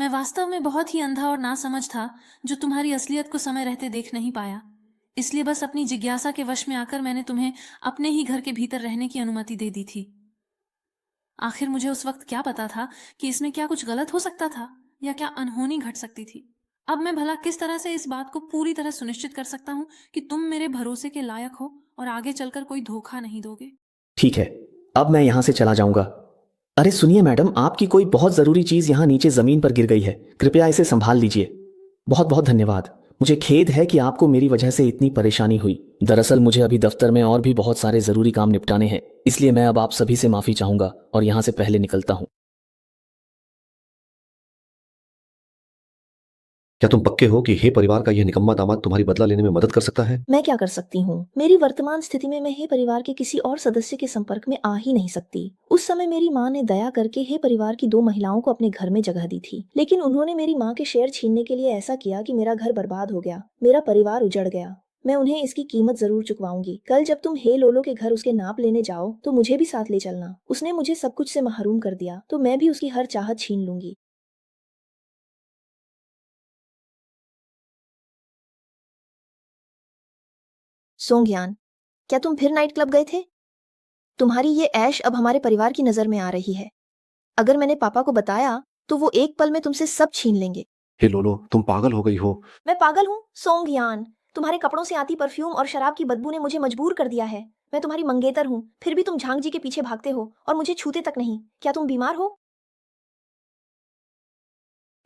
मैं वास्तव में बहुत ही अंधा और नासमझ था जो तुम्हारी असलियत को समय रहते देख नहीं पाया। इसलिए बस अपनी जिज्ञासा के वश में आकर मैंने तुम्हें अपने ही घर के भीतर रहने की अनुमति दे दी थी। आखिर मुझे उस वक्त क्या पता था कि इसमें क्या कुछ गलत हो सकता था या क्या अनहोनी घट सकती थी। अब मैं भला किस तरह से इस बात को पूरी तरह सुनिश्चित कर सकता हूँ कि तुम मेरे भरोसे के लायक हो और आगे चलकर कोई धोखा नहीं दोगे। ठीक है, अब मैं यहाँ से चला जाऊंगा। अरे सुनिए मैडम, आपकी कोई बहुत ज़रूरी चीज़ यहाँ नीचे ज़मीन पर गिर गई है, कृपया इसे संभाल लीजिए। बहुत बहुत धन्यवाद। मुझे खेद है कि आपको मेरी वजह से इतनी परेशानी हुई। दरअसल मुझे अभी दफ्तर में और भी बहुत सारे ज़रूरी काम निपटाने हैं, इसलिए मैं अब आप सभी से माफ़ी चाहूँगा और यहाँ से पहले निकलता हूँ। क्या तुम पक्के हो कि हे परिवार का यह निकम्मा दामाद तुम्हारी बदला लेने में मदद कर सकता है? मैं क्या कर सकती हूँ? मेरी वर्तमान स्थिति में मैं हे परिवार के किसी और सदस्य के संपर्क में आ ही नहीं सकती। उस समय मेरी माँ ने दया करके हे परिवार की 2 महिलाओं को अपने घर में जगह दी थी, लेकिन उन्होंने मेरी माँ के शेयर छीनने के लिए ऐसा किया कि मेरा घर बर्बाद हो गया, मेरा परिवार उजड़ गया। मैं उन्हें इसकी कीमत जरूर चुकवाऊंगी। कल जब तुम हे लोलो के घर उसके नाप लेने जाओ तो मुझे भी साथ ले चलना। उसने मुझे सब कुछ से महरूम कर दिया तो मैं भी उसकी हर चाहत छीन लूंगी। सोंगयान, क्या तुम फिर नाइट क्लब गए थे? तुम्हारी ये ऐश अब हमारे परिवार की नजर में आ रही है। अगर मैंने पापा को बताया तो वो एक पल में तुमसे सब छीन लेंगे। हे लोलो, तुम पागल हो गई हो। मैं पागल हूँ सोंगयान? तुम्हारे कपड़ों से आती परफ्यूम और शराब की बदबू ने मुझे मजबूर कर दिया है। मैं तुम्हारी मंगेतर हूँ, फिर भी तुम झांग जी के पीछे भागते हो और मुझे छूते तक नहीं। क्या तुम बीमार हो?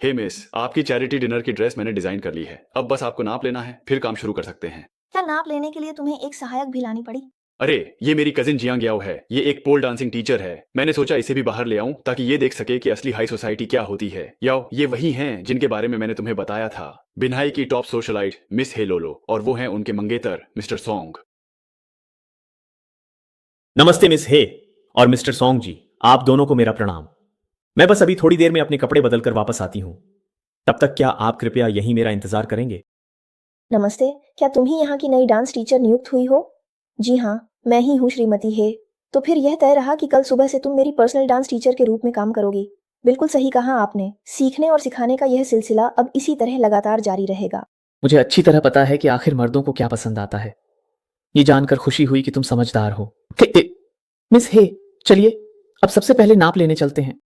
हे मिस, आपकी चैरिटी डिनर की ड्रेस मैंने डिजाइन कर ली है। अब बस आपको नाप लेना है, फिर काम शुरू कर सकते हैं। क्या नाप लेने के लिए तुम्हें एक सहायक भी लानी पड़ी? अरे, ये मेरी कजिन जियांग याओ है। ये एक पोल डांसिंग टीचर है। मैंने सोचा इसे भी बाहर ले आऊं ताकि ये देख सके कि असली हाई सोसाइटी क्या होती है। याओ, ये वही हैं जिनके बारे में मैंने तुम्हें बताया था। बिन्हाई की टॉप सोशलाइट मिस हे लोलो, और वो हैं उनके मंगेतर मिस्टर सॉन्ग। नमस्ते मिस हे और मिस्टर सॉन्ग जी, आप दोनों को मेरा प्रणाम। मैं बस अभी थोड़ी देर में अपने कपड़े बदलकर वापस आती हूँ। तब तक क्या आप कृपया यहीं मेरा इंतजार करेंगे? नमस्ते, क्या तुम ही यहाँ की नई डांस टीचर नियुक्त हुई हो? जी हाँ, मैं ही हूँ श्रीमती हे। तो फिर यह तय रहा कि कल सुबह से तुम मेरी पर्सनल डांस टीचर के रूप में काम करोगी। बिल्कुल सही कहा आपने। सीखने और सिखाने का यह सिलसिला अब इसी तरह लगातार जारी रहेगा। मुझे अच्छी तरह पता है कि आखिर मर्दों को क्या पसंद आता है। ये जानकर खुशी हुई कि तुम समझदार हो। मिस हे, चलिए अब सबसे पहले नाप लेने चलते हैं।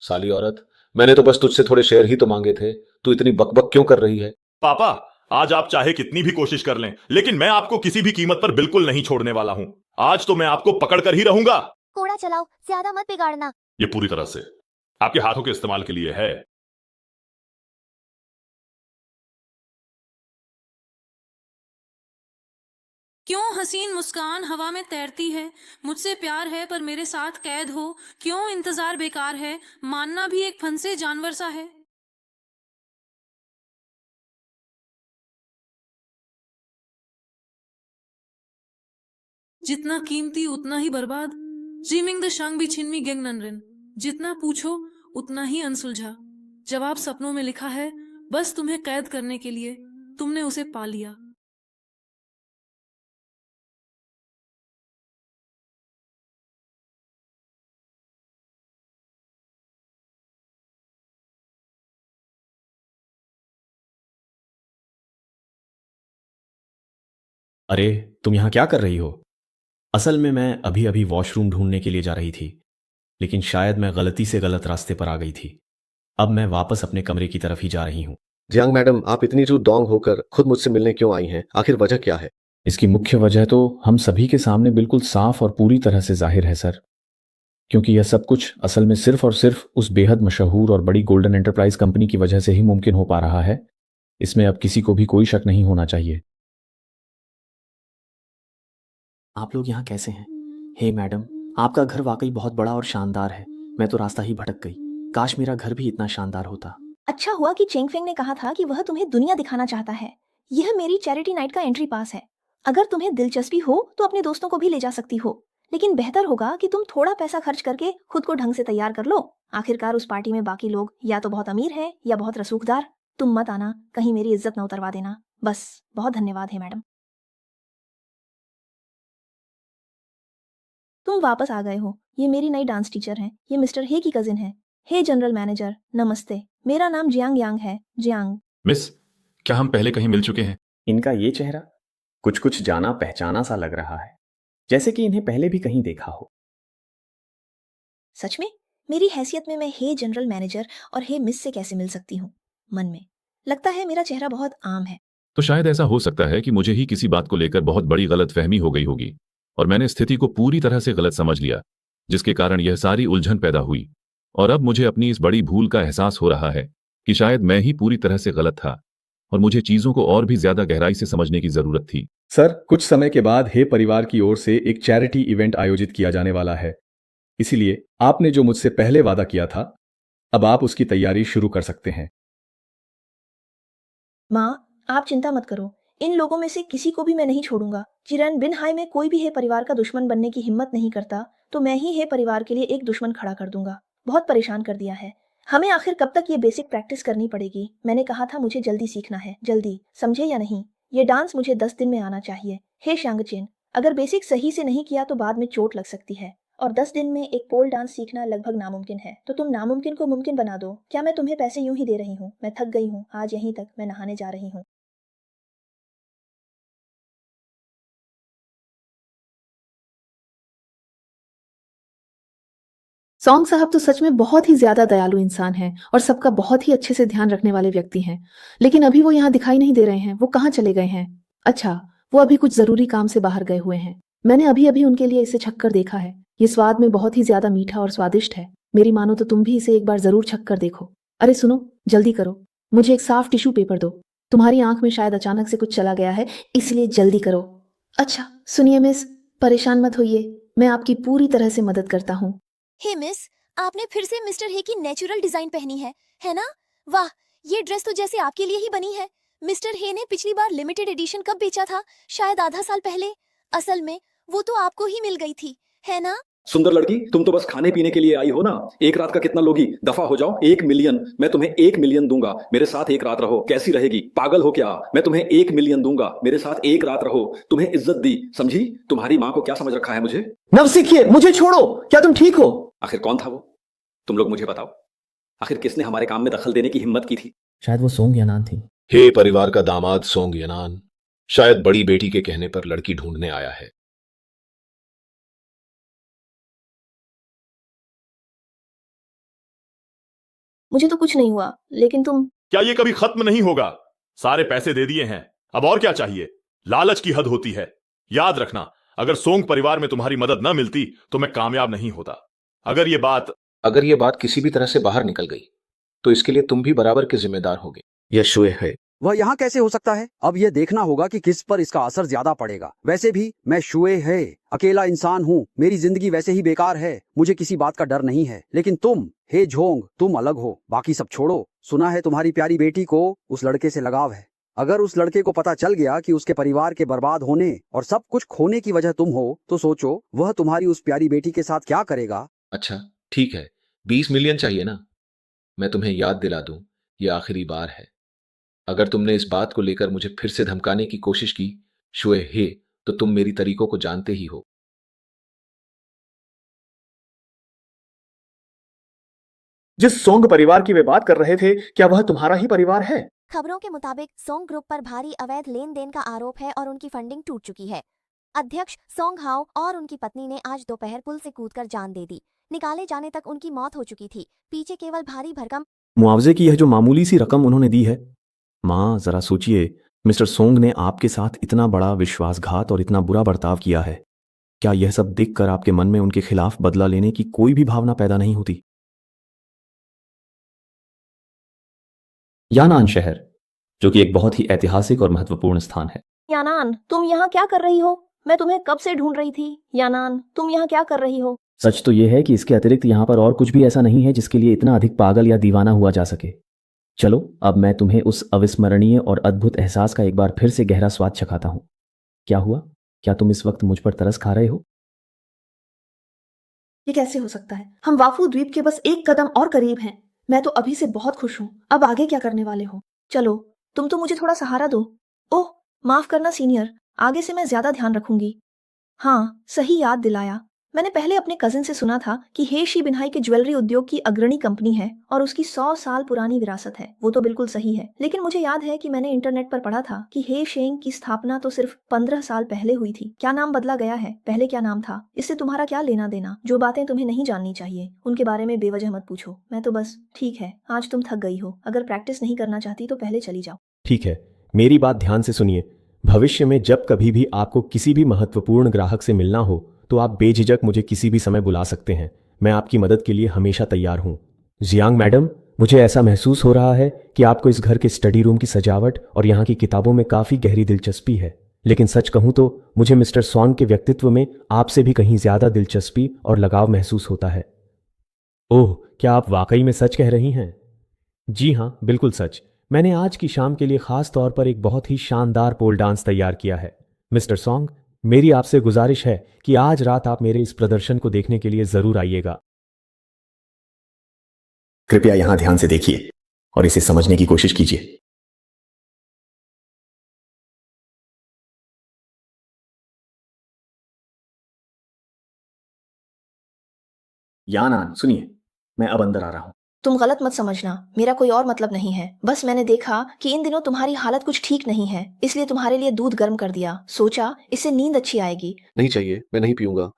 साली औरत, मैंने तो बस तुझसे थोड़े शेयर ही तो मांगे थे। तू इतनी बकबक क्यों कर रही है? पापा, आज आप चाहे कितनी भी कोशिश कर लें, लेकिन मैं आपको किसी भी कीमत पर बिल्कुल नहीं छोड़ने वाला हूं। आज तो मैं आपको पकड़ कर ही रहूंगा। घोड़ा चलाओ, ज्यादा मत बिगाड़ना। ये पूरी तरह से आपके हाथों के इस्तेमाल के लिए है। क्यों हसीन मुस्कान हवा में तैरती है? मुझसे प्यार है पर मेरे साथ कैद हो। क्यों इंतजार बेकार है? मानना भी एक फंसे जानवर सा है। जितना कीमती उतना ही बर्बाद। जीमिंग द शंग भी छिनमी गेंग ननरिन। जितना पूछो उतना ही अनसुलझा। जवाब सपनों में लिखा है, बस तुम्हें कैद करने के लिए। तुमने उसे पा लिया। अरे, तुम यहाँ क्या कर रही हो? असल में मैं अभी अभी वॉशरूम ढूंढने के लिए जा रही थी, लेकिन शायद मैं गलती से गलत रास्ते पर आ गई थी। अब मैं वापस अपने कमरे की तरफ ही जा रही हूँ। जियांग मैडम, आप इतनी रू डोंग होकर खुद मुझसे मिलने क्यों आई हैं? आखिर वजह क्या है? इसकी मुख्य वजह तो हम सभी के सामने बिल्कुल साफ और पूरी तरह से जाहिर है सर, क्योंकि यह सब कुछ असल में सिर्फ और सिर्फ उस बेहद मशहूर और बड़ी गोल्डन एंटरप्राइज कंपनी की वजह से ही मुमकिन हो पा रहा है। इसमें अब किसी को भी कोई शक नहीं होना चाहिए। आप लोग यहाँ कैसे हैं? हे मैडम, आपका घर वाकई बहुत बड़ा और शानदार है। मैं तो रास्ता ही भटक गई। काश मेरा घर भी इतना शानदार होता। अच्छा हुआ कि चेंगफेंग ने कहा था कि वह तुम्हें दुनिया दिखाना चाहता है। यह मेरी चैरिटी नाइट का एंट्री पास है। अगर तुम्हें दिलचस्पी हो तो अपने दोस्तों को भी ले जा सकती हो, लेकिन बेहतर होगा कि तुम थोड़ा पैसा खर्च करके खुद को ढंग से तैयार कर लो। आखिरकार उस पार्टी में बाकी लोग या तो बहुत अमीर हैं या बहुत रसूखदार। तुम मत आना, कहीं मेरी इज्जत न उतरवा देना। बस, बहुत धन्यवाद है मैडम। तुम वापस आ गए हो। ये मेरी नई डांस टीचर हैं। ये मिस्टर हे की कजिन है। हे जनरल मैनेजर, नमस्ते। मेरा नाम जियांग यांग है। जियांग। मिस, क्या हम पहले कहीं मिल चुके हैं? इनका ये चेहरा कुछ कुछ जाना पहचाना सा लग रहा है, जैसे कि इन्हें पहले भी कहीं देखा हो। सच में मेरी हैसियत में मैं हे जनरल मैनेजर और हे मिस से कैसे मिल सकती हूँ? मन में लगता है मेरा चेहरा बहुत आम है। तो शायद ऐसा हो सकता है कि मुझे ही किसी बात को लेकर बहुत बड़ी गलतफहमी हो गई होगी और मैंने स्थिति को पूरी तरह से गलत समझ लिया, जिसके कारण यह सारी उलझन पैदा हुई। और अब मुझे अपनी इस बड़ी भूल का एहसास हो रहा है कि शायद मैं ही पूरी तरह से गलत था और मुझे चीजों को और भी ज्यादा गहराई से समझने की जरूरत थी। सर, कुछ समय के बाद हे परिवार की ओर से एक चैरिटी इवेंट आयोजित किया जाने वाला है, इसीलिए आपने जो मुझसे पहले वादा किया था, अब आप उसकी तैयारी शुरू कर सकते हैं। माँ, आप चिंता मत करो। इन लोगों में से किसी को भी मैं नहीं छोड़ूंगा। चिरन बिन हाई में कोई भी हे परिवार का दुश्मन बनने की हिम्मत नहीं करता, तो मैं ही हे परिवार के लिए एक दुश्मन खड़ा कर दूंगा। बहुत परेशान कर दिया है। हमें आखिर कब तक ये बेसिक प्रैक्टिस करनी पड़ेगी? मैंने कहा था मुझे जल्दी सीखना है, जल्दी, समझे या नहीं? ये डांस मुझे 10 दिन में आना चाहिए। हे शांगचेन, अगर बेसिक सही से नहीं किया तो बाद में चोट लग सकती है, और 10 दिन में एक पोल डांस सीखना लगभग नामुमकिन है। तो तुम नामुमकिन को मुमकिन बना दो। क्या मैं तुम्हें पैसे यूं ही दे रही हूँ? मैं थक गई हूँ। आज यहीं तक, मैं नहाने जा रही हूँ। सॉन्ग साहब तो सच में बहुत ही ज्यादा दयालु इंसान हैं और सबका बहुत ही अच्छे से ध्यान रखने वाले व्यक्ति हैं, लेकिन अभी वो यहाँ दिखाई नहीं दे रहे हैं। वो कहाँ चले गए हैं? अच्छा, वो अभी कुछ जरूरी काम से बाहर गए हुए हैं। मैंने अभी अभी उनके लिए इसे छक्कर देखा है। ये स्वाद में बहुत ही ज्यादा मीठा और स्वादिष्ट है। मेरी मानो तो तुम भी इसे एक बार जरूर छक्कर देखो। अरे सुनो, जल्दी करो, मुझे एक साफ टिश्यू पेपर दो। तुम्हारी आंख में शायद अचानक से कुछ चला गया है, इसलिए जल्दी करो। अच्छा सुनिए मिस, परेशान मत होइए, मैं आपकी पूरी तरह से मदद करता हूँ। हे मिस, आपने फिर से मिस्टर हे की नेचुरल डिजाइन पहनी है ना? वाह, ये ड्रेस तो जैसे आपके लिए ही बनी है। मिस्टर हे ने पिछली बार लिमिटेड एडिशन कब बेचा था? शायद आधा साल पहले। असल में वो तो आपको ही मिल गई थी, है ना? सुंदर लड़की, तुम तो बस खाने पीने के लिए आई हो ना। एक रात का कितना लोगी? दफा हो जाओ। 1 मिलियन, मैं तुम्हें 1 मिलियन दूंगा। मेरे साथ एक रात रहो। कैसी रहेगी? पागल हो क्या? मैं तुम्हें 1 मिलियन दूंगा, मेरे साथ एक रात रहो। तुम्हें इज्जत दी, समझी? तुम्हारी माँ को क्या समझ रखा है मुझे? नवसिखिए, मुझे छोड़ो। क्या तुम ठीक हो? आखिर कौन था वो? तुम लोग मुझे बताओ। आखिर किसने हमारे काम में दखल देने की हिम्मत की थी? शायद वो सोंग यानान थी। हे परिवार का दामाद सोंग यनान शायद बड़ी बेटी के कहने पर लड़की ढूंढने आया है। मुझे तो कुछ नहीं हुआ, लेकिन तुम। क्या ये कभी खत्म नहीं होगा? सारे पैसे दे दिए हैं, अब और क्या चाहिए? लालच की हद होती है। याद रखना, अगर सोंग परिवार में तुम्हारी मदद न मिलती तो मैं कामयाब नहीं होता। अगर ये बात किसी भी तरह से बाहर निकल गई तो इसके लिए तुम भी बराबर के जिम्मेदार होगे। यह शुए है। वह यहाँ कैसे हो सकता है? अब ये देखना होगा कि किस पर इसका असर ज्यादा पड़ेगा। वैसे भी मैं शुए है, अकेला इंसान हूँ। मेरी जिंदगी वैसे ही बेकार है, मुझे किसी बात का डर नहीं है। लेकिन तुम, हे झोंग, तुम अलग हो, बाकी सब छोड़ो। सुना है तुम्हारी प्यारी बेटी को उस लड़के से लगाव है। अगर उस लड़के को पता चल गया कि उसके परिवार के बर्बाद होने और सब कुछ खोने की वजह तुम हो, तो सोचो वह तुम्हारी उस प्यारी बेटी के साथ क्या करेगा। अच्छा ठीक है, 20 मिलियन चाहिए ना? मैं तुम्हें याद दिला दूं, ये आखिरी बार है। अगर तुमने इस बात को लेकर मुझे फिर से धमकाने की कोशिश की शुए हे, तो तुम मेरी तरीकों को जानते ही हो। जिस सोंग परिवार की वे बात कर रहे थे, क्या वह तुम्हारा ही परिवार है? खबरों के मुताबिक सोंग ग्रुप पर भारी अवैध लेन देन का आरोप है और उनकी फंडिंग टूट चुकी है। अध्यक्ष सोंग हाओ और उनकी पत्नी ने आज दोपहर पुल से कूदकर जान दे दी। निकाले जाने तक उनकी मौत हो चुकी थी। पीछे केवल भारी भरकम मुआवजे की यह जो मामूली सी रकम उन्होंने दी है। माँ जरा सोचिए, मिस्टर सोंग ने आपके साथ इतना बड़ा विश्वासघात और इतना बुरा बर्ताव किया है। क्या यह सब देखकर आपके मन में उनके खिलाफ बदला लेने की कोई भी भावना पैदा नहीं होती? यानान शहर, जो कि एक बहुत ही ऐतिहासिक और महत्वपूर्ण स्थान है। यानान, तुम यहाँ क्या कर रही हो? मैं तुम्हें कब से ढूंढ रही थी। यानान, तुम यहाँ क्या कर रही हो? सच तो यह है कि इसके अतिरिक्त यहाँ पर और कुछ भी ऐसा नहीं है जिसके लिए इतना अधिक पागल या दीवाना हुआ जा सके। चलो अब मैं तुम्हें उस अविस्मरणीय और अद्भुत एहसास का एक बार फिर से गहरा स्वाद चखाता हूँ। क्या हुआ? क्या तुम इस वक्त मुझ पर तरस खा रहे हो? ये कैसे हो सकता है? हम वाफू द्वीप के बस एक कदम और करीब हैं। मैं तो अभी से बहुत खुश हूँ। अब आगे क्या करने वाले हो? चलो, तुम तो मुझे थोड़ा सहारा दो। ओह, माफ करना सीनियर, आगे से मैं ज्यादा ध्यान रखूंगी। हाँ, सही याद दिलाया। मैंने पहले अपने कजिन से सुना था कि हे शी बिन्हाई के ज्वेलरी उद्योग की अग्रणी कंपनी है और उसकी 100 साल पुरानी विरासत है। वो तो बिल्कुल सही है, लेकिन मुझे याद है कि मैंने इंटरनेट पर पढ़ा था कि हे शेंग की स्थापना तो सिर्फ 15 साल पहले हुई थी। क्या नाम बदला गया है? पहले क्या नाम था? इससे तुम्हारा क्या लेना देना? जो बातें तुम्हें नहीं जाननी चाहिए उनके बारे में बेवजह मत पूछो। मैं तो बस, ठीक है, आज तुम थक गई हो, अगर प्रैक्टिस नहीं करना चाहती तो पहले चली जाओ। ठीक है, मेरी बात ध्यान से सुनिए। भविष्य में जब कभी भी आपको किसी भी महत्वपूर्ण ग्राहक से मिलना हो तो आप बेझिझक मुझे किसी भी समय बुला सकते हैं। मैं आपकी मदद के लिए हमेशा तैयार हूं। जियांग मैडम, मुझे ऐसा महसूस हो रहा है कि आपको इस घर के स्टडी रूम की सजावट और यहाँ की किताबों में काफ़ी गहरी दिलचस्पी है, लेकिन सच कहूँ तो मुझे मिस्टर सॉन्ग के व्यक्तित्व में आपसे भी कहीं ज़्यादा दिलचस्पी और लगाव महसूस होता है। ओह, क्या आप वाकई में सच कह रही हैं? जी हाँ, बिल्कुल सच। मैंने आज की शाम के लिए खास तौर पर एक बहुत ही शानदार पोल डांस तैयार किया है। मिस्टर सॉन्ग, मेरी आपसे गुजारिश है कि आज रात आप मेरे इस प्रदर्शन को देखने के लिए जरूर आइएगा। कृपया यहां ध्यान से देखिए और इसे समझने की कोशिश कीजिए। यानान, सुनिए, मैं अब अंदर आ रहा हूं। तुम गलत मत समझना, मेरा कोई और मतलब नहीं है। बस मैंने देखा कि इन दिनों तुम्हारी हालत कुछ ठीक नहीं है, इसलिए तुम्हारे लिए दूध गर्म कर दिया। सोचा इससे नींद अच्छी आएगी। नहीं चाहिए, मैं नहीं पीऊंगा।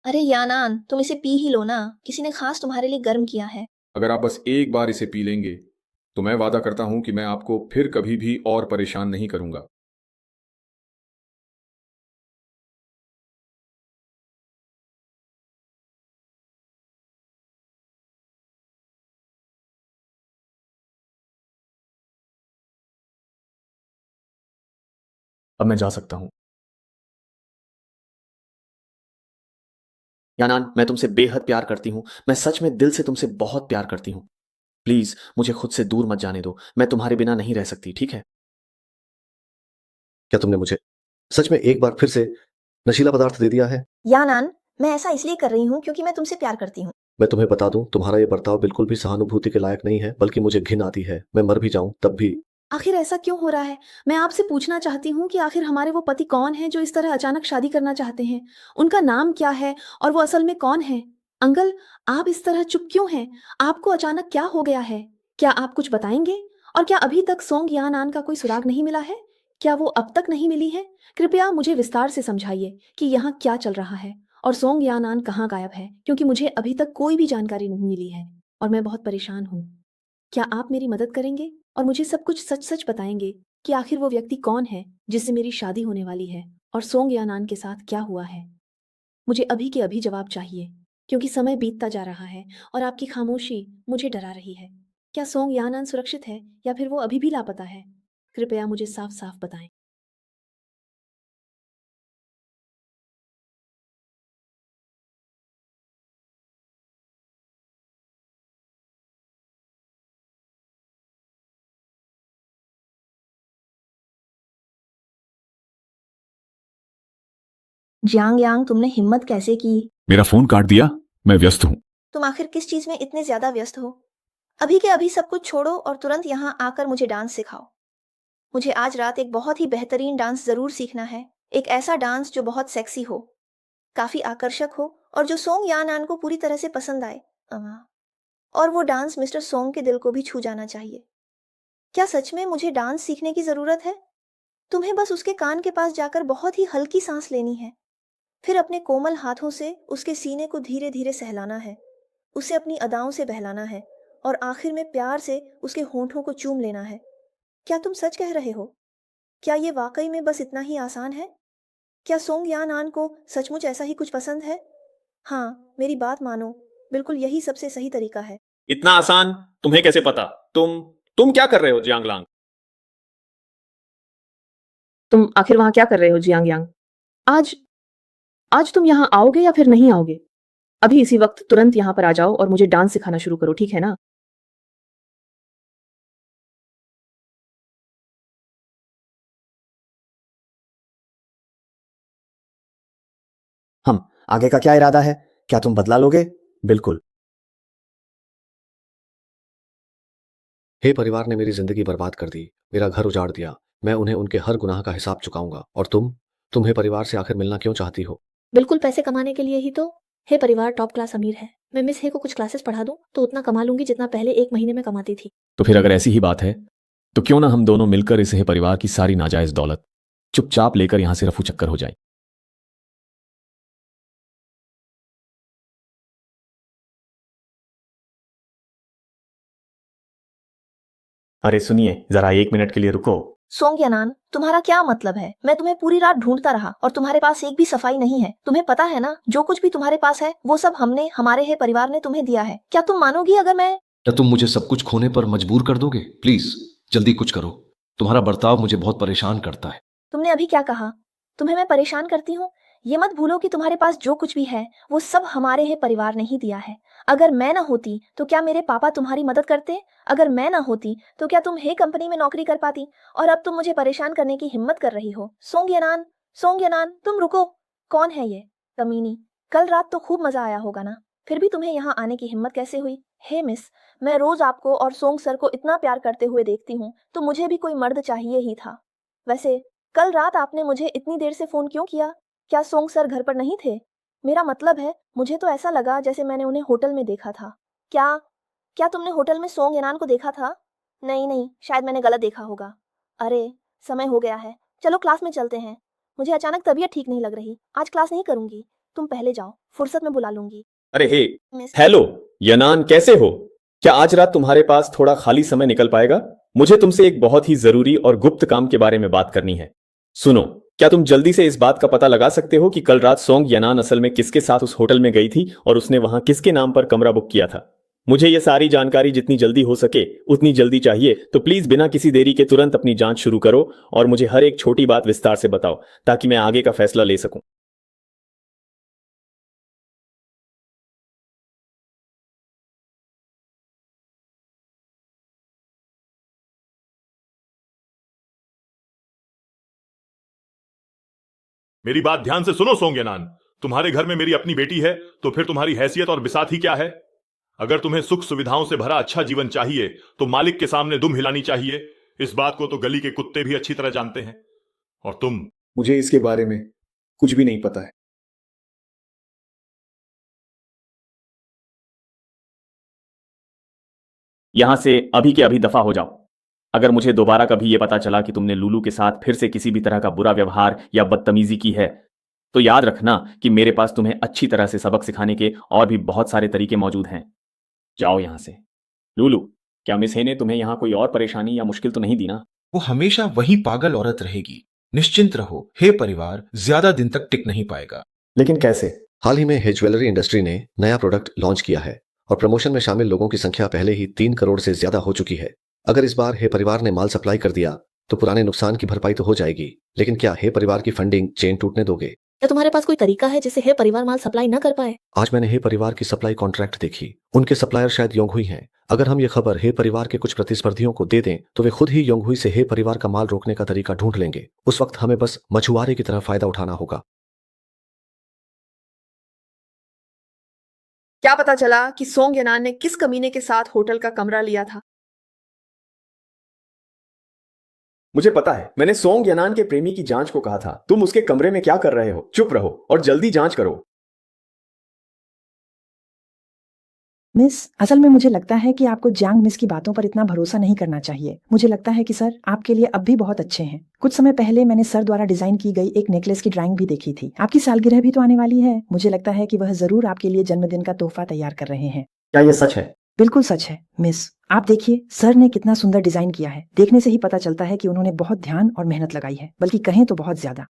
अरे यानान, तुम इसे पी ही लो ना, किसी ने खास तुम्हारे लिए गर्म किया है। अगर आप बस एक बार इसे पी लेंगे तो मैं वादा करता हूं कि मैं आपको फिर कभी भी और परेशान नहीं करूंगा। अब मैं जा सकता हूं। यानान, मैं तुमसे बेहद प्यार करती हूं। मैं सच में दिल से तुमसे बहुत प्यार करती हूं। प्लीज मुझे खुद से दूर मत जाने दो। मैं तुम्हारे बिना नहीं रह सकती, ठीक है? क्या तुमने मुझे सच में एक बार फिर से नशीला पदार्थ दे दिया है? यानान, मैं ऐसा इसलिए कर रही हूँ क्योंकि मैं तुमसे प्यार करती हूँ। मैं तुम्हें बता दूं, तुम्हारा ये बर्ताव बिल्कुल भी सहानुभूति के लायक नहीं है, बल्कि मुझे घिन आती है। मैं मर भी जाऊं तब भी। आखिर ऐसा क्यों हो रहा है? मैं आपसे पूछना चाहती हूँ कि आखिर हमारे वो पति कौन हैं जो इस तरह अचानक शादी करना चाहते हैं? उनका नाम क्या है और वो असल में कौन है? अंकल, आप इस तरह चुप क्यों हैं? आपको अचानक क्या हो गया है? क्या आप कुछ बताएंगे? और क्या अभी तक सोंग यानान का कोई सुराग नहीं मिला है? क्या वो अब तक नहीं मिली है? कृपया मुझे विस्तार से समझाइए कि यहाँ क्या चल रहा है और सोंग यानान कहाँ गायब है, क्योंकि मुझे अभी तक कोई भी जानकारी नहीं मिली है और मैं बहुत परेशान हूँ। क्या आप मेरी मदद करेंगे और मुझे सब कुछ सच सच बताएंगे कि आखिर वो व्यक्ति कौन है जिससे मेरी शादी होने वाली है और सोंग यानान के साथ क्या हुआ है? मुझे अभी के अभी जवाब चाहिए, क्योंकि समय बीतता जा रहा है और आपकी खामोशी मुझे डरा रही है। क्या सोंग यानान सुरक्षित है या फिर वो अभी भी लापता है? कृपया मुझे साफ साफ बताएं। जियांग यांग, तुमने हिम्मत कैसे की? मेरा फोन काट दिया। मैं व्यस्त हूँ। तुम आखिर किस चीज में इतने ज्यादा व्यस्त हो? अभी के अभी सब कुछ छोड़ो और तुरंत यहाँ आकर मुझे डांस सिखाओ। मुझे आज रात एक बहुत ही बेहतरीन डांस जरूर सीखना है। एक ऐसा डांस जो बहुत सेक्सी हो, काफी आकर्षक हो और जो सोंग यानान को पूरी तरह से पसंद आए। और वो डांस मिस्टर सोंग के दिल को भी छू जाना चाहिए। क्या सच में मुझे डांस सीखने की जरूरत है? तुम्हें बस उसके कान के पास जाकर बहुत ही हल्की सांस लेनी है, फिर अपने कोमल हाथों से उसके सीने को धीरे धीरे सहलाना है, उसे अपनी अदाओं से बहलाना है और आखिर में प्यार से उसके होंठों को चूम लेना है। क्या तुम सच कह रहे हो? क्या ये वाकई में बस इतना ही आसान है? क्या सोंग यानान को सचमुच ऐसा ही कुछ पसंद है? हाँ, मेरी बात मानो, बिल्कुल यही सबसे सही तरीका है। इतना आसान तुम्हें कैसे पता? तुम क्या कर रहे हो जियांगलांग? तुम आखिर वहां क्या कर रहे हो जियांग यांग? आज आज तुम यहाँ आओगे या फिर नहीं आओगे? अभी इसी वक्त तुरंत यहाँ पर आ जाओ और मुझे डांस सिखाना शुरू करो, ठीक है ना? हम आगे का क्या इरादा है? क्या तुम बदला लोगे? बिल्कुल। हे परिवार ने मेरी जिंदगी बर्बाद कर दी, मेरा घर उजाड़ दिया। मैं उन्हें उनके हर गुनाह का हिसाब चुकाऊंगा। और तुम हे परिवार से आखिर मिलना क्यों चाहती हो? बिल्कुल पैसे कमाने के लिए ही तो। हे परिवार टॉप क्लास अमीर है। मैं मिस हे को कुछ क्लासेस पढ़ा दूं तो उतना कमा लूंगी जितना पहले 1 महीने में कमाती थी। तो फिर अगर ऐसी ही बात है तो क्यों ना हम दोनों मिलकर इस हे परिवार की सारी नाजायज दौलत चुपचाप लेकर यहां से रफू चक्कर हो जाए। अरे सुनिए, जरा 1 मिनट के लिए रुको। सोंग्यानान, तुम्हारा क्या मतलब है? मैं तुम्हें पूरी रात ढूंढता रहा और तुम्हारे पास एक भी सफाई नहीं है। तुम्हें पता है ना, जो कुछ भी तुम्हारे पास है वो सब हमारे हे परिवार ने तुम्हें दिया है। क्या तुम मानोगी अगर मैं क्या तुम मुझे सब कुछ खोने पर मजबूर कर दोगे? प्लीज जल्दी कुछ करो। तुम्हारा बर्ताव मुझे बहुत परेशान करता है। तुमने अभी क्या कहा? तुम्हें मैं परेशान करती हूँ? ये मत भूलो कि तुम्हारे पास जो कुछ भी है वो सब हमारे हे परिवार ने ही दिया है। अगर मैं ना होती तो क्या मेरे पापा तुम्हारी मदद करते? अगर मैं ना होती तो क्या तुम हे कंपनी में नौकरी कर पाती? और अब तुम मुझे परेशान करने की हिम्मत कर रही हो। सोंग्यानान, सोंग्यानान, तुम रुको। कौन है ये कमीनी? कल रात तो खूब मजा आया होगा ना, फिर भी तुम्हें यहाँ आने की हिम्मत कैसे हुई? हे मिस, मैं रोज आपको और सोंग सर को इतना प्यार करते हुए देखती हूँ, तो मुझे भी कोई मर्द चाहिए ही था। वैसे कल रात आपने मुझे इतनी देर से फोन क्यों किया? क्या सोंग सर घर पर नहीं थे? मेरा मतलब है, मुझे तो ऐसा लगा जैसे मैंने उन्हें होटल में देखा था। क्या क्या तुमने होटल में सोंग यानान को देखा था? नहीं नहीं, शायद मैंने गलत देखा होगा। अरे समय हो गया है, चलो क्लास में चलते हैं। मुझे अचानक तबीयत ठीक नहीं लग रही, आज क्लास नहीं करूंगी। तुम पहले जाओ, फुर्सत में बुला लूंगी। अरे हे, मिस हेलो यनान, कैसे हो? क्या आज रात तुम्हारे पास थोड़ा खाली समय निकल पाएगा? मुझे तुमसे एक बहुत ही जरूरी और गुप्त काम के बारे में बात करनी है। सुनो, क्या तुम जल्दी से इस बात का पता लगा सकते हो कि कल रात सोंग यनान असल में किसके साथ उस होटल में गई थी और उसने वहां किसके नाम पर कमरा बुक किया था? मुझे ये सारी जानकारी जितनी जल्दी हो सके उतनी जल्दी चाहिए, तो प्लीज बिना किसी देरी के तुरंत अपनी जांच शुरू करो और मुझे हर एक छोटी बात विस्तार से बताओ ताकि मैं आगे का फैसला ले सकूं। मेरी बात ध्यान से सुनो सोंग्यानान। तुम्हारे घर में मेरी अपनी बेटी है तो फिर तुम्हारी हैसियत और बिसात ही क्या है? अगर तुम्हें सुख सुविधाओं से भरा अच्छा जीवन चाहिए तो मालिक के सामने दुम हिलानी चाहिए। इस बात को तो गली के कुत्ते भी अच्छी तरह जानते हैं। और तुम? मुझे इसके बारे में कुछ भी नहीं पता है। यहां से अभी के अभी दफा हो जाओ। अगर मुझे दोबारा कभी यह पता चला कि तुमने लूलू के साथ फिर से किसी भी तरह का बुरा व्यवहार या बदतमीजी की है, तो याद रखना कि मेरे पास तुम्हें अच्छी तरह से सबक सिखाने के और भी बहुत सारे तरीके मौजूद हैं। जाओ यहां से। लूलू, क्या मिस हे ने तुम्हें यहां कोई और परेशानी या मुश्किल तो नहीं दी ना? वो हमेशा वही पागल औरत रहेगी। निश्चिंत रहो, हे परिवार ज्यादा दिन तक टिक नहीं पाएगा। लेकिन कैसे? हाल ही में हे ज्वेलरी इंडस्ट्री ने नया प्रोडक्ट लॉन्च किया है और प्रमोशन में शामिल लोगों की संख्या पहले ही 3 करोड़ से ज्यादा हो चुकी है। अगर इस बार हे परिवार ने माल सप्लाई कर दिया तो पुराने नुकसान की भरपाई तो हो जाएगी, लेकिन क्या हे परिवार की फंडिंग चेन टूटने दोगे? क्या तुम्हारे पास कोई तरीका है जिससे हे परिवार माल सप्लाई न कर पाए? आज मैंने हे परिवार की सप्लाई कॉन्ट्रैक्ट देखी। उनके सप्लायर शायद योंगहुई हैं। अगर हम ये खबर हे परिवार के कुछ प्रतिस्पर्धियों को दे दें तो वे खुद ही योंगहुई से हे परिवार का माल रोकने का तरीका ढूंढ लेंगे। उस वक्त हमें बस मछुआरे की तरह फायदा उठाना होगा। क्या पता चला कि सोंग यनान ने किस कमीने के साथ होटल का कमरा लिया था? मुझे पता है, मैंने सोंग यनान के प्रेमी की जांच को कहा था। तुम उसके कमरे में क्या कर रहे हो? चुप रहो और जल्दी जांच करो। मिस, असल में मुझे लगता है कि आपको जैंग मिस की बातों पर इतना भरोसा नहीं करना चाहिए। मुझे लगता है कि सर आपके लिए अब भी बहुत अच्छे हैं। कुछ समय पहले मैंने सर द्वारा डिजाइन की गई एक नेकलेस की ड्राइंग भी देखी थी। आपकी सालगिरह भी तो आने वाली है। मुझे लगता है कि वह जरूर आपके लिए जन्मदिन का तोहफा तैयार कर रहे हैं। क्या यह सच है? बिल्कुल सच है मिस। आप देखिए, सर ने कितना सुंदर डिजाइन किया है। देखने से ही पता चलता है कि उन्होंने बहुत ध्यान और मेहनत लगाई है, बल्कि कहें तो बहुत ज्यादा।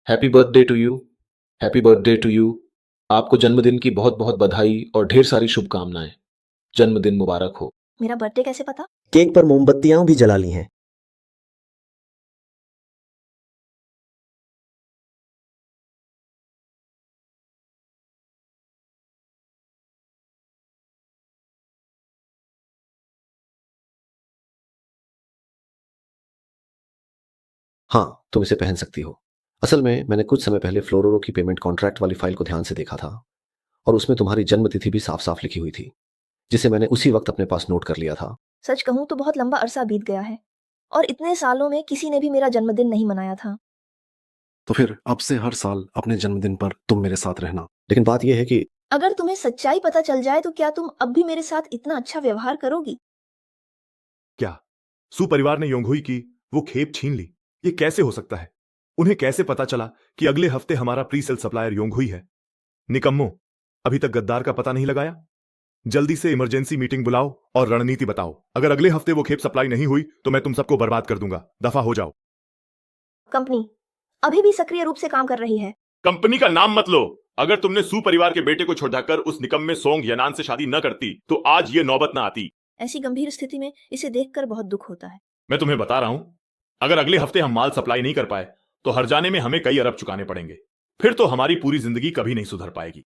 Happy birthday to you. Happy birthday to you. आपको जन्मदिन की बहुत बहुत बधाई और ढेर सारी शुभकामनाएं। जन्मदिन मुबारक हो। मेरा बर्थडे कैसे पता? केक पर मोमबत्तियां भी जला ली हैं। हाँ, तुम इसे पहन सकती हो। असल में मैंने कुछ समय पहले फ्लोरोरो की पेमेंट कॉन्ट्रैक्ट वाली फाइल को ध्यान से देखा था और उसमें तुम्हारी जन्मतिथि भी साफ साफ लिखी हुई थी, जिसे मैंने उसी वक्त अपने पास नोट कर लिया था। सच कहूँ तो बहुत लंबा अरसा बीत गया है और इतने सालों में किसी ने भी मेरा जन्मदिन नहीं मनाया था। तो फिर अब से हर साल अपने जन्मदिन पर तुम मेरे साथ रहना। लेकिन बात यह है कि अगर तुम्हें सच्चाई पता चल जाए तो क्या तुम अब भी मेरे साथ इतना अच्छा व्यवहार करोगी? क्या सु परिवार ने योंगहुई की वो खेप छीन ली? ये कैसे हो सकता है? उन्हें कैसे पता चला कि अगले हफ्ते हमारा प्री सेल सप्लायर योंगहुई है? निकम्मो, अभी तक गद्दार का पता नहीं लगाया? जल्दी से इमरजेंसी मीटिंग बुलाओ और रणनीति बताओ। अगर अगले हफ्ते वो खेप सप्लाई नहीं हुई तो मैं तुम सबको बर्बाद कर दूंगा। दफा हो जाओ। कंपनी अभी भी सक्रिय रूप से काम कर रही है। कंपनी का नाम मत लो। अगर तुमने सु परिवार के बेटे को छुड़ाकर उस निकम्मे सोंग यानान से शादी न करती तो आज ये नौबत न आती। ऐसी गंभीर स्थिति में इसे देखकर बहुत दुख होता है। मैं तुम्हें बता रहा हूं, अगर अगले हफ्ते हम माल सप्लाई नहीं कर पाए तो हर्जाने में हमें कई अरब चुकाने पड़ेंगे। फिर तो हमारी पूरी जिंदगी कभी नहीं सुधर पाएगी।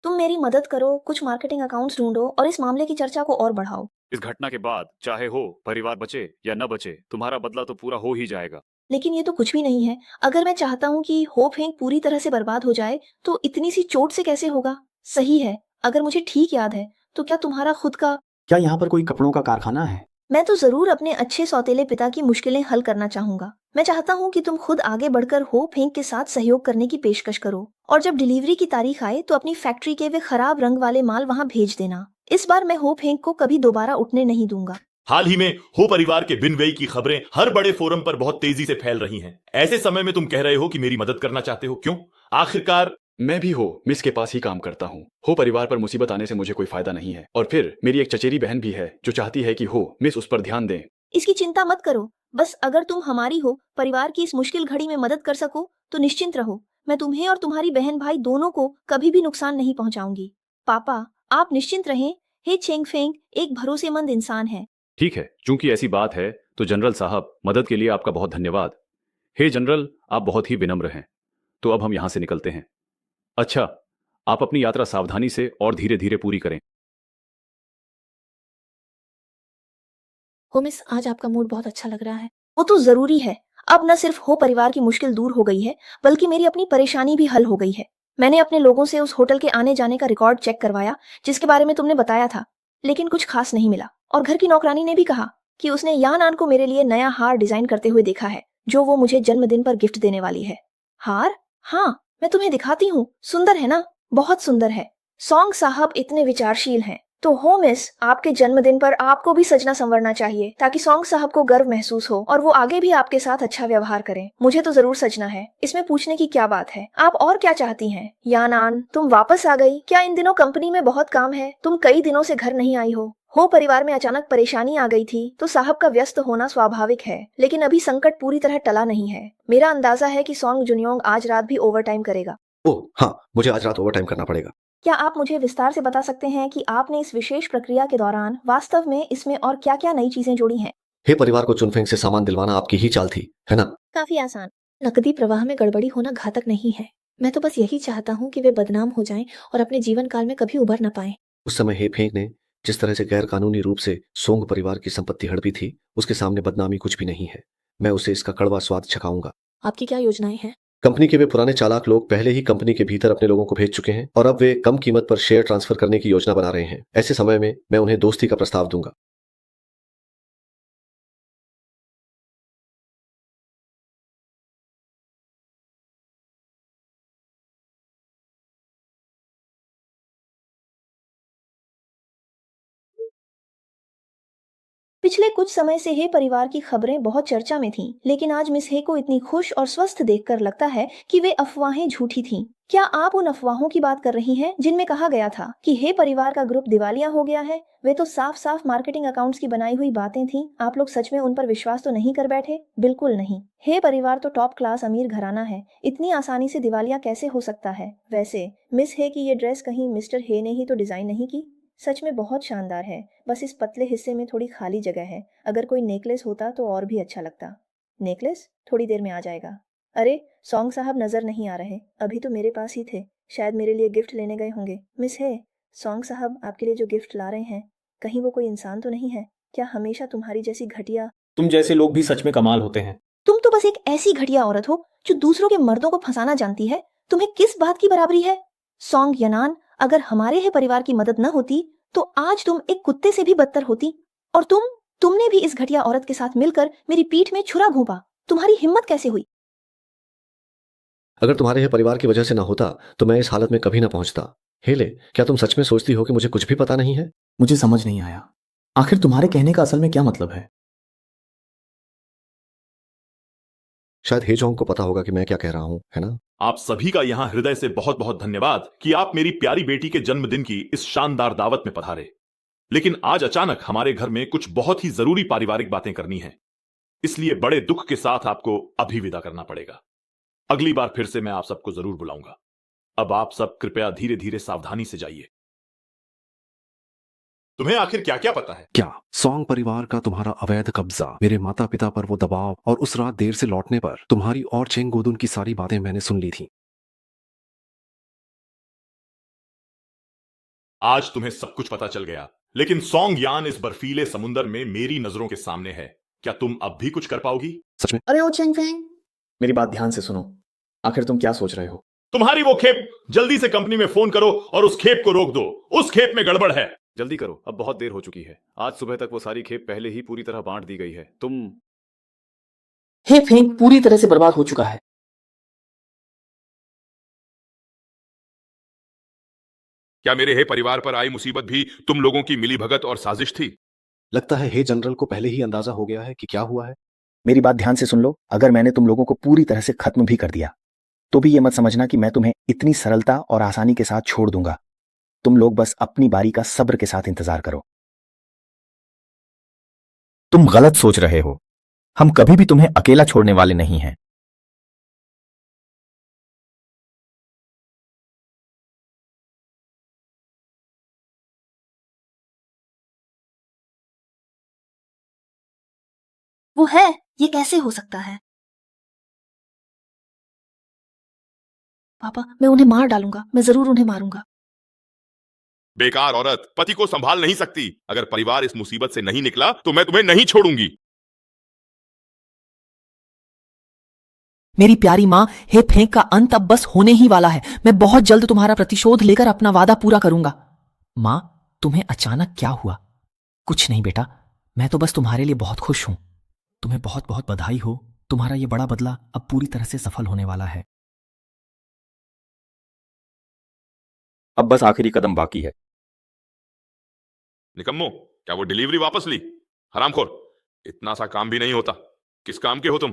तुम मेरी मदद करो, कुछ मार्केटिंग अकाउंट्स ढूंढो और इस मामले की चर्चा को और बढ़ाओ। इस घटना के बाद चाहे हो परिवार बचे या न बचे, तुम्हारा बदला तो पूरा हो ही जाएगा। लेकिन ये तो कुछ भी नहीं है। अगर मैं चाहता हूँ कि होप हैंक पूरी तरह से बर्बाद हो जाए तो इतनी सी चोट से कैसे होगा? सही है, अगर मुझे ठीक याद है तो क्या तुम्हारा खुद का क्या यहाँ पर कोई कपड़ों का कारखाना है? मैं तो जरूर अपने अच्छे सौतेले पिता की मुश्किलें हल करना चाहूंगा। मैं चाहता हूँ कि तुम खुद आगे बढ़कर होप हैंक के साथ सहयोग करने की पेशकश करो और जब डिलीवरी की तारीख आए तो अपनी फैक्ट्री के वे खराब रंग वाले माल वहाँ भेज देना। इस बार मैं होप हैंक को कभी दोबारा उठने नहीं दूंगा। हाल ही में हो परिवार के बिनवेई की खबरें हर बड़े फोरम पर बहुत तेजी से फैल रही हैं। ऐसे समय में तुम कह रहे हो कि मेरी मदद करना चाहते हो, क्यों? आखिरकार मैं भी हो मिस के पास ही काम करता हूँ। हो परिवार पर मुसीबत आने से मुझे कोई फायदा नहीं है और फिर मेरी एक चचेरी बहन भी है जो चाहती है कि हो मिस उस पर ध्यान दें। इसकी चिंता मत करो, बस अगर तुम हमारी हो परिवार की इस मुश्किल घड़ी में मदद कर सको तो निश्चिंत रहो। मैं तुम्हें और तुम्हारी बहन भाई दोनों को कभी भी नुकसान नहीं पहुंचाऊंगी। पापा, आप निश्चिंत रहें। हे चेंग फेंग एक भरोसेमंद इंसान है। ठीक है, चूंकि ऐसी बात है तो जनरल साहब, मदद के लिए आपका बहुत धन्यवाद। हे जनरल, आप बहुत ही विनम्र हैं। तो अब हम यहाँ से निकलते हैं। अच्छा, आप अपनी यात्रा सावधानी से और धीरे धीरे पूरी करें। हो मिस, आज आपका मूड बहुत अच्छा लग रहा है। वो तो जरूरी है। अब न सिर्फ हो परिवार की मुश्किल दूर हो गई है बल्कि मेरी अपनी परेशानी भी हल हो गई है। मैंने अपने लोगों से उस होटल के आने जाने का रिकॉर्ड चेक करवाया जिसके बारे में तुमने बताया था, लेकिन कुछ खास नहीं मिला। और घर की नौकरानी ने भी कहा कि उसने यानान को मेरे लिए नया हार डिजाइन करते हुए देखा है जो वो मुझे जन्मदिन पर गिफ्ट देने वाली है। हार? हाँ, मैं तुम्हें दिखाती हूँ। सुंदर है ना? बहुत सुंदर है। सॉन्ग साहब इतने विचारशील हैं। तो हो मिस, आपके जन्मदिन पर आपको भी सजना संवरना चाहिए ताकि सॉन्ग साहब को गर्व महसूस हो और वो आगे भी आपके साथ अच्छा व्यवहार करें। मुझे तो जरूर सजना है, इसमें पूछने की क्या बात है। आप और क्या चाहती हैं? यानान, तुम वापस आ गई? क्या इन दिनों कंपनी में बहुत काम है? तुम कई दिनों से घर नहीं आई हो परिवार में अचानक परेशानी आ गई थी तो साहब का व्यस्त होना स्वाभाविक है, लेकिन अभी संकट पूरी तरह टला नहीं है। मेरा अंदाजा है कि सॉन्ग जुनियोंग आज रात भी ओवरटाइम करेगा। ओह हाँ, मुझे आज रात ओवरटाइम करना पड़ेगा। क्या आप मुझे विस्तार से बता सकते हैं कि आपने इस विशेष प्रक्रिया के दौरान वास्तव में इसमें और क्या क्या नई चीजें जोड़ी हैं? हे परिवार को चुनफेंग से सामान दिलवाना आपकी ही चाल थी, है ना? काफी आसान। नकदी प्रवाह में गड़बड़ी होना घातक नहीं है। मैं तो बस यही चाहता हूँ कि वे बदनाम हो जाएं और अपने जीवन काल में कभी उभर न पाएं। उस समय हे फेंग ने जिस तरह से गैर कानूनी रूप से सोंग परिवार की संपत्ति हड़पी थी, उसके सामने बदनामी कुछ भी नहीं है। मैं उसे इसका कड़वा स्वाद चखाऊंगा। आपकी क्या योजनाएं हैं? कंपनी के वे पुराने चालाक लोग पहले ही कंपनी के भीतर अपने लोगों को भेज चुके हैं और अब वे कम कीमत पर शेयर ट्रांसफर करने की योजना बना रहे हैं। ऐसे समय में मैं उन्हें दोस्ती का प्रस्ताव दूंगा। पिछले कुछ समय से हे परिवार की खबरें बहुत चर्चा में थीं, लेकिन आज मिस हे को इतनी खुश और स्वस्थ देखकर लगता है कि वे अफवाहें झूठी थीं। क्या आप उन अफवाहों की बात कर रही हैं जिनमें कहा गया था कि हे परिवार का ग्रुप दिवालिया हो गया है? वे तो साफ साफ मार्केटिंग अकाउंट्स की बनाई हुई बातें थीं। आप लोग सच में उन पर विश्वास तो नहीं कर बैठे? बिल्कुल नहीं। हे परिवार तो टॉप क्लास अमीर घराना है, इतनी आसानी से दिवालिया कैसे हो सकता है? वैसे मिस हे की ये ड्रेस कहीं मिस्टर हे ने ही तो डिजाइन नहीं की? सच में बहुत शानदार है, बस इस पतले हिस्से में थोड़ी खाली जगह है। अगर कोई नेकलेस होता तो और भी अच्छा लगता। नेकलेस थोड़ी देर में आ जाएगा। अरे सॉन्ग साहब नजर नहीं आ रहे, अभी तो मेरे पास ही थे, शायद मेरे लिए गिफ्ट लेने गए होंगे। मिस है, सॉन्ग साहब आपके लिए जो गिफ्ट ला रहे हैं, कहीं वो कोई इंसान तो नहीं है? क्या हमेशा तुम्हारी जैसी घटिया? तुम जैसे लोग भी सच में कमाल होते हैं। तुम तो बस एक ऐसी घटिया औरत हो जो दूसरों के मर्दों को फंसाना जानती है। तुम्हें किस बात की बराबरी है? सॉन्ग यनान, अगर हमारे ही परिवार की मदद न होती तो आज तुम एक कुत्ते से भी बदतर होती। और तुमने भी इस घटिया औरत के साथ मिलकर मेरी पीठ में छुरा घोंपा। तुम्हारी हिम्मत कैसे हुई? अगर तुम्हारे यह परिवार की वजह से ना होता तो मैं इस हालत में कभी ना पहुंचता। हेले, क्या तुम सच में सोचती हो कि मुझे कुछ भी पता नहीं है? मुझे समझ नहीं आया, आखिर तुम्हारे कहने का असल में क्या मतलब है? शायद हेजोंग को पता होगा कि मैं क्या कह रहा हूं, है ना? आप सभी का यहां हृदय से बहुत बहुत धन्यवाद कि आप मेरी प्यारी बेटी के जन्मदिन की इस शानदार दावत में पधारे। लेकिन आज अचानक हमारे घर में कुछ बहुत ही जरूरी पारिवारिक बातें करनी है, इसलिए बड़े दुख के साथ आपको अभी विदा करना पड़ेगा। अगली बार फिर से मैं आप सबको जरूर बुलाऊंगा। अब आप सब कृपया धीरे धीरे सावधानी से जाइए। तुम्हें आखिर क्या क्या पता है? क्या सॉन्ग परिवार का तुम्हारा अवैध कब्जा, मेरे माता पिता पर वो दबाव और उस रात देर से लौटने पर तुम्हारी और चेंग गोदुन की सारी बातें मैंने सुन ली थी। आज तुम्हें सब कुछ पता चल गया, लेकिन सॉन्ग यान इस बर्फीले समुंदर में मेरी नजरों के सामने है। क्या तुम अब भी कुछ कर पाओगी? सच में? अरे ओ चेंग फेंग, मेरी बात ध्यान से सुनो। आखिर तुम क्या सोच रहे हो? तुम्हारी वो खेप, जल्दी से कंपनी में फोन करो और उस खेप को रोक दो। उस खेप में गड़बड़ है। जल्दी करो, अब बहुत देर हो चुकी है। आज सुबह तक वो सारी खेप पहले ही पूरी तरह बांट दी गई है। तुम हे फेंग पूरी तरह से बर्बाद हो चुका है। क्या मेरे हे परिवार पर आई मुसीबत भी तुम लोगों की मिलीभगत और साजिश थी? लगता है हे जनरल को पहले ही अंदाजा हो गया है कि क्या हुआ है। मेरी बात ध्यान से सुन लो। अगर मैंने तुम लोगों को पूरी तरह से खत्म भी कर दिया तो भी ये मत समझना कि मैं तुम्हें इतनी सरलता और आसानी के साथ छोड़ दूंगा। तुम लोग बस अपनी बारी का सब्र के साथ इंतजार करो। तुम गलत सोच रहे हो। हम कभी भी तुम्हें अकेला छोड़ने वाले नहीं हैं। वो है, ये कैसे हो सकता है? पापा, मैं उन्हें मार डालूंगा। मैं जरूर उन्हें मारूंगा। बेकार औरत, पति को संभाल नहीं सकती। अगर परिवार इस मुसीबत से नहीं निकला तो मैं तुम्हें नहीं छोड़ूंगी। मेरी प्यारी माँ, हे फेंक का अंत अब बस होने ही वाला है। मैं बहुत जल्द तुम्हारा प्रतिशोध लेकर अपना वादा पूरा करूंगा। माँ, तुम्हें अचानक क्या हुआ? कुछ नहीं बेटा, मैं तो बस तुम्हारे लिए बहुत खुश हूं। तुम्हें बहुत बहुत बधाई हो। तुम्हारा ये बड़ा बदला अब पूरी तरह से सफल होने वाला है। अब बस आखिरी कदम बाकी है। निकम्मो, क्या वो डिलीवरी वापस ली? हरामखोर, इतना सा काम भी नहीं होता। किस काम के हो तुम?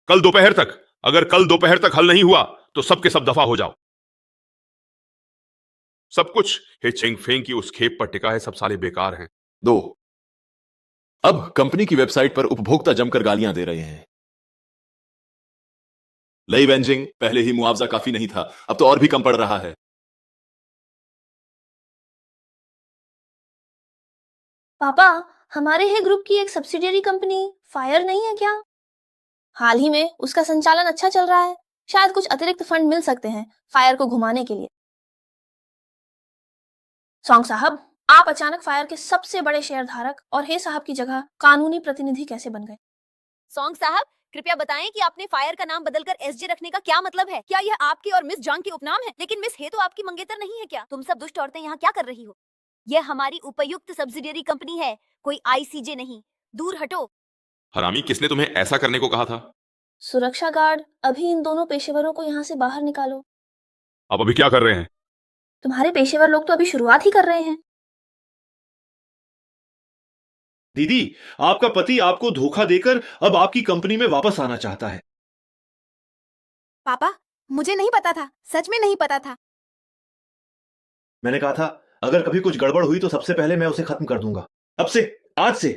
कल दोपहर तक, अगर कल दोपहर तक हल नहीं हुआ तो सबके सब दफा हो जाओ। सब कुछ हे चेंग फेंग की उस खेप पर टिका है। सब साले बेकार हैं। 2, अब कंपनी की वेबसाइट पर उपभोक्ता जमकर गालियां दे रहे हैं। लई वेंजिंग, पहले ही मुआवजा काफी नहीं था, अब तो और भी कम पड़ रहा है। पापा, हमारे ही ग्रुप की एक सब्सिडियरी कंपनी फायर नहीं है क्या? हाल ही में उसका संचालन अच्छा चल रहा है। शायद कुछ अतिरिक्त फंड मिल सकते हैं फायर को घुमाने के लिए। सॉन्ग साहब, आप अचानक फायर के सबसे बड़े शेयरधारक और हे साहब की जगह कानूनी प्रतिनिधि कैसे बन गए? सॉन्ग साहब, कृपया बताएं कि आपने फायर का नाम बदलकर एसजे रखने का क्या मतलब है? क्या यह आपके और मिस जॉन के उपनाम है? लेकिन मिस हे तो आपकी मंगेतर नहीं है क्या? तुम सब दुष्ट औरतें यहाँ क्या कर रही हो? यह हमारी उपयुक्त सब्सिडियरी कंपनी है, कोई आईसीजे नहीं। दूर हटो। हरामी, किसने तुम्हें ऐसा करने को कहा था? सुरक्षा गार्ड, अभी इन दोनों पेशेवरों को यहाँ से बाहर निकालो। आप अभी क्या कर रहे हैं? तुम्हारे पेशेवर लोग तो अभी शुरुआत ही कर रहे हैं। दीदी, आपका पति आपको धोखा देकर अब आपकी कंपनी में वापस आना चाहता है। पापा, मुझे नहीं पता था, सच में नहीं पता था। मैंने कहा था अगर कभी कुछ गड़बड़ हुई तो सबसे पहले मैं उसे खत्म कर दूंगा। अब से, आज से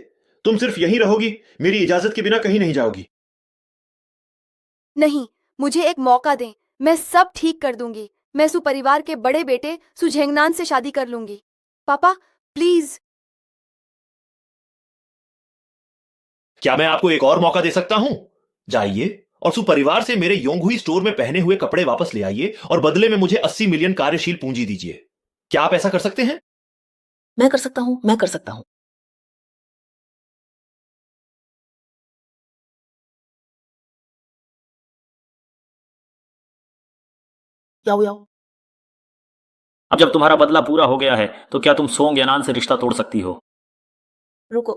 तुम सिर्फ यहीं रहोगी, मेरी इजाजत के बिना कहीं नहीं जाओगी। नहीं, मुझे एक मौका दें, मैं सब ठीक कर दूंगी। मैं सुपरिवार के बड़े बेटे सुझेंगनान से शादी कर लूंगी। पापा प्लीज। क्या मैं आपको एक और मौका दे सकता हूं? जाइए और सुपरिवार से मेरे योंगहुई स्टोर में पहने हुए कपड़े वापस ले आइए और बदले में मुझे 80 मिलियन कार्यशील पूंजी दीजिए। क्या आप ऐसा कर सकते हैं? मैं कर सकता हूं। याओ याओ। अब जब तुम्हारा बदला पूरा हो गया है तो क्या तुम सोंग यानान से रिश्ता तोड़ सकती हो? रुको,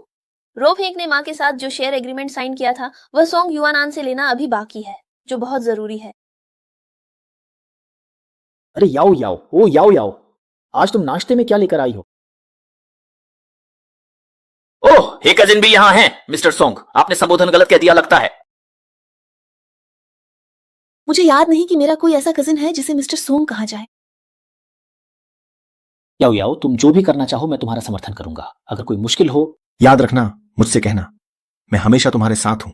रोफेंग ने माँ के साथ जो शेयर एग्रीमेंट साइन किया था वह सोंग युआनान से लेना अभी बाकी है, जो बहुत जरूरी है। अरे याओ याओ, ओ याओ याओ, आज तुम नाश्ते में क्या लेकर आई हो? ओह, हे कजिन भी यहाँ हैं। मिस्टर सोंग, आपने संबोधन गलत कह दिया लगता है। मुझे याद नहीं कि मेरा कोई ऐसा कजिन है जिसे मिस्टर सोंग कहा जाए। याओ याओ, तुम जो भी करना चाहो मैं तुम्हारा समर्थन करूंगा। अगर कोई मुश्किल हो, याद रखना, मुझसे कहना, मैं हमेशा तुम्हारे साथ हूं।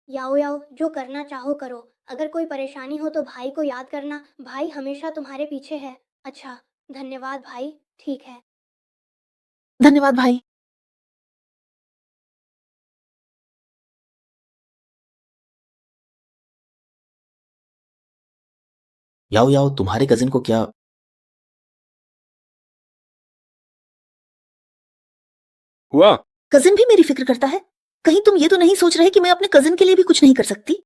याओ याओ, जो करना चाहो करो। अगर कोई परेशानी हो तो भाई को याद करना, भाई हमेशा तुम्हारे पीछे है। अच्छा, धन्यवाद भाई। ठीक है। धन्यवाद भाई। याओ याओ, तुम्हारे कजिन को क्या? हुआ? कजिन भी मेरी फिक्र करता है। कहीं तुम ये तो नहीं सोच रहे कि मैं अपने कजिन के लिए भी कुछ नहीं कर सकती?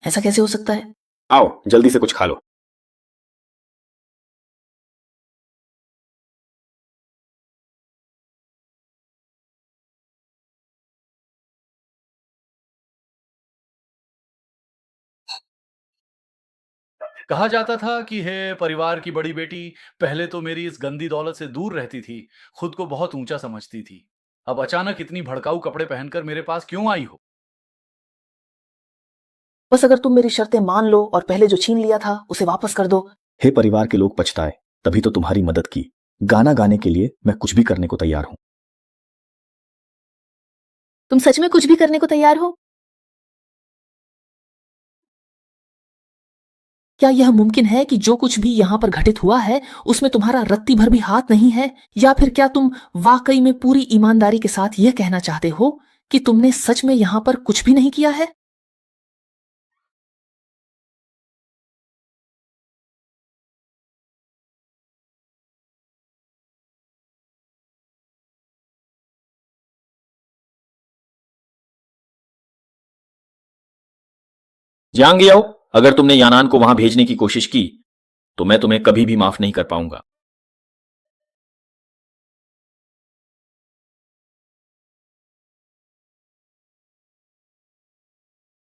ऐसा कैसे हो सकता है? आओ जल्दी से कुछ खा लो। कहा जाता था कि हे परिवार की बड़ी बेटी पहले तो मेरी इस गंदी दौलत से दूर रहती थी, खुद को बहुत ऊंचा समझती थी। अब अचानक इतनी भड़काऊ कपड़े पहनकर मेरे पास क्यों आई हो? बस अगर तुम मेरी शर्तें मान लो और पहले जो छीन लिया था उसे वापस कर दो। हे परिवार के लोग पछताए, तभी तो तुम्हारी मदद की। गाना गाने के लिए मैं कुछ भी करने को तैयार हूं। तुम सच में कुछ भी करने को तैयार हो? क्या यह मुमकिन है कि जो कुछ भी यहाँ पर घटित हुआ है उसमें तुम्हारा रत्ती भर भी हाथ नहीं है? या फिर क्या तुम वाकई में पूरी ईमानदारी के साथ यह कहना चाहते हो कि तुमने सच में यहाँ पर कुछ भी नहीं किया है? जियांग याओ, अगर तुमने यानान को वहां भेजने की कोशिश की तो मैं तुम्हें कभी भी माफ नहीं कर पाऊंगा।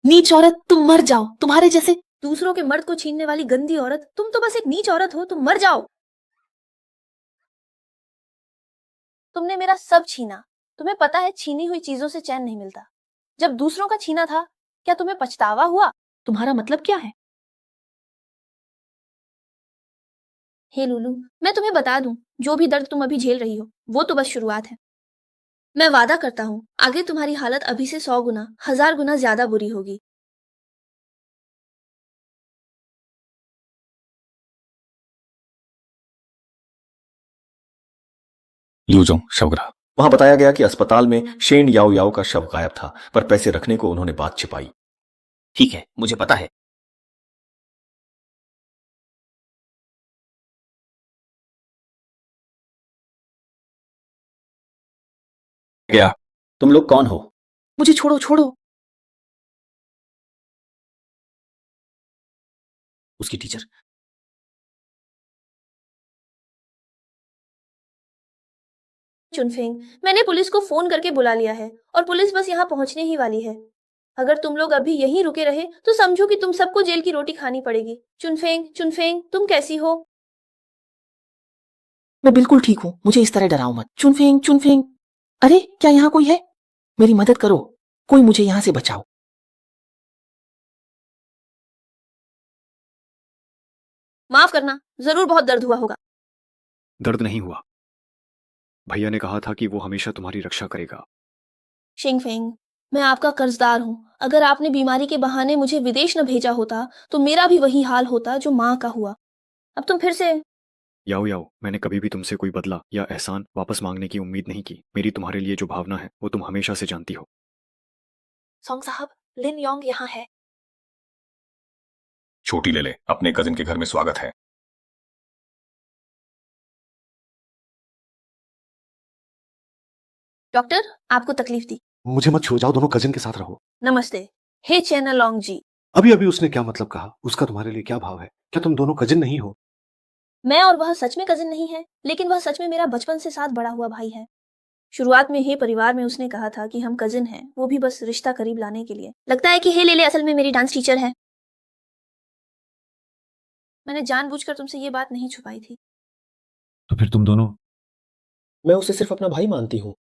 नीच औरत, तुम मर जाओ। तुम्हारे जैसे दूसरों के मर्द को छीनने वाली गंदी औरत, तुम तो बस एक नीच औरत हो। तुम मर जाओ। तुमने मेरा सब छीना। तुम्हें पता है छीनी हुई चीजों से चैन नहीं मिलता। जब दूसरों का छीना था, क्या तुम्हें पछतावा हुआ? तुम्हारा मतलब क्या है? हे लुलू, मैं तुम्हें बता दूं, जो भी दर्द तुम अभी झेल रही हो वो तो बस शुरुआत है। मैं वादा करता हूँ आगे तुम्हारी हालत अभी से 100 गुना 1000 गुना ज्यादा बुरी होगी। ल्यूजोंग शवग्रह। वहां बताया गया कि अस्पताल में शेन याओ याओ का शव गायब था, पर पैसे रखने को उन्होंने बात छिपाई। ठीक है, मुझे पता है। क्या तुम लोग कौन हो? मुझे छोड़ो, छोड़ो। उसकी टीचर। चुनफेंग, मैंने पुलिस को फोन करके बुला लिया है और पुलिस बस यहाँ पहुंचने ही वाली है। अगर तुम लोग अभी यहीं रुके रहे तो समझो कि तुम सबको जेल की रोटी खानी पड़ेगी। चुनफेंग, चुनफेंग, तुम कैसी हो? मैं बिल्कुल ठीक हूं, मुझे इस तरह डराओ मत। चुनफेंग, चुनफेंग, अरे क्या यहाँ कोई है? मेरी मदद करो, कोई मुझे यहाँ से बचाओ। माफ करना, जरूर बहुत दर्द हुआ होगा। दर्द नहीं हुआ। भैया ने कहा था कि वो हमेशा तुम्हारी रक्षा करेगा। शिंगफेंग, मैं आपका कर्जदार हूँ। अगर आपने बीमारी के बहाने मुझे विदेश न भेजा होता तो मेरा भी वही हाल होता जो माँ का हुआ। अब तुम फिर से। याओ याओ, मैंने कभी भी तुमसे कोई बदला या एहसान वापस मांगने की उम्मीद नहीं की। मेरी तुम्हारे लिए जो भावना है वो तुम हमेशा से जानती हो। सोंग साहब, लिन योंग यहाँ है। छोटी ले ले, अपने कजिन के घर में स्वागत है। डॉक्टर, आपको तकलीफ दी। मुझे मत छुओ, जाओ, दोनों कजिन के साथ रहो। नमस्ते। हे चेनालोंग जी, अभी अभी उसने क्या मतलब कहा? उसका तुम्हारे लिए क्या भाव है? क्या तुम दोनों कजिन नहीं हो? मैं और वह सच में कजिन नहीं है, लेकिन वह सच में मेरा बचपन से साथ बड़ा हुआ भाई है। शुरुआत में हे परिवार में उसने कहा था कि हम कजिन हैं, वो भी बस रिश्ता करीब लाने के लिए। लगता है कि हे लेले असल में मेरी डांस टीचर है। मैंने जानबूझकर तुमसे ये बात नहीं छुपाई थी। तो फिर तुम दोनों? मैं उसे सिर्फ अपना भाई मानती हूँ।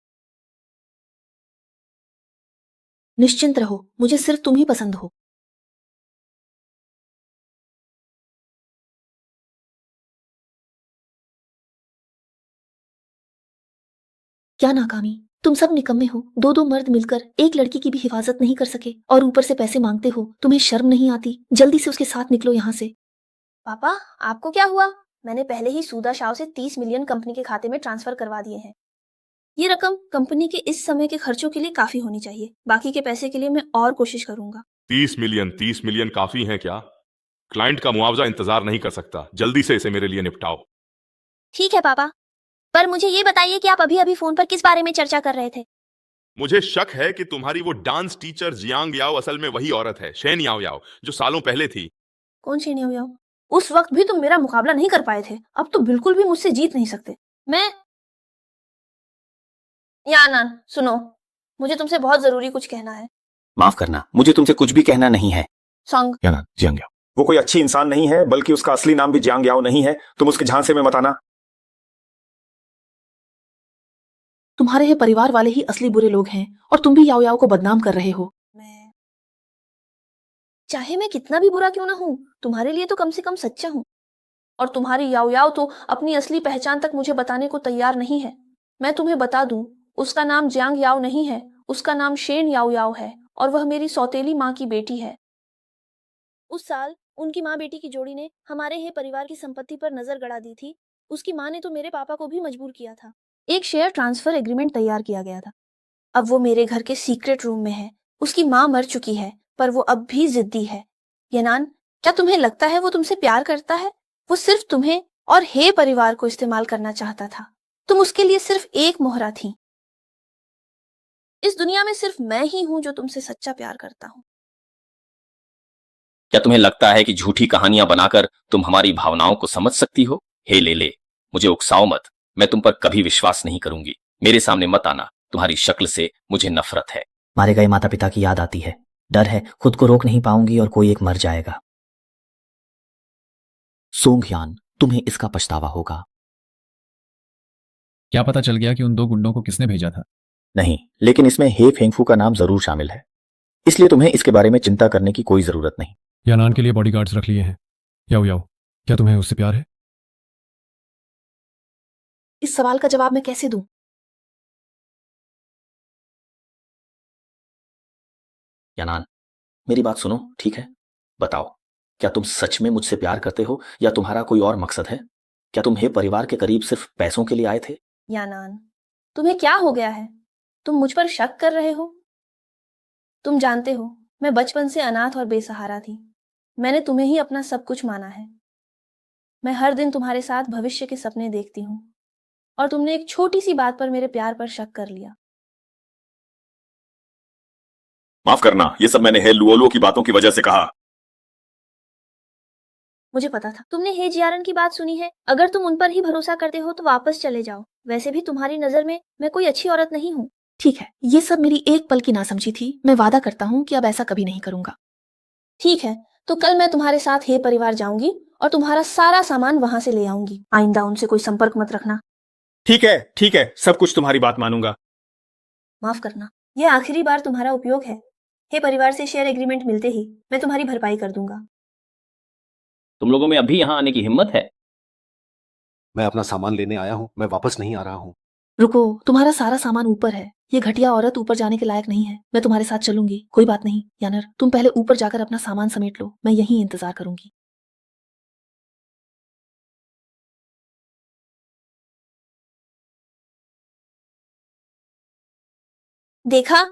निश्चिंत रहो, मुझे सिर्फ तुम ही पसंद हो। क्या नाकामी, तुम सब निकम्मे हो। दो दो मर्द मिलकर एक लड़की की भी हिफाजत नहीं कर सके और ऊपर से पैसे मांगते हो। तुम्हें शर्म नहीं आती? जल्दी से उसके साथ निकलो यहाँ से। पापा, आपको क्या हुआ? मैंने पहले ही सूदा शाह से 30 मिलियन कंपनी के खाते में ट्रांसफर करवा दिए हैं। ये रकम कंपनी के इस समय के खर्चों के लिए काफी होनी चाहिए। बाकी के पैसे के लिए मैं और कोशिश करूंगा। 30 मिलियन काफी है क्या? क्लाइंट का मुआवजा इंतजार नहीं कर सकता, जल्दी से इसे मेरे लिए निपटाओ। ठीक है पापा, पर मुझे ये बताइए कि आप अभी अभी फोन पर किस बारे में चर्चा कर रहे थे? मुझे शक है कि तुम्हारी वो डांस टीचर जियांग याओ असल में वही औरत है, शेन याओ याओ, जो सालों पहले थी। कौन सी नहीं हो? उस वक्त भी तुम मेरा मुकाबला नहीं कर पाए थे, अब तो बिल्कुल भी मुझसे जीत नहीं सकते। मैं यानान, सुनो, मुझे तुमसे बहुत जरूरी कुछ कहना है। माफ करना, मुझे तुमसे कुछ भी कहना नहीं है। सॉन्ग यानान, जियांग याओ। वो कोई अच्छी इंसान नहीं है, बल्कि उसका असली नाम भी जियांग याओ नहीं है। तुम उसके झांसे में मत आना। तुम्हारे ये परिवार वाले ही असली बुरे लोग हैं और तुम भी याओ याओ को बदनाम कर रहे हो। चाहे मैं कितना भी बुरा क्यों ना हूं, तुम्हारे लिए तो कम से कम सच्चा हूं। और तुम्हारी याओ याओ तो अपनी असली पहचान तक मुझे बताने को तैयार नहीं है। मैं तुम्हें बता दूं, उसका नाम जियांग याओ नहीं है, उसका नाम शेन याओ याओ है और वह मेरी सौतेली माँ की बेटी है। उस साल उनकी माँ बेटी की जोड़ी ने हमारे हे परिवार की संपत्ति पर नजर गड़ा दी थी। उसकी माँ ने तो मेरे पापा को भी मजबूर किया था। एक शेयर ट्रांसफर एग्रीमेंट तैयार किया गया था। अब वो मेरे घर के सीक्रेट रूम में है। उसकी माँ मर चुकी है, पर वो अब भी जिद्दी है। यनान, क्या तुम्हें लगता है वो तुमसे प्यार करता है? वो सिर्फ तुम्हें और हे परिवार को इस्तेमाल करना चाहता था। तुम उसके लिए सिर्फ एक मोहरा थी। इस दुनिया में सिर्फ मैं ही हूं जो तुमसे सच्चा प्यार करता हूं। क्या तुम्हें लगता है कि झूठी कहानियां बनाकर तुम हमारी भावनाओं को समझ सकती हो? हे लेले, मुझे उकसाओ मत। मैं तुम पर कभी विश्वास नहीं करूंगी। मेरे सामने मत आना। तुम्हारी शक्ल से मुझे नफरत है। मारे गए माता पिता की याद आती है। डर है खुद को रोक नहीं पाऊंगी और कोई एक मर जाएगा। सोंगयान, तुम्हें इसका पछतावा होगा। क्या पता चल गया कि उन दो गुंडों को किसने भेजा था? नहीं, लेकिन इसमें हे फेंगफू का नाम जरूर शामिल है, इसलिए तुम्हें इसके बारे में चिंता करने की कोई जरूरत नहीं। यानान के लिए बॉडीगार्ड्स रख लिए हैं। याओ याओ, क्या तुम्हें उससे प्यार है? इस सवाल का जवाब मैं कैसे दूं? यानान, मेरी बात सुनो, ठीक है? बताओ, क्या तुम सच में मुझसे प्यार करते हो या तुम्हारा कोई और मकसद है? क्या तुम हे परिवार के करीब सिर्फ पैसों के लिए आए थे? यानान, तुम्हें क्या हो गया है? तुम मुझ पर शक कर रहे हो? तुम जानते हो, मैं बचपन से अनाथ और बेसहारा थी। मैंने तुम्हें ही अपना सब कुछ माना है। मैं हर दिन तुम्हारे साथ भविष्य के सपने देखती हूँ और तुमने एक छोटी सी बात पर मेरे प्यार पर शक कर लिया। माफ करना, ये सब मैंने हे लुओलो की बातों की वजह से कहा। मुझे पता था। तुमने हे जियारन की बात सुनी है। अगर तुम उन पर ही भरोसा करते हो तो वापस चले जाओ। वैसे भी तुम्हारी नजर में मैं कोई अच्छी औरत नहीं हूँ। ठीक है, ये सब मेरी एक पल की नासमझी थी। मैं वादा करता हूँ कि अब ऐसा कभी नहीं करूंगा। ठीक है, तो कल मैं तुम्हारे साथ हे परिवार जाऊंगी और तुम्हारा सारा सामान वहां से ले आऊंगी। आइंदा उनसे कोई संपर्क मत रखना। ठीक है, सब कुछ तुम्हारी बात मानूंगा। माफ करना, यह आखिरी बार तुम्हारा उपयोग है। हे परिवार से शेयर एग्रीमेंट मिलते ही मैं तुम्हारी भरपाई कर दूंगा। तुम लोगों में अभी यहां आने की हिम्मत है? मैं अपना सामान लेने आया हूँ, मैं वापस नहीं आ रहा हूँ। रुको, तुम्हारा सारा सामान ऊपर है। ये घटिया औरत ऊपर जाने के लायक नहीं है। मैं तुम्हारे साथ चलूंगी। कोई बात नहीं यानर, तुम पहले ऊपर जाकर अपना सामान समेट लो। मैं यहीं इंतजार करूंगी। देखा,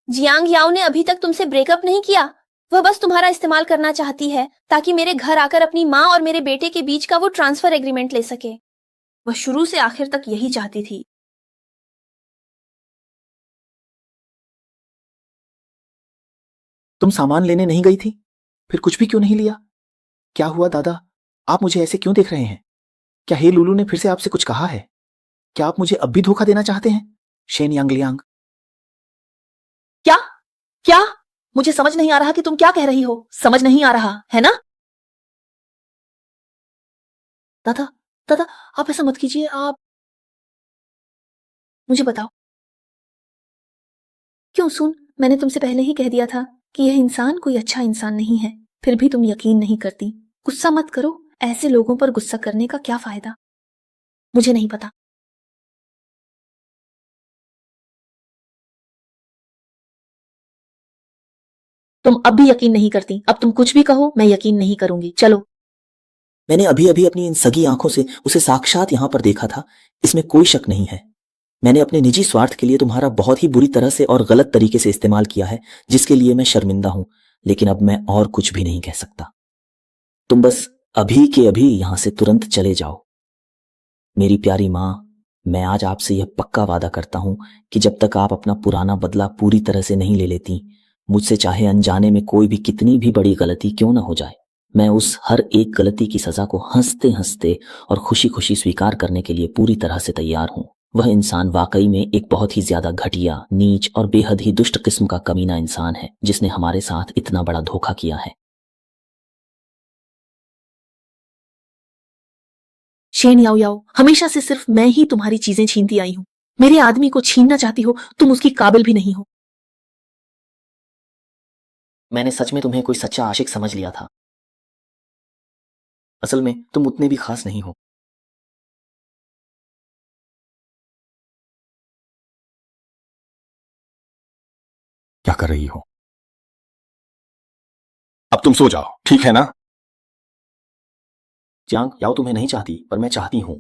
जियांग याओ ने अभी तक तुमसे ब्रेकअप नहीं किया। वह बस तुम्हारा इस्तेमाल करना चाहती है ताकि मेरे घर आकर अपनी माँ और मेरे बेटे के बीच का वो ट्रांसफर एग्रीमेंट ले सके। वह शुरू से आखिर तक यही चाहती थी। तुम सामान लेने नहीं गई थी? फिर कुछ भी क्यों नहीं लिया? क्या हुआ दादा? आप मुझे ऐसे क्यों देख रहे हैं? क्या हे लुलू ने फिर से आपसे कुछ कहा है? क्या आप मुझे अब भी धोखा देना चाहते हैं? शेन यांगलियांग। क्या क्या? मुझे समझ नहीं आ रहा कि तुम क्या कह रही हो। समझ नहीं आ रहा है ना? दादा दादा, आप ऐसा मत कीजिए। आप मुझे बताओ। क्यों सुन, मैंने तुमसे पहले ही कह दिया था कि यह इंसान कोई अच्छा इंसान नहीं है, फिर भी तुम यकीन नहीं करती। गुस्सा मत करो, ऐसे लोगों पर गुस्सा करने का क्या फायदा? मुझे नहीं पता। तुम अब भी यकीन नहीं करती। अब तुम कुछ भी कहो, मैं यकीन नहीं करूंगी। चलो। मैंने अभी अभी अपनी इन सगी आंखों से उसे साक्षात यहां पर देखा था, इसमें कोई शक नहीं है। मैंने अपने निजी स्वार्थ के लिए तुम्हारा बहुत ही बुरी तरह से और गलत तरीके से इस्तेमाल किया है, जिसके लिए मैं शर्मिंदा हूं, लेकिन अब मैं और कुछ भी नहीं कह सकता। तुम बस अभी के अभी यहां से तुरंत चले जाओ। मेरी प्यारी माँ, मैं आज आपसे यह पक्का वादा करता हूं कि जब तक आप अपना पुराना बदला पूरी तरह से नहीं ले लेती, मुझसे चाहे अनजाने में कोई भी कितनी भी बड़ी गलती क्यों ना हो जाए, मैं उस हर एक गलती की सजा को हंसते हंसते और खुशी खुशी स्वीकार करने के लिए पूरी तरह से तैयार हूं। वह इंसान वाकई में एक बहुत ही ज्यादा घटिया, नीच और बेहद ही दुष्ट किस्म का कमीना इंसान है, जिसने हमारे साथ इतना बड़ा धोखा किया है। शेन याओ याओ, हमेशा से सिर्फ मैं ही तुम्हारी चीजें छीनती आई हूं। मेरे आदमी को छीनना चाहती हो, तुम उसकी काबिल भी नहीं हो। मैंने सच में तुम्हें कोई सच्चा आशिक समझ लिया था। असल में तुम उतने भी खास नहीं हो। क्या कर रही हो? अब तुम सो जाओ, ठीक है ना? जियांग याओ तुम्हें नहीं चाहती, पर मैं चाहती हूं।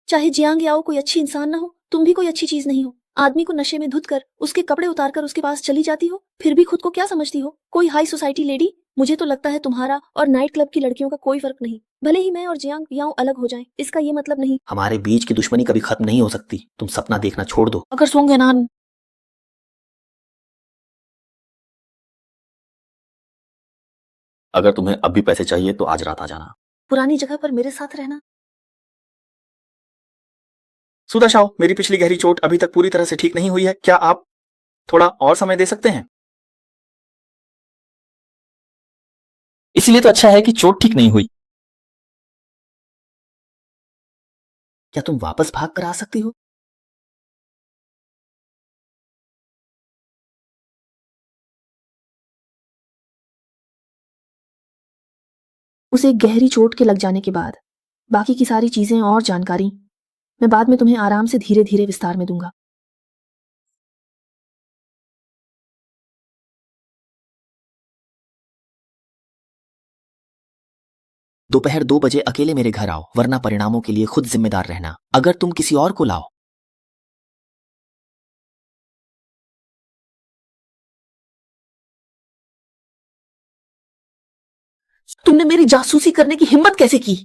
चाहे जियांग याओ कोई अच्छी इंसान ना हो, तुम भी कोई अच्छी चीज नहीं हो। आदमी को नशे में धुत कर, उसके कपड़े उतार कर उसके पास चली जाती हो, फिर भी खुद को क्या समझती हो? कोई हाई सोसाइटी लेडी? मुझे तो लगता है तुम्हारा और नाइट क्लब की लड़कियों का कोई फर्क नहीं। भले ही मैं और जियांग याओ अलग हो जाएं, इसका ये मतलब नहीं। हमारे बीच की दुश्मनी कभी खत्म नहीं हो सकती। तुम सपना देखना छोड़ दो। अगर सोंगे नान। अगर तुम्हें अब भी पैसे चाहिए तो आज रात आ जाना। पुरानी जगह पर मेरे साथ रहना। सुधा शाओ, मेरी पिछली गहरी चोट अभी तक पूरी तरह से ठीक नहीं हुई है। क्या आप थोड़ा और समय दे सकते हैं? इसीलिए तो अच्छा है कि चोट ठीक नहीं हुई। क्या तुम वापस भाग कर आ सकती हो? उसे एक गहरी चोट के लग जाने के बाद बाकी की सारी चीजें और जानकारी मैं बाद में तुम्हें आराम से धीरे धीरे विस्तार में दूंगा। दोपहर 2 बजे अकेले मेरे घर आओ, वरना परिणामों के लिए खुद जिम्मेदार रहना। अगर तुम किसी और को लाओ। तुमने मेरी जासूसी करने की हिम्मत कैसे की?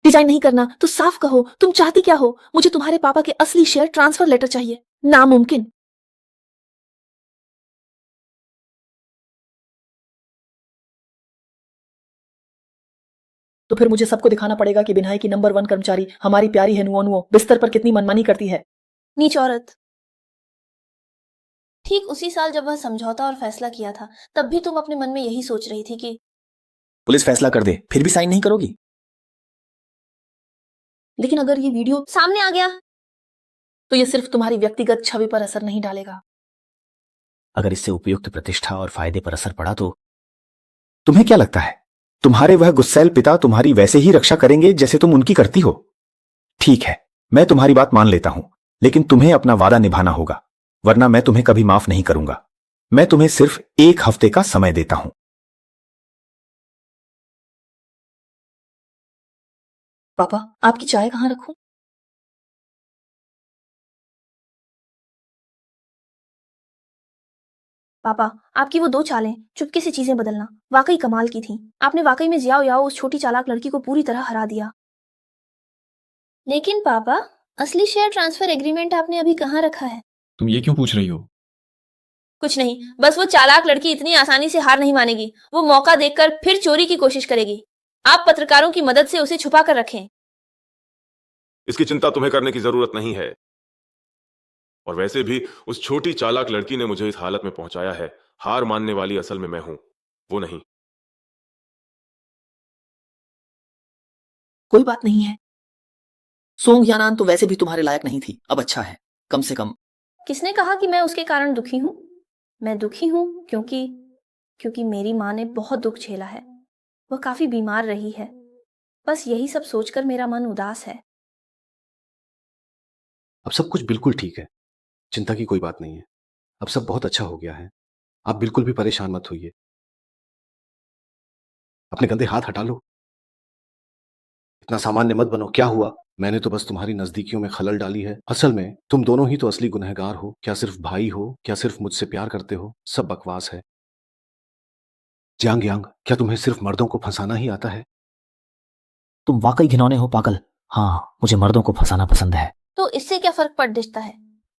डिजाइन नहीं करना तो साफ कहो, तुम चाहती क्या हो? मुझे तुम्हारे पापा के असली शेयर ट्रांसफर लेटर चाहिए। नामुमकिन। तो फिर मुझे सबको दिखाना पड़ेगा कि बिन्हाई की नंबर 1 कर्मचारी हमारी प्यारी है नुओ नुओ बिस्तर पर कितनी मनमानी करती है। नीच औरत। ठीक उसी साल जब वह समझौता और फैसला किया था, तब भी तुम अपने मन में यही सोच रही थी कि पुलिस फैसला कर दे, फिर भी साइन नहीं करोगी? लेकिन अगर ये वीडियो सामने आ गया तो ये सिर्फ तुम्हारी व्यक्तिगत छवि पर असर नहीं डालेगा। अगर इससे उपयुक्त प्रतिष्ठा और फायदे पर असर पड़ा तो? तुम्हें क्या लगता है तुम्हारे वह गुस्सैल पिता तुम्हारी वैसे ही रक्षा करेंगे जैसे तुम उनकी करती हो? ठीक है, मैं तुम्हारी बात मान लेता हूं, लेकिन तुम्हें अपना वादा निभाना होगा, वरना मैं तुम्हें कभी माफ नहीं करूंगा। मैं तुम्हें सिर्फ 1 हफ्ते का समय देता हूं। पापा, आपकी चाय कहाँ रखूं? पापा, आपकी वो 2 चालें चुपके से चीजें बदलना वाकई कमाल की थी। आपने वाकई में जियाओ याओ उस छोटी चालाक लड़की को पूरी तरह हरा दिया। लेकिन पापा, असली शेयर ट्रांसफर एग्रीमेंट आपने अभी कहाँ रखा है? तुम ये क्यों पूछ रही हो? कुछ नहीं, बस वो चालाक लड़की इतनी आसानी से हार नहीं मानेगी। वो मौका देखकर फिर चोरी की कोशिश करेगी। आप पत्रकारों की मदद से उसे छुपा कर रखें। इसकी चिंता तुम्हें करने की जरूरत नहीं है। और वैसे भी उस छोटी चालाक लड़की ने मुझे इस हालत में पहुंचाया है। हार मानने वाली असल में मैं हूं, वो नहीं। कोई बात नहीं है। सोंग यानान तो वैसे भी तुम्हारे लायक नहीं थी, अब अच्छा है, कम से कम। किसने कहा कि मैं उसके कारण दुखी हूँ? मैं दुखी हूँ क्योंकि मेरी माँ ने बहुत दुख झेला है। वह काफी बीमार रही है। बस यही सब सोचकर मेरा मन उदास है। अब सब कुछ बिल्कुल ठीक है, चिंता की कोई बात नहीं है। अब सब बहुत अच्छा हो गया है, आप बिल्कुल भी परेशान मत होइए। अपने गंदे हाथ हटा लो, इतना सामान्य मत बनो। क्या हुआ? मैंने तो बस तुम्हारी नजदीकियों में खलल डाली है। असल में तुम दोनों ही तो असली गुनहगार हो। क्या सिर्फ भाई हो? क्या सिर्फ मुझसे प्यार करते हो? सब बकवास है। जियांग यांग, क्या तुम्हें सिर्फ मर्दों को फंसाना ही आता है? तुम वाकई घिनौने हो पागल। हाँ, मुझे मर्दों को फंसाना पसंद है। तो इससे क्या फर्क पड़ दिखता है?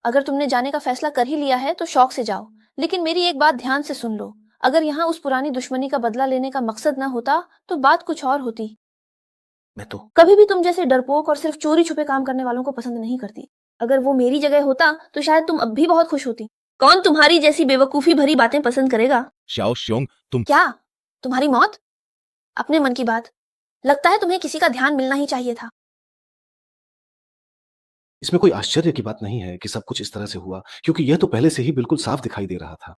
अगर तुमने जाने का फैसला कर ही लिया है तो शौक से जाओ। लेकिन मेरी एक बात ध्यान से सुन लो। अगर यहाँ उस पुरानी दुश्मनी का बदला लेने का मकसद न होता तो बात कुछ और होती। मैं तो कभी भी तुम जैसे डरपोक और सिर्फ चोरी छुपे काम करने वालों को पसंद नहीं करती। अगर वो मेरी जगह होता तो शायद तुम अब भी बहुत खुश होती। कौन तुम्हारी जैसी बेवकूफी भरी बातें पसंद करेगा? शाओ श्योंग, तुम क्या? तुम्हारी मौत? अपने मन की बात। लगता है तुम्हें किसी का ध्यान मिलना ही चाहिए था। इसमें कोई आश्चर्य की बात नहीं है कि सब कुछ इस तरह से हुआ, क्योंकि यह तो पहले से ही बिल्कुल साफ दिखाई दे रहा था।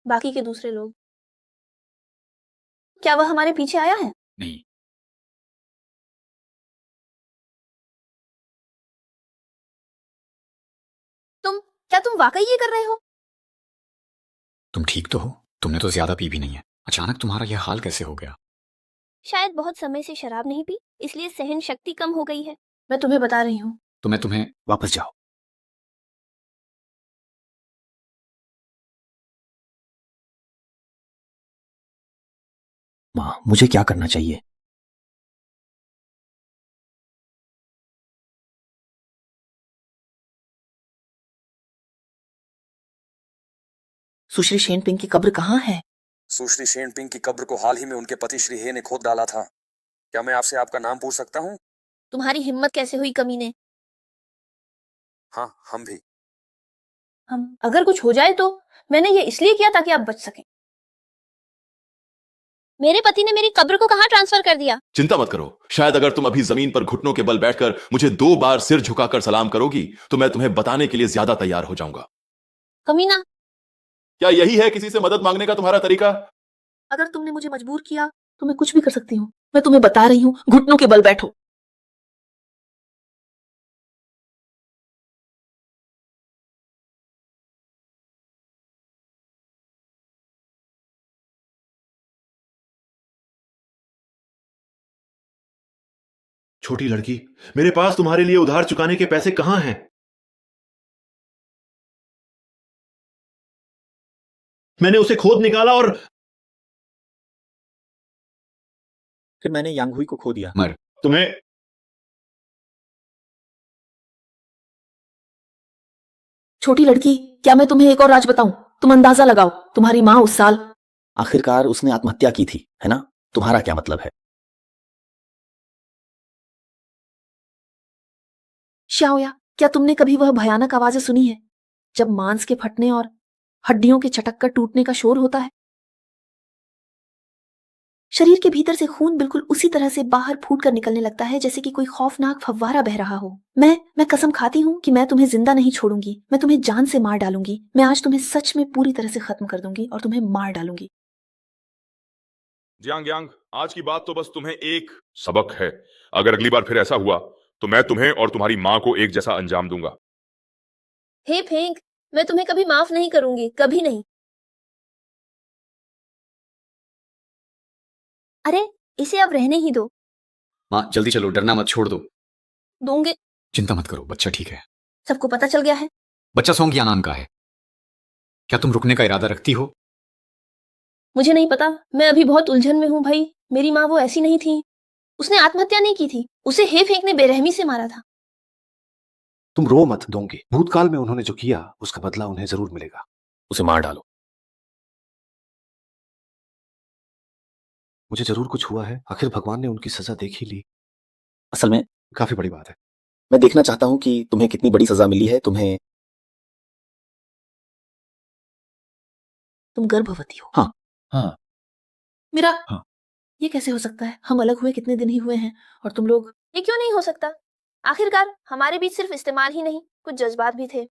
बाकी के दूसरे लोग, क्या वह हमारे पीछे आया है? नहीं। क्या तुम वाकई ये कर रहे हो? तुम ठीक तो हो? तुमने तो ज्यादा पी भी नहीं है। अचानक तुम्हारा यह हाल कैसे हो गया? शायद बहुत समय से शराब नहीं पी, इसलिए सहन शक्ति कम हो गई है। मैं तुम्हें बता रही हूँ। तो मैं तुम्हें वापस जाओ। माँ, मुझे क्या करना चाहिए? सुश्री शेनपिंग की कब्र कहाँ है? सुश्री शेनपिंग की कब्र को हाल ही में उनके पति श्री हे ने खोद डाला था। क्या मैं आपसे आपका नाम पूछ सकता हूँ? तुम्हारी हिम्मत कैसे हुई कमीने? हाँ, हम भी। हम अगर कुछ हो जाए तो? मैंने ये इसलिए किया ताकि आप बच सकें। मेरे पति ने मेरी कब्र को कहाँ ट्रांसफर कर दिया? चिंता मत करो। शायद अगर तुम अभी जमीन पर घुटनों के बल बैठकर मुझे 2 बार सिर झुकाकर सलाम करोगी तो मैं तुम्हें बताने के लिए ज्यादा तैयार हो जाऊंगा। कमीना, क्या यही है किसी से मदद मांगने का तुम्हारा तरीका? अगर तुमने मुझे मजबूर किया तो मैं कुछ भी कर सकती हूँ। मैं तुम्हें बता रही हूँ, घुटनों के बल बैठो। छोटी लड़की, मेरे पास तुम्हारे लिए उधार चुकाने के पैसे कहां हैं? मैंने उसे खोद निकाला और फिर मैंने यांगहुई को खो दिया। मर तुम्हें छोटी लड़की, क्या मैं तुम्हें एक और राज बताऊं? तुम अंदाजा लगाओ, तुम्हारी माँ उस साल। आखिरकार उसने आत्महत्या की थी, है ना? तुम्हारा क्या मतलब है? श्याओया, क्या तुमने कभी वह भयानक आवाजें सुनी है जब मांस के फटने और हड्डियों के चटक कर टूटने का शोर होता है? शरीर के भीतर से खून बिल्कुल उसी तरह से बाहर फूट कर निकलने लगता है जैसे कि कोई खौफनाक फव्वारा बह रहा हो। मैं कसम खाती हूँ कि मैं तुम्हें जिंदा नहीं छोड़ूंगी। मैं तुम्हें जान से मार डालूंगी। मैं आज तुम्हें सच में पूरी तरह से खत्म कर दूंगी और तुम्हें मार डालूंगी। जियांग यांग, आज की बात तो बस तुम्हें एक सबक है। अगर अगली बार फिर ऐसा हुआ तो मैं तुम्हें और तुम्हारी माँ को एक जैसा अंजाम दूंगा। हे फेंग, मैं तुम्हें कभी माफ नहीं करूंगी, कभी नहीं। अरे, इसे अब रहने ही दो। माँ जल्दी चलो, डरना मत, छोड़ दो। दूंगे। चिंता मत करो, बच्चा ठीक है। सबको पता चल गया है। बच्चा सोंग यानान का है। क्या तुम रुकने का इरादा रखती हो? मुझे नहीं पता, मैं अभी बहुत उलझन में हूँ भाई। मेरी माँ वो ऐसी नहीं थी। उसने आत्महत्या नहीं की थी, उसे हे फेंक ने बेरहमी से मारा था। तुम रो मत दोंगे। भूतकाल में उन्होंने जो किया उसका बदला उन्हें जरूर मिलेगा। उसे मार डालो। मुझे जरूर कुछ हुआ है। आखिर भगवान ने उनकी सजा देख ही ली। असल में काफी बड़ी बात है। मैं देखना चाहता हूं कि तुम्हें कितनी बड़ी सजा मिली है। तुम्हें तुम गर्भवती हो? हाँ हाँ मेरा हाँ। ये कैसे हो सकता है? हम अलग हुए कितने दिन ही हुए हैं और तुम लोग। ये क्यों नहीं हो सकता? आखिरकार हमारे बीच सिर्फ इस्तेमाल ही नहीं, कुछ जज्बात भी थे।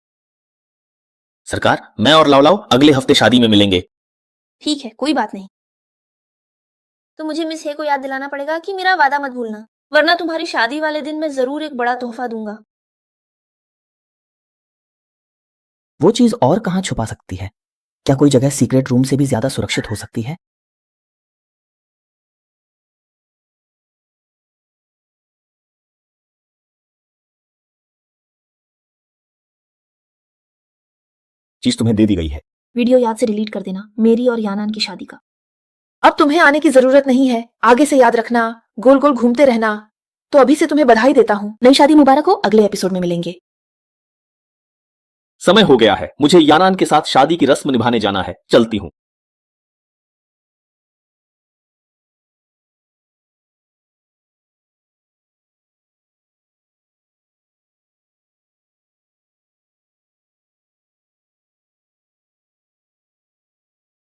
सरकार, मैं और लावलाव अगले हफ्ते शादी में मिलेंगे। ठीक है, कोई बात नहीं। तो मुझे मिस हे को याद दिलाना पड़ेगा कि मेरा वादा मत भूलना, वरना तुम्हारी शादी वाले दिन मैं जरूर एक बड़ा तोहफा दूंगा। वो चीज और कहाँ छुपा सकती है? क्या कोई जगह सीक्रेट रूम से भी ज्यादा सुरक्षित हो सकती है? चीज तुम्हें दे दी गई है। वीडियो याद से डिलीट कर देना, मेरी और यानान की शादी का। अब तुम्हें आने की जरूरत नहीं है, आगे से याद रखना, गोल गोल घूमते रहना। तो अभी से तुम्हें बधाई देता हूँ, नई शादी मुबारक हो। अगले एपिसोड में मिलेंगे। समय हो गया है, मुझे यानान के साथ शादी की रस्म निभाने जाना है। चलती हूँ।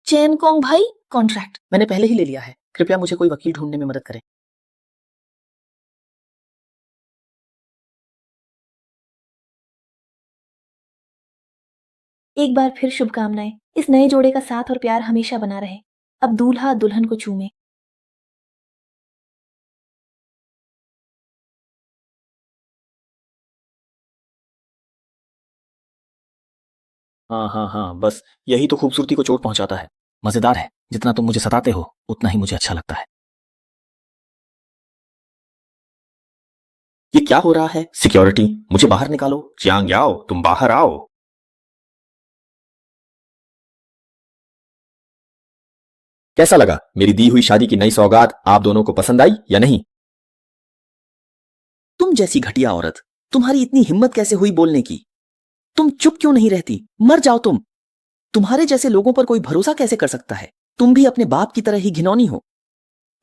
चैन कोंग भाई, कॉन्ट्रैक्ट मैंने पहले ही ले लिया है। कृपया मुझे कोई वकील ढूंढने में मदद करें। एक बार फिर शुभकामनाएं। इस नए जोड़े का साथ और प्यार हमेशा बना रहे। अब दूल्हा दुल्हन को चूमे। हाँ हाँ हाँ, बस यही तो खूबसूरती को चोट पहुंचाता है। मजेदार है, जितना तुम मुझे सताते हो उतना ही मुझे अच्छा लगता है। ये क्या हो रहा है? सिक्योरिटी, मुझे बाहर निकालो। चियांग याओ, तुम बाहर आओ। कैसा लगा? मेरी दी हुई शादी की नई सौगात आप दोनों को पसंद आई या नहीं? तुम जैसी घटिया औरत, तुम्हारी इतनी हिम्मत कैसे हुई बोलने की? तुम चुप क्यों नहीं रहती? मर जाओ तुम। तुम्हारे जैसे लोगों पर कोई भरोसा कैसे कर सकता है? तुम भी अपने बाप की तरह ही घिनौनी हो।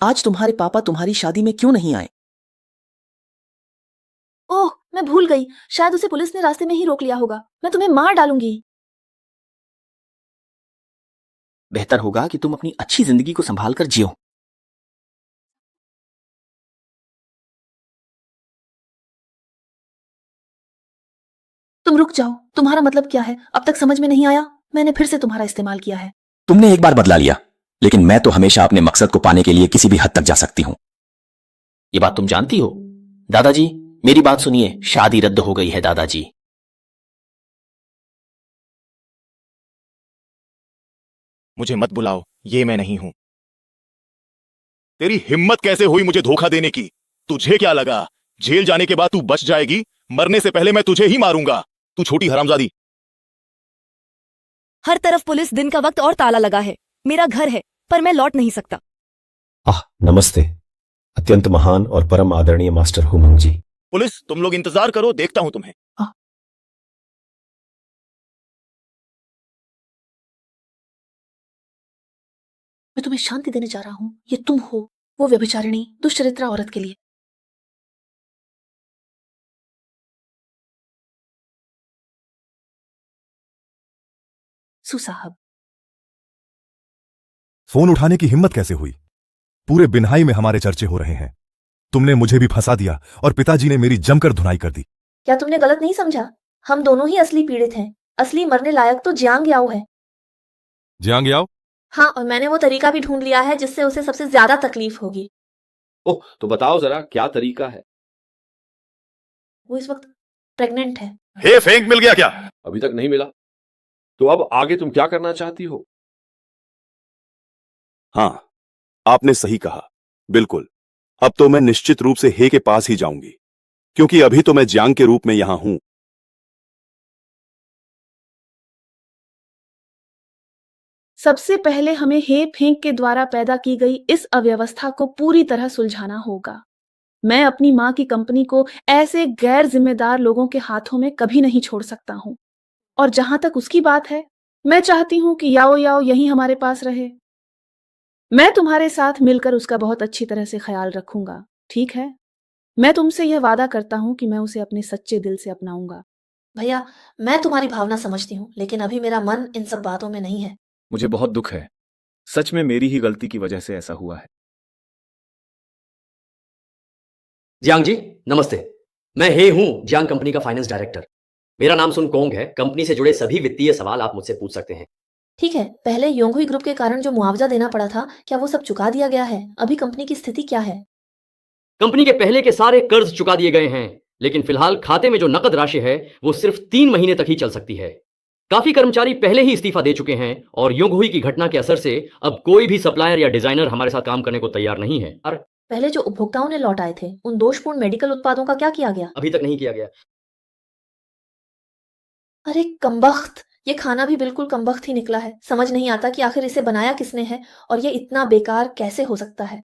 आज तुम्हारे पापा तुम्हारी शादी में क्यों नहीं आए? ओह, मैं भूल गई। शायद उसे पुलिस ने रास्ते में ही रोक लिया होगा। मैं तुम्हें मार डालूंगी। बेहतर होगा कि तुम अपनी अच्छी जिंदगी को संभाल कर जियो। तुम रुक जाओ। तुम्हारा मतलब क्या है? अब तक समझ में नहीं आया? मैंने फिर से तुम्हारा इस्तेमाल किया है। तुमने एक बार बदला लिया, लेकिन मैं तो हमेशा अपने मकसद को पाने के लिए किसी भी हद तक जा सकती हूं। ये बात तुम जानती हो? दादाजी, मेरी बात सुनिए। शादी रद्द हो गई है दादाजी। मुझे मत बुलाओ, ये मैं नहीं हूं। तेरी हिम्मत कैसे हुई मुझे धोखा देने की? तुझे क्या लगा जेल जाने के बाद तू बच जाएगी? मरने से पहले मैं तुझे ही मारूंगा, तू छोटी हरामजादी। हर तरफ पुलिस, दिन का वक्त और ताला लगा है। मेरा घर है, पर मैं लौट नहीं सकता। नमस्ते अत्यंत महान और परम आदरणीय मास्टर हुमंग जी। पुलिस, तुम लोग इंतजार करो, देखता हूं तुम्हें। मैं तुम्हें शांति देने जा रहा हूं। ये तुम हो वो व्यभिचारिणी, दुष्चरित्रा औरत के लिए। सुसाहब, फोन उठाने की हिम्मत कैसे हुई? पूरे बिन्हाई में हमारे चर्चे हो रहे हैं। तुमने मुझे भी फंसा दिया और पिताजी ने मेरी जमकर धुनाई कर दी। क्या तुमने गलत नहीं समझा? हम दोनों ही असली पीड़ित हैं। असली मरने लायक तो जियांग याओ है। जियांग याओ? हाँ, और मैंने वो तरीका भी ढूंढ लिया है जिससे उसे सबसे ज्यादा तकलीफ होगी। ओह, तो बताओ जरा क्या तरीका है? वो इस वक्त प्रेग्नेंट है। हे फेंक, मिल गया क्या? अभी तक नहीं मिला। तो अब आगे तुम क्या करना चाहती हो? हाँ, आपने सही कहा। बिल्कुल, अब तो मैं निश्चित रूप से हे के पास ही जाऊंगी, क्योंकि अभी तो मैं जियांग के रूप में यहां हूं। सबसे पहले हमें हे फेंक के द्वारा पैदा की गई इस अव्यवस्था को पूरी तरह सुलझाना होगा। मैं अपनी मां की कंपनी को ऐसे गैर जिम्मेदार लोगों के हाथों में कभी नहीं छोड़ सकता हूं। और जहां तक उसकी बात है, मैं चाहती हूं कि याओ याओ यहीं हमारे पास रहे। मैं तुम्हारे साथ मिलकर उसका बहुत अच्छी तरह से ख्याल रखूंगा, ठीक है? मैं तुमसे यह वादा करता हूं कि मैं उसे अपने सच्चे दिल से अपनाऊंगा। भैया, मैं तुम्हारी भावना समझती हूँ, लेकिन अभी मेरा मन इन सब बातों में नहीं है। मुझे बहुत दुख है, सच में मेरी ही गलती की वजह से ऐसा हुआ है। जियांग जी नमस्ते। मैं हे हूं जियांग कंपनी का फाइनेंस डायरेक्टर। मेरा नाम सुन कोंग है। कंपनी से जुड़े सभी वित्तीय सवाल आप मुझसे पूछ सकते हैं। ठीक है, पहले योंगहुई ग्रुप के कारण जो मुआवजा देना पड़ा था, क्या वो सब चुका दिया गया है? अभी कंपनी की स्थिति क्या है? कंपनी के पहले के सारे कर्ज चुका दिए गए हैं, लेकिन फिलहाल खाते में जो नकद राशि है वो सिर्फ 3 महीने तक ही चल सकती है। काफी कर्मचारी पहले ही इस्तीफा दे चुके हैं और योंगहुई की घटना के असर से अब कोई भी सप्लायर या डिजाइनर हमारे साथ काम करने को तैयार नहीं है। और पहले जो उपभोक्ताओं ने लौटाए थे, उन दोषपूर्ण मेडिकल उत्पादों का क्या किया गया? अभी तक नहीं किया गया। अरे कमबख्त, ये खाना भी बिल्कुल कमबख्त ही निकला है। समझ नहीं आता कि आखिर इसे बनाया किसने है और ये इतना बेकार कैसे हो सकता है।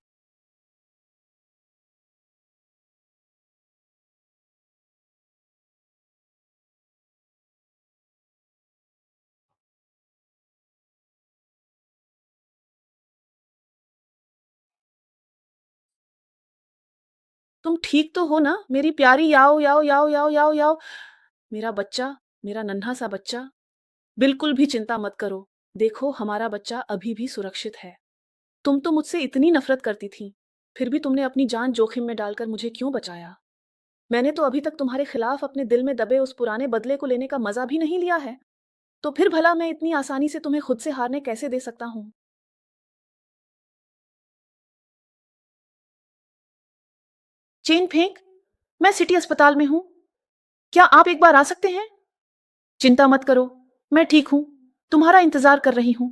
तुम ठीक तो हो ना मेरी प्यारी याओ याओ याओ याओ याओ याओ? मेरा बच्चा, मेरा नन्हा सा बच्चा, बिल्कुल भी चिंता मत करो। देखो, हमारा बच्चा अभी भी सुरक्षित है। तुम तो मुझसे इतनी नफरत करती थी, फिर भी तुमने अपनी जान जोखिम में डालकर मुझे क्यों बचाया? मैंने तो अभी तक तुम्हारे खिलाफ अपने दिल में दबे उस पुराने बदले को लेने का मजा भी नहीं लिया है, तो फिर भला मैं इतनी आसानी से तुम्हें खुद से हारने कैसे दे सकता हूं? चेन फेंक, मैं सिटी अस्पताल में हूं, क्या आप एक बार आ सकते हैं? चिंता मत करो, मैं ठीक हूं, तुम्हारा इंतजार कर रही हूं।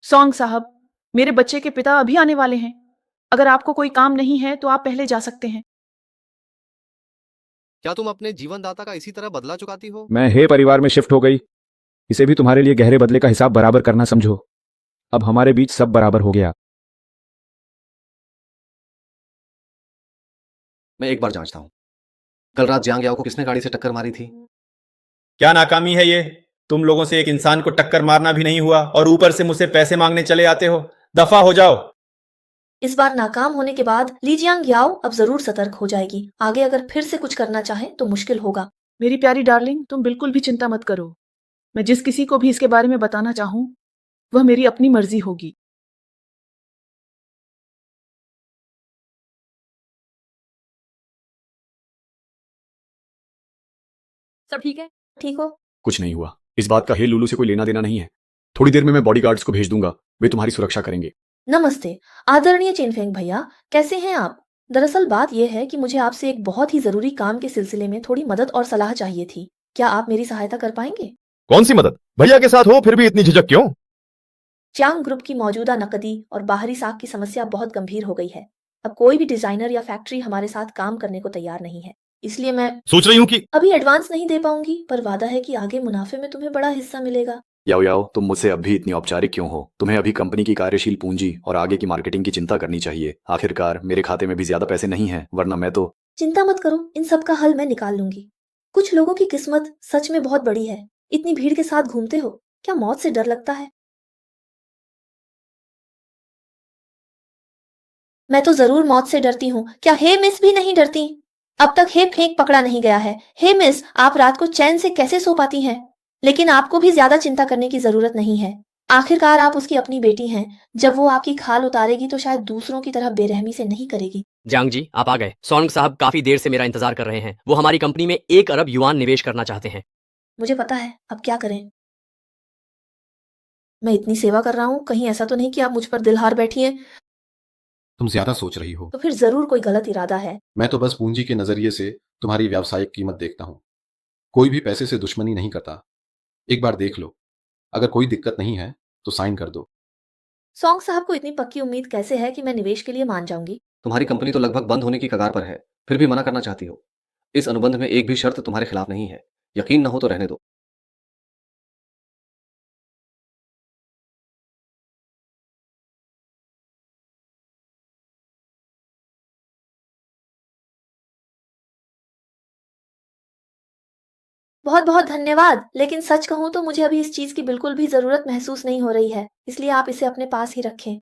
सॉन्ग साहब, मेरे बच्चे के पिता अभी आने वाले हैं। अगर आपको कोई काम नहीं है तो आप पहले जा सकते हैं। क्या तुम अपने जीवनदाता का इसी तरह बदला चुकाती हो? मैं हे परिवार में शिफ्ट हो गई, इसे भी तुम्हारे लिए गहरे बदले का हिसाब बराबर करना समझो। अब हमारे बीच सब बराबर हो गया। मैं एक बार जांचता हूँ। कल रात जियांग याओ को किसने गाड़ी से टक्कर मारी थी? क्या नाकामी है ये? तुम लोगों से एक इंसान को टक्कर मारना भी नहीं हुआ और ऊपर से मुझसे पैसे मांगने चले आते हो। दफा हो जाओ। इस बार नाकाम होने के बाद ली जियांग याओ अब जरूर सतर्क हो जाएगी। आगे अगर फिर से कुछ करना चाहे तो मुश्किल होगा। मेरी प्यारी डार्लिंग, तुम बिल्कुल भी चिंता मत करो। मैं जिस किसी को भी इसके बारे में बताना चाहूं, वह मेरी अपनी मर्जी होगी। सब ठीक है? ठीक हो? कुछ नहीं हुआ। इस बात का हे लुलू से कोई लेना देना नहीं है। थोड़ी देर में मैं बॉडीगार्ड्स को भेज दूंगा, वे तुम्हारी सुरक्षा करेंगे। नमस्ते आदरणीय चेनफेंग भैया, कैसे हैं आप? दरअसल बात यह है कि मुझे आपसे एक बहुत ही जरूरी काम के सिलसिले में थोड़ी मदद और सलाह चाहिए थी। क्या आप मेरी सहायता कर पाएंगे? कौन सी मदद? भैया के साथ हो फिर भी इतनी झिझक क्यों? चांग ग्रुप की मौजूदा नकदी और बाहरी साख की समस्या बहुत गंभीर हो गई है। अब कोई भी डिजाइनर या फैक्ट्री हमारे साथ काम करने को तैयार नहीं है। इसलिए मैं सोच रही हूँ कि अभी एडवांस नहीं दे पाऊंगी, पर वादा है कि आगे मुनाफे में तुम्हें बड़ा हिस्सा मिलेगा। याओ याओ, तुम मुझसे अब भी इतनी औपचारिक क्यों हो? तुम्हें अभी कंपनी की कार्यशील पूंजी और आगे की मार्केटिंग की चिंता करनी चाहिए। आखिरकार मेरे खाते में भी ज्यादा पैसे नहीं हैं, वरना मैं तो। चिंता मत करो, इन सब का हल मैं निकाल लूंगी। कुछ लोगों की किस्मत सच में बहुत बड़ी है। इतनी भीड़ के साथ घूमते हो, क्या मौत से डर लगता है? मैं तो जरूर मौत से डरती हूँ। क्या हे मिस भी नहीं डरती? अब तक हे फेंक पकड़ा नहीं गया है। हे मिस, आप रात को चैन से कैसे सो पाती हैं? लेकिन आपको भी ज्यादा चिंता करने की जरूरत नहीं है। आखिरकार आप उसकी अपनी बेटी हैं। जब वो आपकी खाल उतारेगी तो शायद दूसरों की तरह बेरहमी से नहीं करेगी। जियांग जी आप आ गए। सोंग साहब काफी देर से मेरा इंतजार कर रहे हैं। वो हमारी कंपनी में 1 अरब युआन निवेश करना चाहते हैं। मुझे पता है, अब क्या करें? मैं इतनी सेवा कर रहा हूँ, कहीं ऐसा तो नहीं कि आप मुझ पर दिल हार बैठी हैं? तुम ज्यादा सोच रही हो। तो फिर जरूर कोई गलत इरादा है। मैं तो बस पूंजी के नजरिए से तुम्हारी व्यावसायिक कीमत देखता हूँ। कोई भी पैसे से दुश्मनी नहीं करता। एक बार देख लो, अगर कोई दिक्कत नहीं है तो साइन कर दो। सॉन्ग साहब को इतनी पक्की उम्मीद कैसे है कि मैं निवेश के लिए मान जाऊंगी? तुम्हारी कंपनी तो लगभग बंद होने की कगार पर है, फिर भी मना करना चाहती हो। इस अनुबंध में एक भी शर्त तुम्हारे खिलाफ नहीं है। यकीन न हो तो रहने दो। बहुत बहुत धन्यवाद, लेकिन सच कहूं तो मुझे अभी इस चीज की बिल्कुल भी जरूरत महसूस नहीं हो रही है, इसलिए आप इसे अपने पास ही रखें।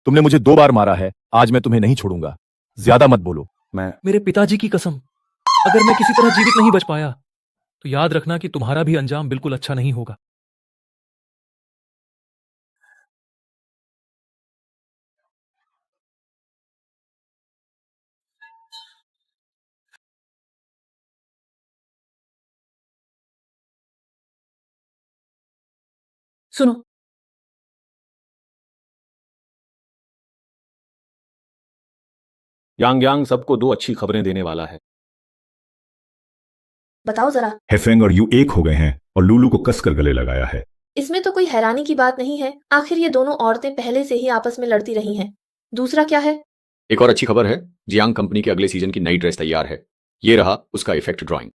तुमने मुझे 2 बार मारा है, आज मैं तुम्हें नहीं छोड़ूंगा। ज्यादा मत बोलो। मैं मेरे पिताजी की कसम, अगर मैं किसी तरह जीवित नहीं बच पाया तो याद रखना कि तुम्हारा भी अंजाम बिल्कुल अच्छा नहीं होगा। सुनो, यांग यांग सबको 2 अच्छी खबरें देने वाला है। बताओ जरा। हेफेंग और यू एक हो गए हैं और लूलू को कसकर गले लगाया है। इसमें तो कोई हैरानी की बात नहीं है, आखिर ये दोनों औरतें पहले से ही आपस में लड़ती रही हैं। दूसरा क्या है? एक और अच्छी खबर है, जियांग कंपनी के अगले सीजन की नई ड्रेस तैयार है। ये रहा उसका इफेक्ट ड्राइंग।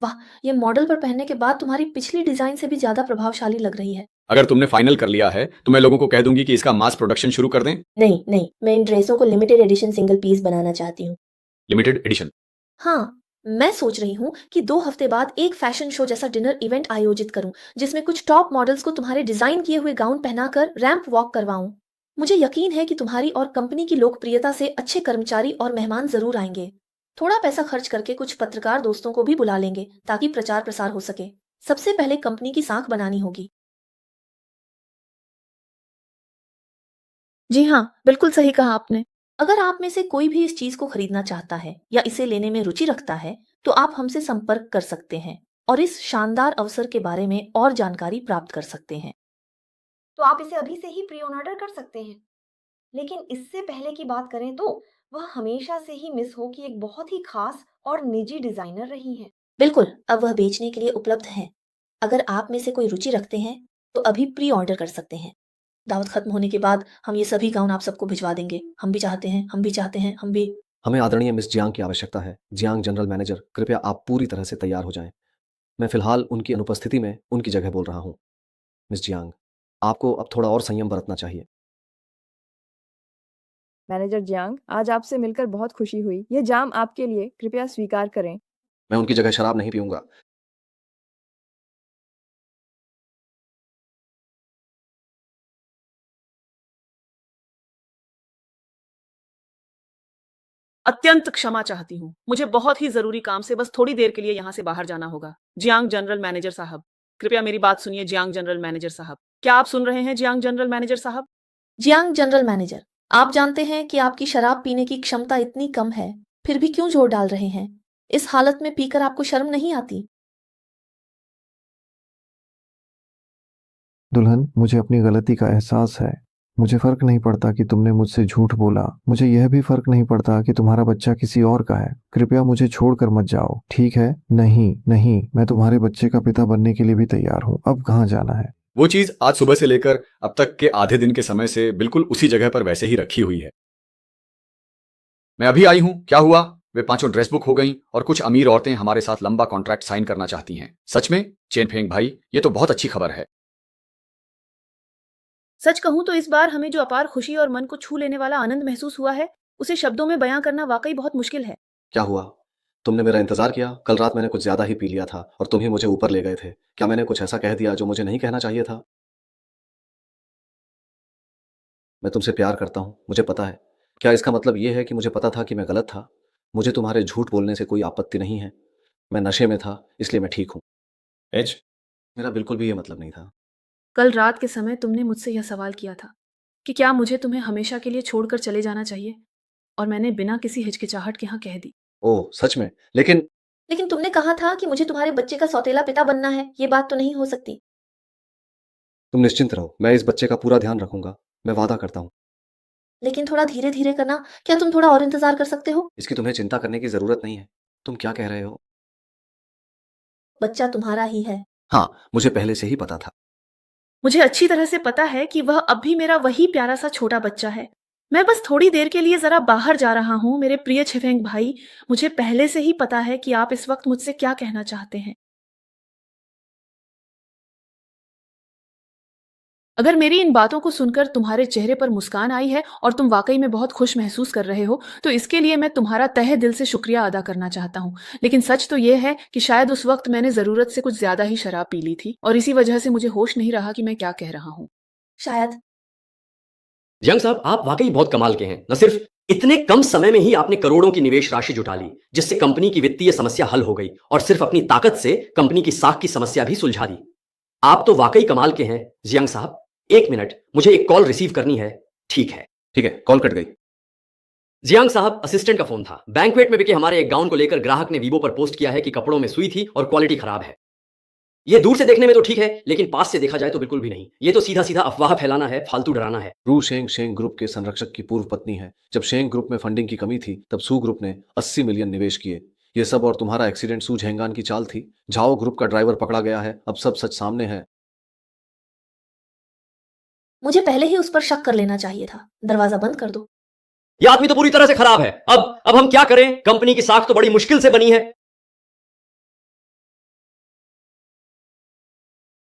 वाह, ये मॉडल पर पहनने के बाद तुम्हारी पिछली डिजाइन से भी ज्यादा प्रभावशाली लग रही है। अगर तुमने फाइनल कर लिया है तो मैं लोगों को कह दूंगी कि इसका मास प्रोडक्शन शुरू कर दें। नहीं नहीं, मैं इन ड्रेसों को लिमिटेड एडिशन सिंगल पीस बनाना चाहती हूँ। Limited edition? हाँ, मैं सोच रही हूँ कि 2 हफ्ते बाद एक फैशन शो जैसा डिनर इवेंट आयोजित करूं, जिसमें कुछ टॉप मॉडल्स को तुम्हारे डिजाइन किए हुए गाउन पहनाकर रैंप वॉक करवाऊं। मुझे यकीन है कि तुम्हारी और कंपनी की लोकप्रियता से अच्छे कर्मचारी और मेहमान जरूर आएंगे। थोड़ा पैसा खर्च करके कुछ पत्रकार दोस्तों को भी बुला लेंगे ताकि प्रचार प्रसार हो सके। सबसे पहले कंपनी की साख बनानी होगी। जी हाँ, बिल्कुल सही कहा आपने। अगर आप में से कोई भी इस चीज को खरीदना चाहता है या इसे लेने में रुचि रखता है तो आप हमसे संपर्क कर सकते हैं और इस शानदार अवसर के बारे में और जानकारी प्राप्त कर सकते हैं। तो आप इसे अभी से ही प्री ऑर्डर कर सकते हैं। लेकिन इससे पहले की बात करें तो वह हमेशा से ही मिस हो की एक बहुत ही खास और निजी डिजाइनर रही हैं। बिल्कुल, अब वह बेचने के लिए उपलब्ध है। अगर आप में से कोई रुचि रखते हैं तो अभी प्री ऑर्डर कर सकते हैं। दावत खत्म होने के बाद हम ये सभी गाउन आप सबको भिजवा देंगे। हम भी चाहते हैं, हम भी चाहते हैं, हम भी। हमें आदरणीय मिस जियांग की आवश्यकता है। जियांग जनरल मैनेजर, कृपया आप पूरी तरह से तैयार हो जाएं। मैं फिलहाल उनकी अनुपस्थिति में उनकी जगह बोल रहा हूं। मिस जियांग, आपको अब थोड़ा और संयम बरतना चाहिए। मैनेजर जियांग, आज आपसे मिलकर बहुत खुशी हुई। यह जाम आपके लिए, कृपया स्वीकार करें। मैं उनकी जगह शराब नहीं पीऊंगा। अत्यंत क्षमा चाहती हूँ, मुझे बहुत ही जरूरी काम से बस थोड़ी देर के लिए यहाँ से बाहर जाना होगा। जियांग जनरल मैनेजर साहब, कृपया मेरी बात सुनिए। जियांग जनरल मैनेजर साहब, क्या आप सुन रहे हैं? जियांग जनरल मैनेजर साहब। जियांग जनरल मैनेजर, आप जानते हैं कि आपकी शराब पीने की क्षमता इतनी कम है, फिर भी क्यों जोर डाल रहे हैं? इस हालत में पीकर आपको शर्म नहीं आती? दुल्हन, मुझे अपनी गलती का एहसास है। मुझे फर्क नहीं पड़ता कि तुमने मुझसे झूठ बोला। मुझे यह भी फर्क नहीं पड़ता कि तुम्हारा बच्चा किसी और का है। कृपया मुझे छोड़कर मत जाओ, ठीक है? नहीं नहीं, मैं तुम्हारे बच्चे का पिता बनने के लिए भी तैयार हूँ। अब कहाँ जाना है? वो चीज आज सुबह से लेकर अब तक के आधे दिन के समय से बिल्कुल उसी जगह पर वैसे ही रखी हुई है। मैं अभी आई हूं, क्या हुआ? वे 5 ड्रेस बुक हो गईं और कुछ अमीर औरतें हमारे साथ लंबा कॉन्ट्रैक्ट साइन करना चाहती हैं। सच में चेन फेंग भाई, ये तो बहुत अच्छी खबर है। सच कहूं तो इस बार हमें जो अपार खुशी और मन को छू लेने वाला आनंद महसूस हुआ है, उसे शब्दों में बयां करना वाकई बहुत मुश्किल है। क्या हुआ? तुमने मेरा इंतजार किया? कल रात मैंने कुछ ज्यादा ही पी लिया था और तुम ही मुझे ऊपर ले गए थे। क्या मैंने कुछ ऐसा कह दिया जो मुझे नहीं कहना चाहिए था? मैं तुमसे प्यार करता हूं, मुझे पता है। क्या इसका मतलब यह है कि मुझे पता था कि मैं गलत था? मुझे तुम्हारे झूठ बोलने से कोई आपत्ति नहीं है। मैं नशे में था, इसलिए मैं ठीक हूं। मेरा बिल्कुल भी यह मतलब नहीं था। कल रात के समय तुमने मुझसे यह सवाल किया था कि क्या मुझे तुम्हें हमेशा के लिए छोड़कर चले जाना चाहिए, और मैंने बिना किसी हिचकिचाहट के हाँ कह दी। ओह सच में? लेकिन तुमने कहा था कि मुझे तुम्हारे बच्चे का सौतेला पिता बनना है। ये बात तो नहीं हो सकती। तुम निश्चिंत रहो, मैं इस बच्चे का पूरा ध्यान रखूंगा, मैं वादा करता हूँ। लेकिन थोड़ा धीरे धीरे करना। क्या तुम थोड़ा और इंतजार कर सकते हो? इसकी तुम्हें चिंता करने की जरूरत नहीं है। तुम क्या कह रहे हो? बच्चा तुम्हारा ही है। हाँ, मुझे पहले से ही पता था। मुझे अच्छी तरह से पता है कि वह अब भी मेरा वही प्यारा सा छोटा बच्चा है। मैं बस थोड़ी देर के लिए जरा बाहर जा रहा हूँ। मेरे प्रिय छिफेंग भाई, मुझे पहले से ही पता है कि आप इस वक्त मुझसे क्या कहना चाहते हैं। अगर मेरी इन बातों को सुनकर तुम्हारे चेहरे पर मुस्कान आई है और तुम वाकई में बहुत खुश महसूस कर रहे हो तो इसके लिए मैं तुम्हारा तहे दिल से शुक्रिया अदा करना चाहता हूँ। लेकिन सच तो यह है कि शायद उस वक्त मैंने जरूरत से कुछ ज्यादा ही शराब पी ली थी और इसी वजह से मुझे होश नहीं रहा कि मैं क्या कह रहा हूँ। शायद। जियांग साहब, आप वाकई बहुत कमाल के हैं। न सिर्फ इतने कम समय में ही आपने करोड़ों की निवेश राशि जुटा ली, जिससे कंपनी की वित्तीय समस्या हल हो गई, और सिर्फ अपनी ताकत से कंपनी की साख की समस्या भी सुलझा दी। आप तो वाकई कमाल के हैं जियांग साहब। 1 मिनट, मुझे एक कॉल रिसीव करनी है। ठीक है, कॉल कट गई। जियांग साहब, असिस्टेंट का फोन था। बैंक्वेट में बिके हमारे एक गाउन को लेकर ग्राहक ने वीबो पर पोस्ट किया है कि कपड़ों में सुई थी और क्वालिटी खराब है। ये दूर से देखने में तो ठीक है, लेकिन पास से देखा जाए तो बिल्कुल भी नहीं। ये तो सीधा सीधा अफवाह फैलाना है, फालतू डराना है। रू शेंग शेंग ग्रुप के संरक्षक की पूर्व पत्नी है। जब शेंग ग्रुप में फंडिंग की कमी थी तब सू ग्रुप ने 80 मिलियन निवेश किए। ये सब और तुम्हारा एक्सीडेंट सू झेंगान की चाल थी। झाओ ग्रुप का ड्राइवर पकड़ा गया है। अब सब सच सामने है। मुझे पहले ही उस पर शक कर लेना चाहिए था। दरवाजा बंद कर दो। यह आदमी तो पूरी तरह से खराब है। अब हम क्या करें? कंपनी की साख तो बड़ी मुश्किल से बनी है।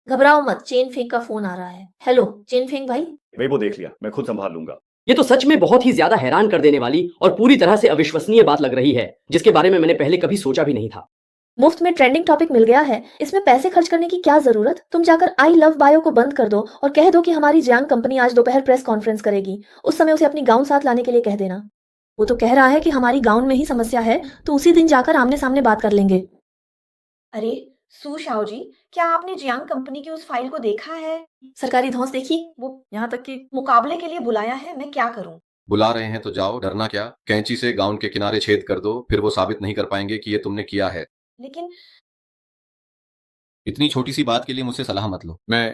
घबराओ मत, चेन फेंग का फोन आ रहा है। हेलो चेन फेंग भाई। वेबो देख लिया, मैं खुद संभाल लूंगा। ये तो सच में बहुत ही ज्यादा हैरान कर देने वाली और पूरी तरह से अविश्वसनीय बात लग रही है, जिसके बारे में मैंने पहले कभी सोचा भी नहीं था। मुफ्त में ट्रेंडिंग टॉपिक मिल गया है, इसमें पैसे खर्च करने की क्या जरूरत। तुम जाकर आई लव बायो को बंद कर दो और कह दो कि हमारी जियांग कंपनी आज दोपहर प्रेस कॉन्फ्रेंस करेगी। उस समय उसे अपनी गाउन साथ लाने के लिए कह देना। वो तो कह रहा है कि हमारी गाउन में ही समस्या है, तो उसी दिन जाकर आमने सामने बात कर लेंगे। अरे सू शाओ जी, क्या आपने जियांग कंपनी की उस फाइल को देखा है? सरकारी धौंस देखी, वो यहाँ तक कि मुकाबले के लिए बुलाया है। मैं क्या करूं? बुला रहे हैं तो जाओ, डरना क्या। कैंची से गाउन के किनारे छेद कर दो, फिर वो साबित नहीं कर पाएंगे कि ये तुमने किया है। लेकिन इतनी छोटी सी बात के लिए मुझसे सलाह मत लो। मैं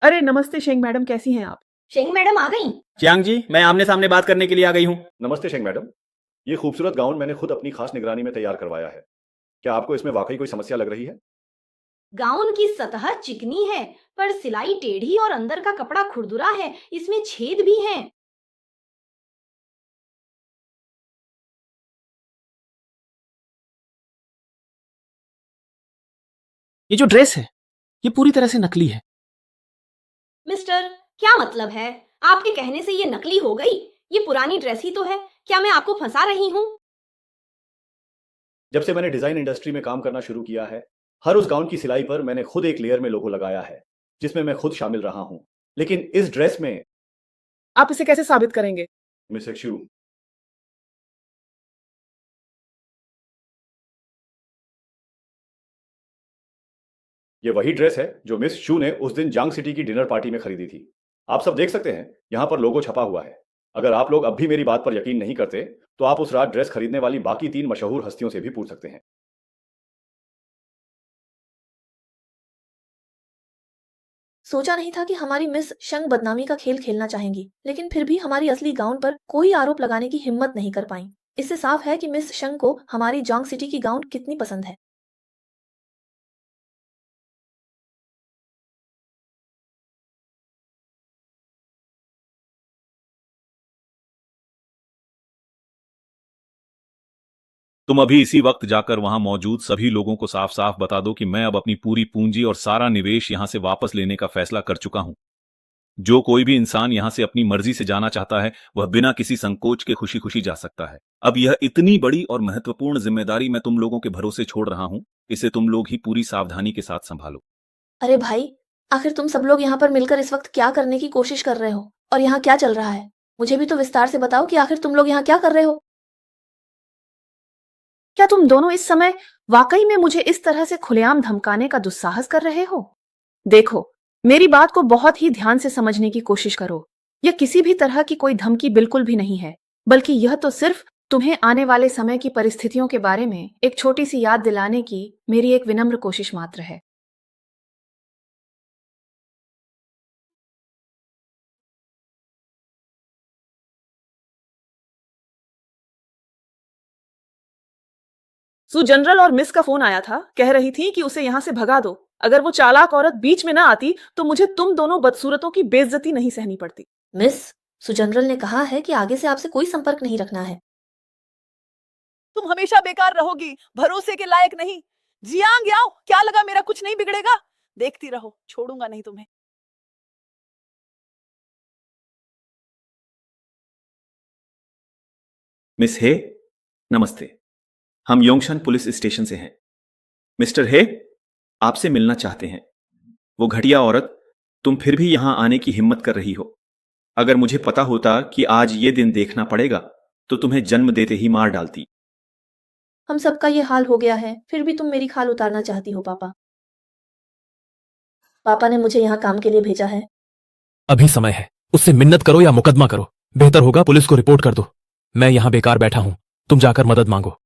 अरे नमस्ते शेंग मैडम, कैसी हैं आप? शेंग मैडम आ गई? जियांग जी, मैं आमने सामने बात करने के लिए आ गई हूँ। नमस्ते शेंग मैडम, ये खूबसूरत गाउन मैंने खुद अपनी खास निगरानी में तैयार करवाया है। क्या आपको इसमें वाकई कोई समस्या लग रही है? गाउन की सतह चिकनी है, पर सिलाई टेढ़ी और अंदर का कपड़ा खुरदुरा है। इसमें छेद भी हैं। ये जो ड्रेस है ये पूरी तरह से नकली है। मिस्टर, क्या मतलब है? आपके कहने से ये नकली हो गई? ये पुरानी ड्रेस ही तो है। क्या मैं आपको फंसा रही हूँ? जब से मैंने डिजाइन इंडस्ट्री में काम करना शुरू किया है, हर उस गाउन की सिलाई पर मैंने खुद एक लेयर में लोगो लगाया है, जिसमें मैं खुद शामिल रहा हूं। लेकिन इस ड्रेस में आप इसे कैसे साबित करेंगे? मिस एक्शू, ये वही ड्रेस है जो मिस शू ने उस दिन जांग सिटी की डिनर पार्टी में खरीदी थी। आप सब देख सकते हैं, यहां पर लोगो छपा हुआ है। अगर आप लोग अब भी मेरी बात पर यकीन नहीं करते तो आप उस रात ड्रेस खरीदने वाली बाकी 3 मशहूर हस्तियों से भी पूछ सकते हैं। सोचा नहीं था कि हमारी मिस शंग बदनामी का खेल खेलना चाहेंगी, लेकिन फिर भी हमारी असली गाउन पर कोई आरोप लगाने की हिम्मत नहीं कर पाई। इससे साफ है कि मिस शंग को हमारी जोंग सिटी की गाउन कितनी पसंद है। तुम अभी इसी वक्त जाकर वहां मौजूद सभी लोगों को साफ साफ बता दो कि मैं अब अपनी पूरी पूंजी और सारा निवेश यहां से वापस लेने का फैसला कर चुका हूं। जो कोई भी इंसान यहां से अपनी मर्जी से जाना चाहता है वह बिना किसी संकोच के खुशी खुशी जा सकता है। अब यह इतनी बड़ी और महत्वपूर्ण जिम्मेदारी मैं तुम लोगों के भरोसे छोड़ रहा हूं, इसे तुम लोग ही पूरी सावधानी के साथ संभालो। अरे भाई, आखिर तुम सब लोग यहाँ पर मिलकर इस वक्त क्या करने की कोशिश कर रहे हो और यहाँ क्या चल रहा है? मुझे भी तो विस्तार से बताओ कि आखिर तुम लोग यहाँ क्या कर रहे हो। क्या तुम दोनों इस समय वाकई में मुझे इस तरह से खुलेआम धमकाने का दुस्साहस कर रहे हो? देखो, मेरी बात को बहुत ही ध्यान से समझने की कोशिश करो। यह किसी भी तरह की कोई धमकी बिल्कुल भी नहीं है, बल्कि यह तो सिर्फ तुम्हें आने वाले समय की परिस्थितियों के बारे में एक छोटी सी याद दिलाने की मेरी एक विनम्र कोशिश मात्र है। सु जनरल और मिस का फोन आया था, कह रही थी कि उसे यहाँ से भगा दो। अगर वो चालाक औरत बीच में ना आती तो मुझे तुम दोनों बदसूरतों की बेइज्जती नहीं सहनी पड़ती। मिस, सुजनरल ने कहा है कि आगे से आपसे कोई संपर्क नहीं रखना है। तुम हमेशा बेकार रहोगी, भरोसे के लायक नहीं। जियांग याओ, क्या लगा मेरा कुछ नहीं बिगड़ेगा? देखती रहो, छोड़ूंगा नहीं तुम्हें। मिस हे, नमस्ते। हम योंगशन पुलिस स्टेशन से हैं। मिस्टर हे, आपसे मिलना चाहते हैं। वो घटिया औरत, तुम फिर भी यहां आने की हिम्मत कर रही हो। अगर मुझे पता होता कि आज ये दिन देखना पड़ेगा तो तुम्हें जन्म देते ही मार डालती। हम सबका ये हाल हो गया है, फिर भी तुम मेरी खाल उतारना चाहती हो पापा। पापा ने मुझे यहाँ काम के लिए भेजा है। अभी समय है, उससे मिन्नत करो या मुकदमा करो। बेहतर होगा पुलिस को रिपोर्ट कर दो। मैं यहाँ बेकार बैठा हूं, तुम जाकर मदद मांगो।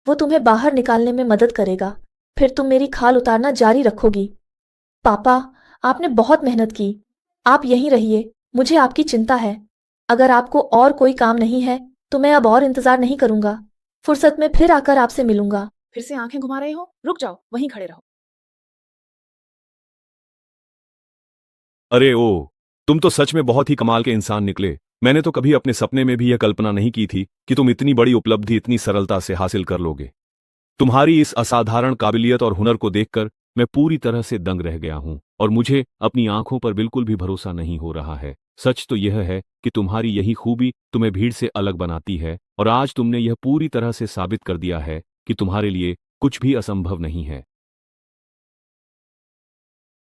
वो तुम्हें बाहर निकालने में मदद करेगा, फिर तुम मेरी खाल उतारना जारी रखोगी। पापा, आपने बहुत मेहनत की, आप यहीं रहिए, मुझे आपकी चिंता है। अगर आपको और कोई काम नहीं है तो मैं अब और इंतजार नहीं करूंगा, फुर्सत में फिर आकर आपसे मिलूंगा। फिर से आंखें घुमा रहे हो? रुक जाओ, वहीं खड़े रहो। अरे ओ, तुम तो सच में बहुत ही कमाल के इंसान निकले। मैंने तो कभी अपने सपने में भी यह कल्पना नहीं की थी कि तुम इतनी बड़ी उपलब्धि इतनी सरलता से हासिल कर लोगे। तुम्हारी इस असाधारण काबिलियत और हुनर को देखकर मैं पूरी तरह से दंग रह गया हूं और मुझे अपनी आंखों पर बिल्कुल भी भरोसा नहीं हो रहा है। सच तो यह है कि तुम्हारी यही खूबी तुम्हें भीड़ से अलग बनाती है और आज तुमने यह पूरी तरह से साबित कर दिया है कि तुम्हारे लिए कुछ भी असंभव नहीं है।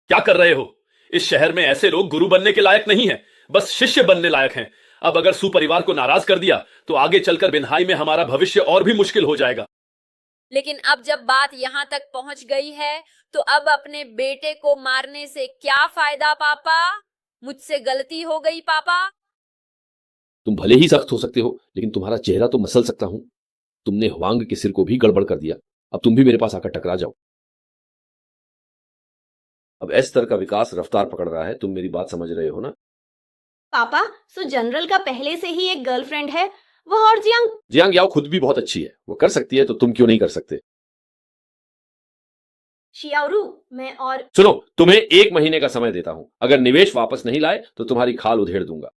क्या कर रहे हो? इस शहर में ऐसे लोग गुरु बनने के लायक नहीं हैं, बस शिष्य बनने लायक हैं। अब अगर सुपरिवार को नाराज कर दिया तो आगे चलकर बिन्हाई में हमारा भविष्य और भी मुश्किल हो जाएगा। लेकिन अब जब बात यहाँ तक पहुंच गई है तो अब अपने बेटे को मारने से क्या फायदा पापा? मुझसे गलती हो गई पापा। तुम भले ही सख्त हो सकते हो, लेकिन तुम्हारा चेहरा तो मसल सकता हूं। तुमने हुआंग के सिर को भी गड़बड़ कर दिया। अब तुम भी मेरे पास आकर टकरा जाओ। अब इस स्तर का विकास रफ्तार पकड़ रहा है, तुम मेरी बात समझ रहे हो ना? पापा, सो जनरल का पहले से ही एक गर्लफ्रेंड है, वह और जियांग याओ खुद भी बहुत अच्छी है, वो कर सकती है तो तुम क्यों नहीं कर सकते? शियाओरू, मैं और सुनो, तुम्हें 1 महीने का समय देता हूं। अगर निवेश वापस नहीं लाए तो तुम्हारी खाल उधेड़ दूंगा।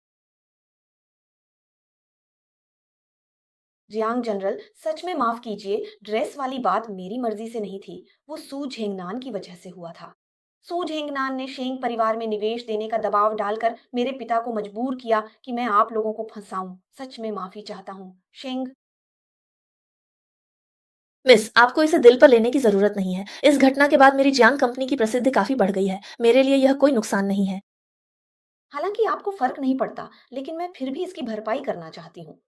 जियांग जनरल, सच में माफ कीजिए, ड्रेस वाली बात मेरी मर्जी से नहीं थी, वो सू झेंगनान की वजह से हुआ था। सू झेंगनान ने शेंग परिवार में निवेश देने का दबाव डालकर मेरे पिता को मजबूर किया कि मैं आप लोगों को फंसाऊं। सच में माफी चाहता हूं, शेंग। मिस, आपको इसे दिल पर लेने की जरूरत नहीं है। इस घटना के बाद मेरी जियांग कंपनी की प्रसिद्धि काफी बढ़ गई है। मेरे लिए यह कोई नुकसान नहीं है। हालांकि आपको फर्क नहीं पड़ता, लेकिन मैं फिर भी इसकी भरपाई करना चाहती हूँ।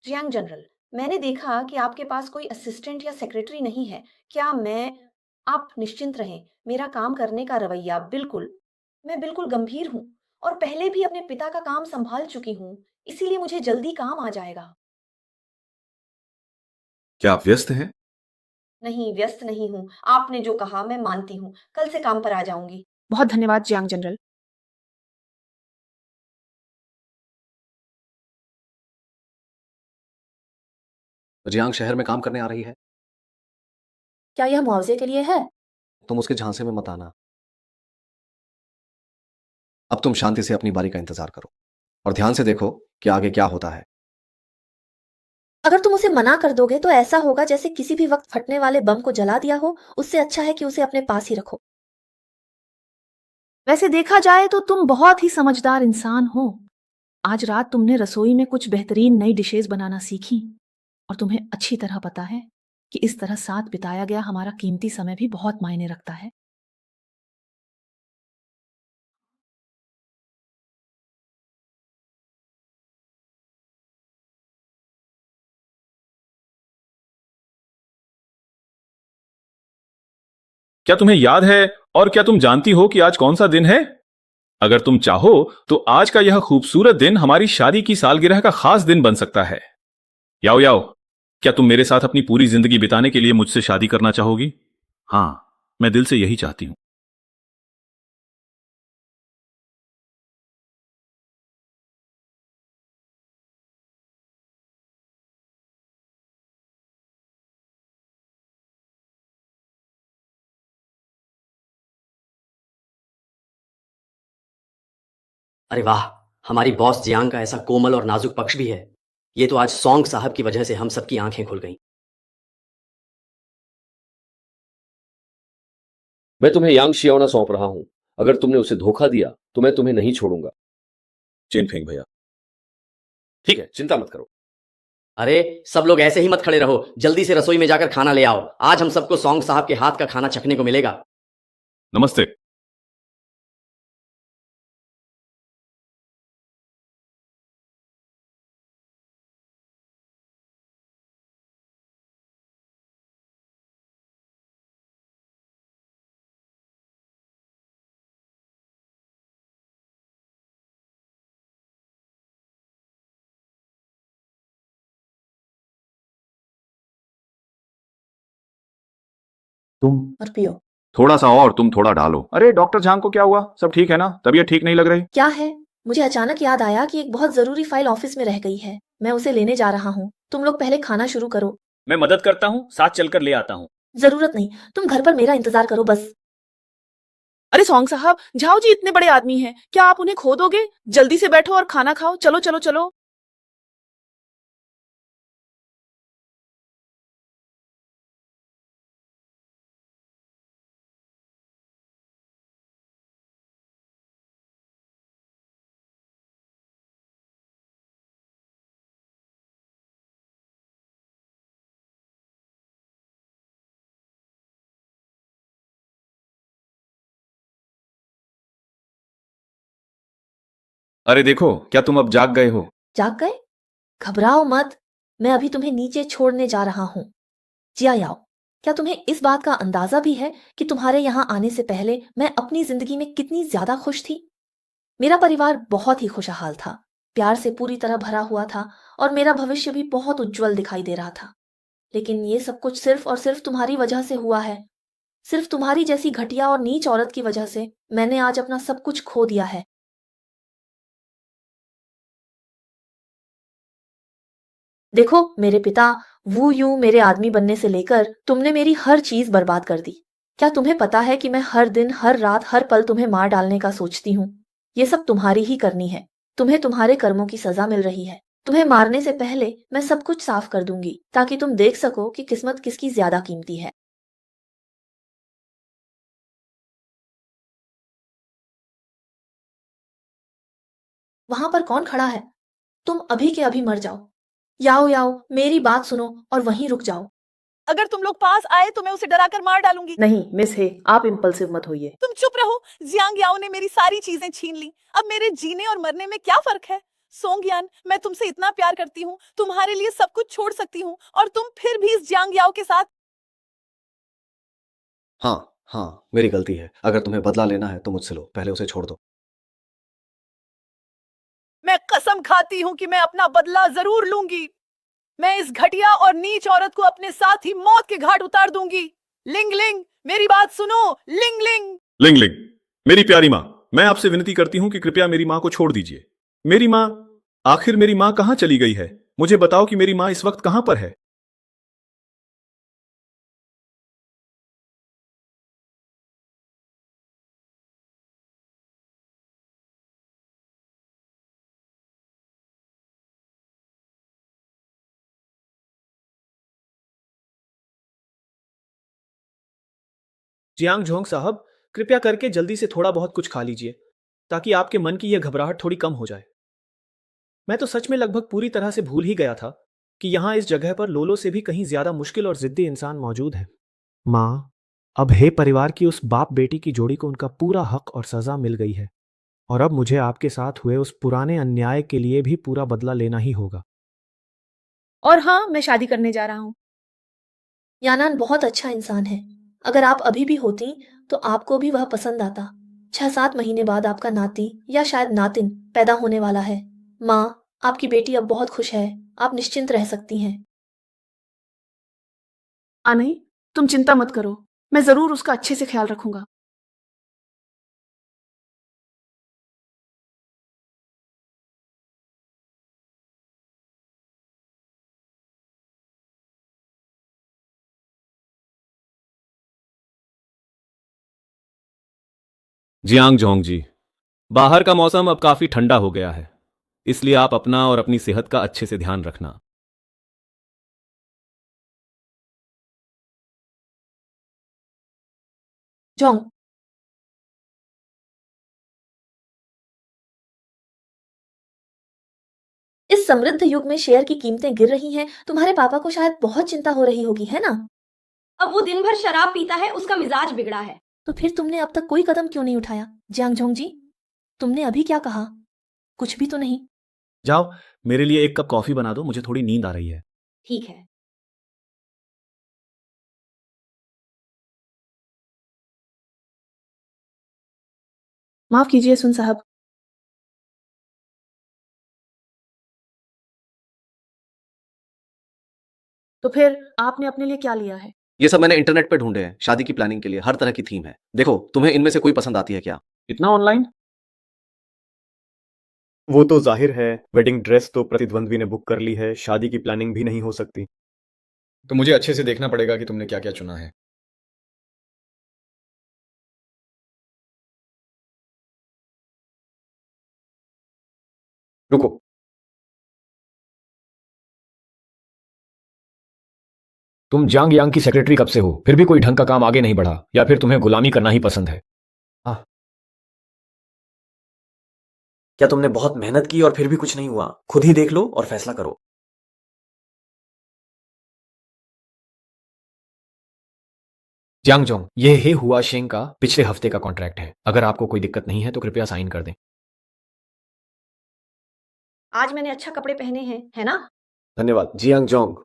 जियांग जनरल, मैंने देखा कि आपके पास कोई असिस्टेंट या सेक्रेटरी नहीं है। क्या मैं आप निश्चिंत रहें, मेरा काम करने का रवैया मैं बिल्कुल गंभीर हूँ और पहले भी अपने पिता का काम संभाल चुकी हूँ, इसीलिए मुझे जल्दी काम आ जाएगा। क्या आप व्यस्त हैं? नहीं, व्यस्त नहीं हूँ। आपने जो कहा मैं मानती हूँ, कल से काम पर आ जाऊंगी। बहुत धन्यवाद जियांग जनरल। जियांग शहर में काम करने आ रही है। क्या यह मुआवजे के लिए है? तुम उसके झांसे में मत आना। अब तुम शांति से अपनी बारी का इंतजार करो और ध्यान से देखो कि आगे क्या होता है। अगर तुम उसे मना कर दोगे तो ऐसा होगा जैसे किसी भी वक्त फटने वाले बम को जला दिया हो। उससे अच्छा है कि उसे अपने पास ही रखो। वैसे देखा जाए तो तुम बहुत ही समझदार इंसान हो। आज रात तुमने रसोई में कुछ बेहतरीन नई डिशेस बनाना सीखी और तुम्हें अच्छी तरह पता है कि इस तरह साथ बिताया गया हमारा कीमती समय भी बहुत मायने रखता है। क्या तुम्हें याद है और क्या तुम जानती हो कि आज कौन सा दिन है? अगर तुम चाहो तो आज का यह खूबसूरत दिन हमारी शादी की सालगिरह का खास दिन बन सकता है। याओ याओ, क्या तुम मेरे साथ अपनी पूरी जिंदगी बिताने के लिए मुझसे शादी करना चाहोगी? हाँ, मैं दिल से यही चाहती हूं। अरे वाह, हमारी बॉस जियांग का ऐसा कोमल और नाजुक पक्ष भी है। ये तो आज सॉन्ग साहब की वजह से हम सबकी आंखें खुल गईं। मैं तुम्हें यांग शियाओना सौंप रहा हूं। अगर तुमने उसे धोखा दिया तो मैं तुम्हें नहीं छोड़ूंगा। चेन फेंक भैया। ठीक है, चिंता मत करो। अरे सब लोग ऐसे ही मत खड़े रहो, जल्दी से रसोई में जाकर खाना ले आओ। आज हम सबको सॉन्ग साहब के हाथ का खाना चखने को मिलेगा। नमस्ते। तुम और पियो। थोड़ा सा और, तुम थोड़ा डालो। अरे डॉक्टर झांग को क्या हुआ? सब ठीक है ना? तबीयत ठीक नहीं लग रही? क्या है? मुझे अचानक याद आया कि एक बहुत जरूरी फाइल ऑफिस में रह गई है। मैं उसे लेने जा रहा हूँ। तुम लोग पहले खाना शुरू करो। मैं मदद करता हूँ, साथ चलकर ले आता हूँ। जरूरत नहीं, तुम घर पर मेरा इंतजार करो बस। अरे सॉन्ग साहब, झाओ जी इतने बड़े आदमी हैं, क्या आप उन्हें खो दोगे? जल्दी से बैठो और खाना खाओ। चलो चलो चलो। अरे देखो, क्या तुम अब जाग गए हो? जाग गए? घबराओ मत, मैं अभी तुम्हें नीचे छोड़ने जा रहा हूँ। जिया याओ, क्या तुम्हें इस बात का अंदाजा भी है कि तुम्हारे यहाँ आने से पहले मैं अपनी जिंदगी में कितनी ज्यादा खुश थी? मेरा परिवार बहुत ही खुशहाल था, प्यार से पूरी तरह भरा हुआ था और मेरा भविष्य भी बहुत उज्जवल दिखाई दे रहा था। लेकिन ये सब कुछ सिर्फ और सिर्फ तुम्हारी वजह से हुआ है। सिर्फ तुम्हारी जैसी घटिया और नीच औरत की वजह से मैंने आज अपना सब कुछ खो दिया है। देखो मेरे पिता, वू यू मेरे आदमी बनने से लेकर तुमने मेरी हर चीज बर्बाद कर दी। क्या तुम्हें पता है कि मैं हर दिन, हर रात, हर पल तुम्हें मार डालने का सोचती हूँ? ये सब तुम्हारी ही करनी है। तुम्हें तुम्हारे कर्मों की सजा मिल रही है। तुम्हें मारने से पहले मैं सब कुछ साफ कर दूंगी ताकि तुम देख सको कि किस्मत किसकी ज्यादा कीमती है। वहां पर कौन खड़ा है? तुम अभी के अभी मर जाओ। याओ याओ, मेरी बात सुनो और वहीं रुक जाओ। अगर तुम लोग पास आए तो मैं उसे डराकर मार डालूंगी। नहीं मिस हे, आप इम्पल्सिव मत होइए। तुम चुप रहो। जियांग याओ ने मेरी सारी चीजें छीन ली। अब मेरे जीने और मरने में क्या फर्क है? सोंगयान, मैं तुमसे इतना प्यार करती हूँ, तुम्हारे लिए सब कुछ छोड़ सकती हूँ, और तुम फिर भी इस जियांग याओ के साथ। हाँ हाँ, मेरी गलती है। अगर तुम्हें बदला लेना है तो मुझसे लो, पहले उसे छोड़ दो। मैं कसम खाती हूँ कि मैं अपना बदला जरूर लूंगी। मैं इस घटिया और नीच औरत को अपने साथ ही मौत के घाट उतार दूंगी। लिंग लिंग, मेरी बात सुनो। लिंग लिंग। लिंग लिंग, मेरी प्यारी माँ, मैं आपसे विनती करती हूँ कि कृपया मेरी माँ को छोड़ दीजिए। मेरी माँ, आखिर मेरी माँ कहाँ चली गई है? मुझे बताओ कि मेरी माँ इस वक्त कहाँ पर है? जियांग झोंग साहब, कृपया करके जल्दी से थोड़ा बहुत कुछ खा लीजिए ताकि आपके मन की यह घबराहट थोड़ी कम हो जाए। मैं तो सच में लगभग पूरी तरह से भूल ही गया था कि यहाँ इस जगह पर लोलो से भी कहीं ज्यादा मुश्किल और जिद्दी इंसान मौजूद है। माँ, अब हे परिवार की उस बाप बेटी की जोड़ी को उनका पूरा हक और सजा मिल गई है, और अब मुझे आपके साथ हुए उस पुराने अन्याय के लिए भी पूरा बदला लेना ही होगा। और हाँ, मैं शादी करने जा रहा हूँ। यानान बहुत अच्छा इंसान है। अगर आप अभी भी होती तो आपको भी वह पसंद आता। 6-7 महीने बाद आपका नाती या शायद नातिन पैदा होने वाला है। माँ, आपकी बेटी अब बहुत खुश है। आप निश्चिंत रह सकती हैं। नहीं, तुम चिंता मत करो, मैं जरूर उसका अच्छे से ख्याल रखूंगा। जियांग जोंग जी, बाहर का मौसम अब काफी ठंडा हो गया है, इसलिए आप अपना और अपनी सेहत का अच्छे से ध्यान रखना। जोंग, इस समृद्ध युग में शेयर की कीमतें गिर रही हैं, तुम्हारे पापा को शायद बहुत चिंता हो रही होगी, है ना? अब वो दिन भर शराब पीता है, उसका मिजाज बिगड़ा है। तो फिर तुमने अब तक कोई कदम क्यों नहीं उठाया? जियांग जोंग जी, तुमने अभी क्या कहा? कुछ भी तो नहीं। जाओ, मेरे लिए एक कप कॉफी बना दो, मुझे थोड़ी नींद आ रही है। ठीक है। माफ कीजिए सुन साहब। तो फिर आपने अपने लिए क्या लिया है? ये सब मैंने इंटरनेट पे ढूंढे हैं, शादी की प्लानिंग के लिए हर तरह की थीम है। देखो, तुम्हें इनमें से कोई पसंद आती है क्या? इतना ऑनलाइन? वो तो जाहिर है, वेडिंग ड्रेस तो प्रतिद्वंद्वी ने बुक कर ली है, शादी की प्लानिंग भी नहीं हो सकती। तो मुझे अच्छे से देखना पड़ेगा कि तुमने क्या क्या चुना है। रुको, तुम जांग यांग की सेक्रेटरी कब से हो? फिर भी कोई ढंग का काम आगे नहीं बढ़ा, या फिर तुम्हें गुलामी करना ही पसंद है? क्या तुमने बहुत मेहनत की और फिर भी कुछ नहीं हुआ? खुद ही देख लो और फैसला करो। जियांग जोंग, ये हे हुआ शेंग का पिछले हफ्ते का कॉन्ट्रैक्ट है। अगर आपको कोई दिक्कत नहीं है तो कृपया साइन कर दें। आज मैंने अच्छा कपड़े पहने हैं, है ना? धन्यवाद जियांग जोंग।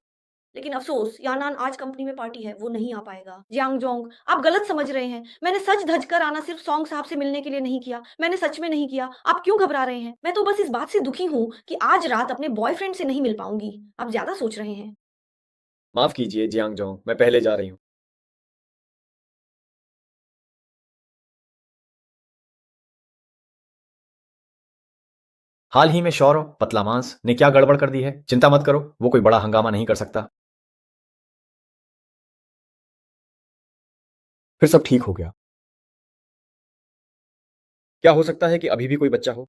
लेकिन अफसोस, यानान आज कंपनी में पार्टी है, वो नहीं आ पाएगा। जियांग जोंग, आप गलत समझ रहे हैं। मैंने सज धज कर आना सिर्फ सॉन्ग साहब से मिलने के लिए नहीं किया। मैंने सच में नहीं किया। आप क्यों घबरा रहे हैं? मैं तो बस इस बात से दुखी हूँ कि आज रात अपने बॉयफ्रेंड से नहीं मिल पाऊंगी। आप ज्यादा सोच रहे हैं। माफ कीजिए जियांग जोंग, मैं पहले जा रही हूँ। हाल ही में शौर्य पतला मांस ने क्या गड़बड़ कर दी है? चिंता मत करो, वो कोई बड़ा हंगामा नहीं कर सकता। फिर सब ठीक हो गया। क्या हो सकता है कि अभी भी कोई बच्चा हो?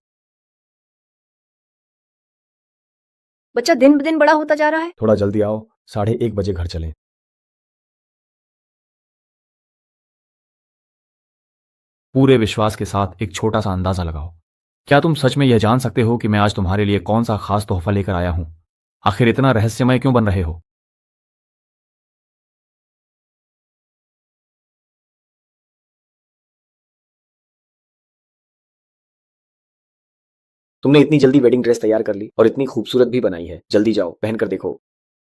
बच्चा दिन ब दिन बड़ा होता जा रहा है। थोड़ा जल्दी आओ, 1:30 घर चलें। पूरे विश्वास के साथ एक छोटा सा अंदाजा लगाओ। क्या तुम सच में यह जान सकते हो कि मैं आज तुम्हारे लिए कौन सा खास तोहफा लेकर आया हूं? आखिर इतना रहस्यमय क्यों बन रहे हो? तुमने इतनी जल्दी वेडिंग ड्रेस तैयार कर ली और इतनी खूबसूरत भी बनाई है। जल्दी जाओ, पहनकर देखो।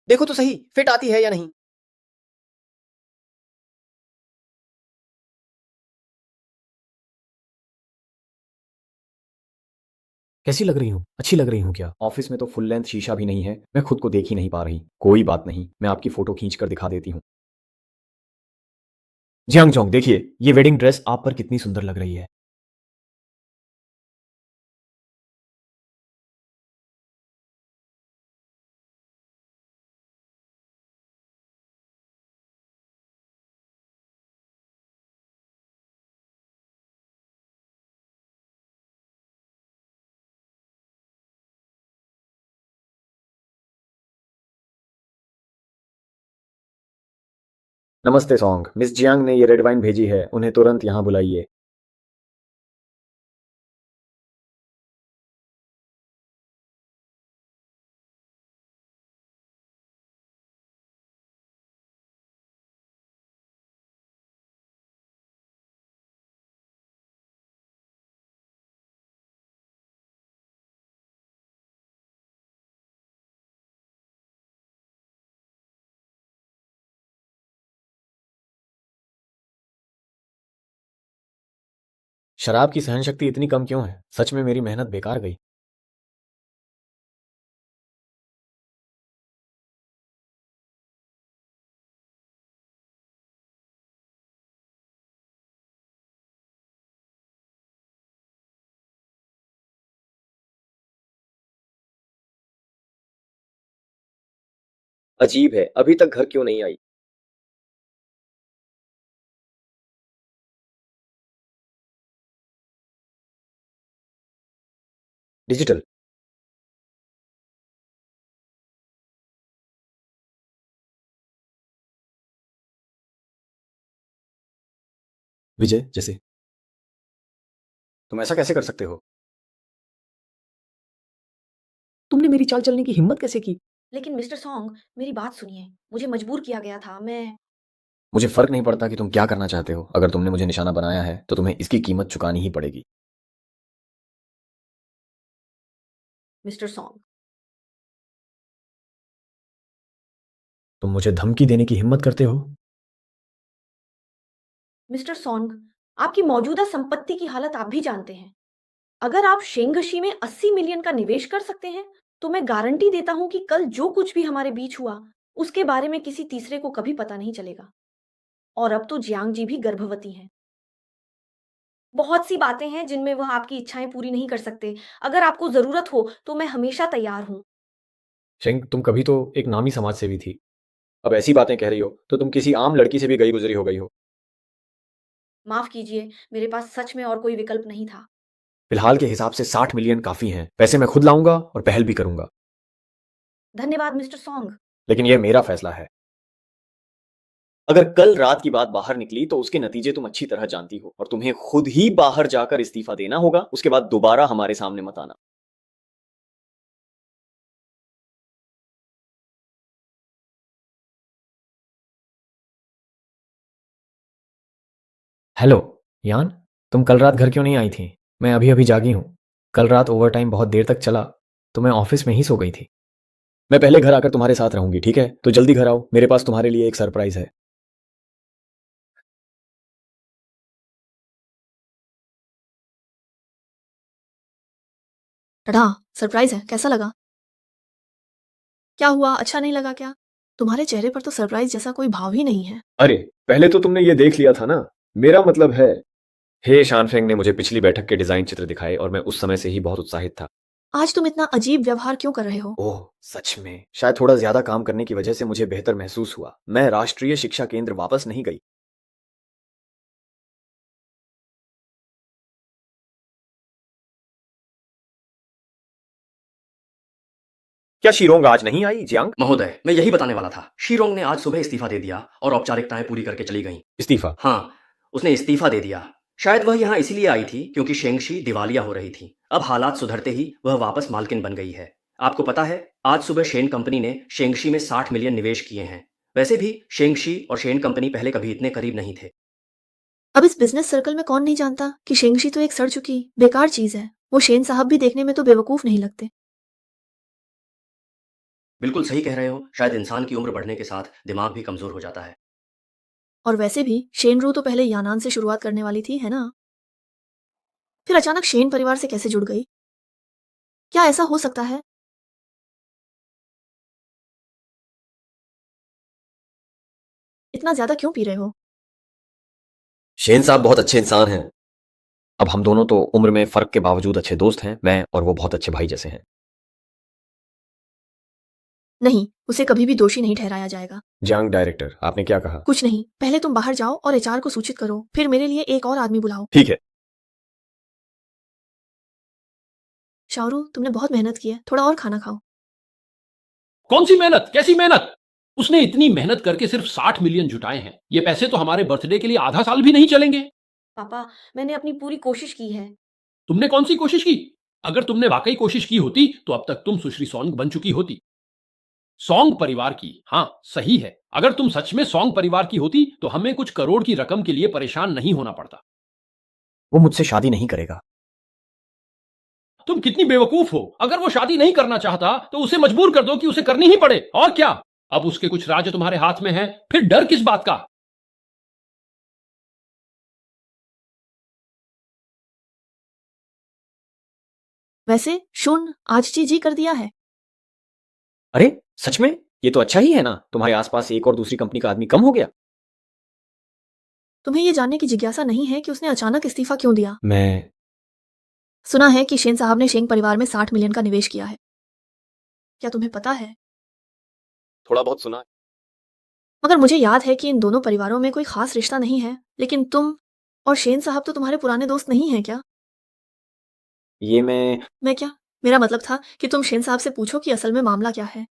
देखो तो सही, फिट आती है या नहीं। कैसी लग रही हूँ? अच्छी लग रही हूँ क्या? ऑफिस में तो फुल लेंथ शीशा भी नहीं है, मैं खुद को देख ही नहीं पा रही। कोई बात नहीं, मैं आपकी फोटो खींच कर दिखा देती हूँ। जियांग जोंग, देखिए ये वेडिंग ड्रेस आप पर कितनी सुंदर लग रही है। नमस्ते सॉन्ग, मिस जियांग ने ये रेड वाइन भेजी है, उन्हें तुरंत यहाँ बुलाइए। शराब की सहन शक्ति इतनी कम क्यों है? सच में मेरी मेहनत बेकार गई। अजीब है, अभी तक घर क्यों नहीं आई? डिजिटल। विजय जैसे। तुम ऐसा कैसे कर सकते हो? तुमने मेरी चाल चलने की हिम्मत कैसे की? लेकिन मिस्टर सॉन्ग, मेरी बात सुनिए। मुझे मजबूर किया गया था। मुझे फर्क नहीं पड़ता कि तुम क्या करना चाहते हो। अगर तुमने मुझे निशाना बनाया है तो तुम्हें इसकी कीमत चुकानी ही पड़ेगी। मिस्टर सॉन्ग, तुम मुझे धमकी देने की हिम्मत करते हो? मिस्टर सॉन्ग, आपकी मौजूदा संपत्ति की हालत आप भी जानते हैं। अगर आप शेंगशी में 80 मिलियन का निवेश कर सकते हैं, तो मैं गारंटी देता हूं कि कल जो कुछ भी हमारे बीच हुआ, उसके बारे में किसी तीसरे को कभी पता नहीं चलेगा। और अब तो जियांग जी भी गर्भवती हैं। बहुत सी बातें हैं जिनमें वह आपकी इच्छाएं पूरी नहीं कर सकते। अगर आपको जरूरत हो तो मैं हमेशा तैयार हूं। शेंग, तुम कभी तो एक नामी समाज सेवी थी। अब ऐसी बातें कह रही हो तो तुम किसी आम लड़की से भी गई गुजरी हो गई हो। माफ कीजिए, मेरे पास सच में और कोई विकल्प नहीं था। फिलहाल के हिसाब से 60 मिलियन काफी हैं। पैसे मैं खुद लाऊंगा और पहल भी करूंगा। धन्यवाद मिस्टर सॉन्ग। लेकिन यह मेरा फैसला है। अगर कल रात की बात बाहर निकली तो उसके नतीजे तुम अच्छी तरह जानती हो और तुम्हें खुद ही बाहर जाकर इस्तीफा देना होगा। उसके बाद दोबारा हमारे सामने मत आना। हेलो यान, तुम कल रात घर क्यों नहीं आई थी? मैं अभी अभी जागी हूँ। कल रात ओवरटाइम बहुत देर तक चला तो मैं ऑफिस में ही सो गई थी। मैं पहले घर आकर तुम्हारे साथ रहूंगी, ठीक है? तो जल्दी घर आओ, मेरे पास तुम्हारे लिए एक सरप्राइज है। टड़ा, सरप्राइज है, कैसा लगा? क्या हुआ, अच्छा नहीं लगा क्या? तुम्हारे चेहरे पर तो सरप्राइज जैसा कोई भाव ही नहीं है। अरे पहले तो तुमने ये देख लिया था ना। मेरा मतलब है, हे शानफेंग ने मुझे पिछली बैठक के डिजाइन चित्र दिखाए और मैं उस समय से ही बहुत उत्साहित था। आज तुम इतना अजीब व्यवहार क्यों कर रहे हो? ओह सच में, शायद थोड़ा ज्यादा काम करने की वजह से मुझे बेहतर महसूस हुआ। मैं राष्ट्रीय शिक्षा केंद्र वापस नहीं गई। क्या शीरोंग आज नहीं आई जियांग? महोदय, मैं यही बताने वाला था। शीरोंग ने आज सुबह इस्तीफा दे दिया और औपचारिकताएं पूरी करके चली गईं। इस्तीफा? हाँ, उसने इस्तीफा दे दिया। शायद वह यहाँ इसीलिए आई थी क्योंकि शेंगशी दिवालिया हो रही थी। अब हालात सुधरते ही वह वापस मालकिन बन गई है। आपको पता है, आज सुबह शेन कंपनी ने शेंगशी में 60 मिलियन निवेश किए हैं। वैसे भी शेंगशी और शेन कंपनी पहले कभी इतने करीब नहीं थे। अब इस बिजनेस सर्कल में कौन नहीं जानता कि शेंगशी तो एक सड़ चुकी बेकार चीज है। वो शेन साहब भी देखने में तो बेवकूफ नहीं लगते। बिल्कुल सही कह रहे हो। शायद इंसान की उम्र बढ़ने के साथ दिमाग भी कमजोर हो जाता है। और वैसे भी शेनरू तो पहले यानान से शुरुआत करने वाली थी, है ना? फिर अचानक शेन परिवार से कैसे जुड़ गई? क्या ऐसा हो सकता है? इतना ज्यादा क्यों पी रहे हो? शेन साहब बहुत अच्छे इंसान हैं। अब हम दोनों तो उम्र में फर्क के बावजूद अच्छे दोस्त हैं। मैं और वो बहुत अच्छे भाई जैसे हैं। नहीं, उसे कभी भी दोषी नहीं ठहराया जाएगा। जियांग डायरेक्टर, आपने क्या कहा? कुछ नहीं, पहले तुम बाहर जाओ और एचआर को सूचित करो, फिर मेरे लिए एक और आदमी बुलाओ। ठीक है। शाओरू, तुमने बहुत मेहनत की है, थोड़ा और खाना खाओ। कौन सी मेहनत? कैसी मेहनत? उसने इतनी मेहनत करके सिर्फ 60 मिलियन जुटाए हैं। ये पैसे तो हमारे बर्थडे के लिए आधा साल भी नहीं चलेंगे। पापा, मैंने अपनी पूरी कोशिश की है। तुमने कौन सी कोशिश की? अगर तुमने वाकई कोशिश की होती तो अब तक तुम सुश्री सॉन्ग बन चुकी होती। सॉन्ग परिवार की, हाँ सही है। अगर तुम सच में सॉन्ग परिवार की होती तो हमें कुछ करोड़ की रकम के लिए परेशान नहीं होना पड़ता। वो मुझसे शादी नहीं करेगा। तुम कितनी बेवकूफ हो। अगर वो शादी नहीं करना चाहता तो उसे मजबूर कर दो कि उसे करनी ही पड़े, और क्या। अब उसके कुछ राज तुम्हारे हाथ में हैं, फिर डर किस बात का? वैसे शुन आज जी कर दिया है। अरे सच में? ये तो अच्छा ही है ना। तुम्हारे आसपास एक और दूसरी कंपनी का आदमी कम हो गया। तुम्हें ये जानने की जिज्ञासा नहीं है कि उसने अचानक इस्तीफा क्यों दिया? मैं सुना है कि शेन साहब ने शेंग परिवार में 60 मिलियन का निवेश किया है। क्या तुम्हें पता है? थोड़ा बहुत सुना। मगर मुझे याद है कि इन दोनों परिवारों में कोई खास रिश्ता नहीं है। लेकिन तुम और शेन साहब तो तुम्हारे पुराने दोस्त नहीं हैं क्या? ये मैं क्या? मेरा मतलब था कि तुम शेन साहब से पूछो कि असल में मामला क्या है।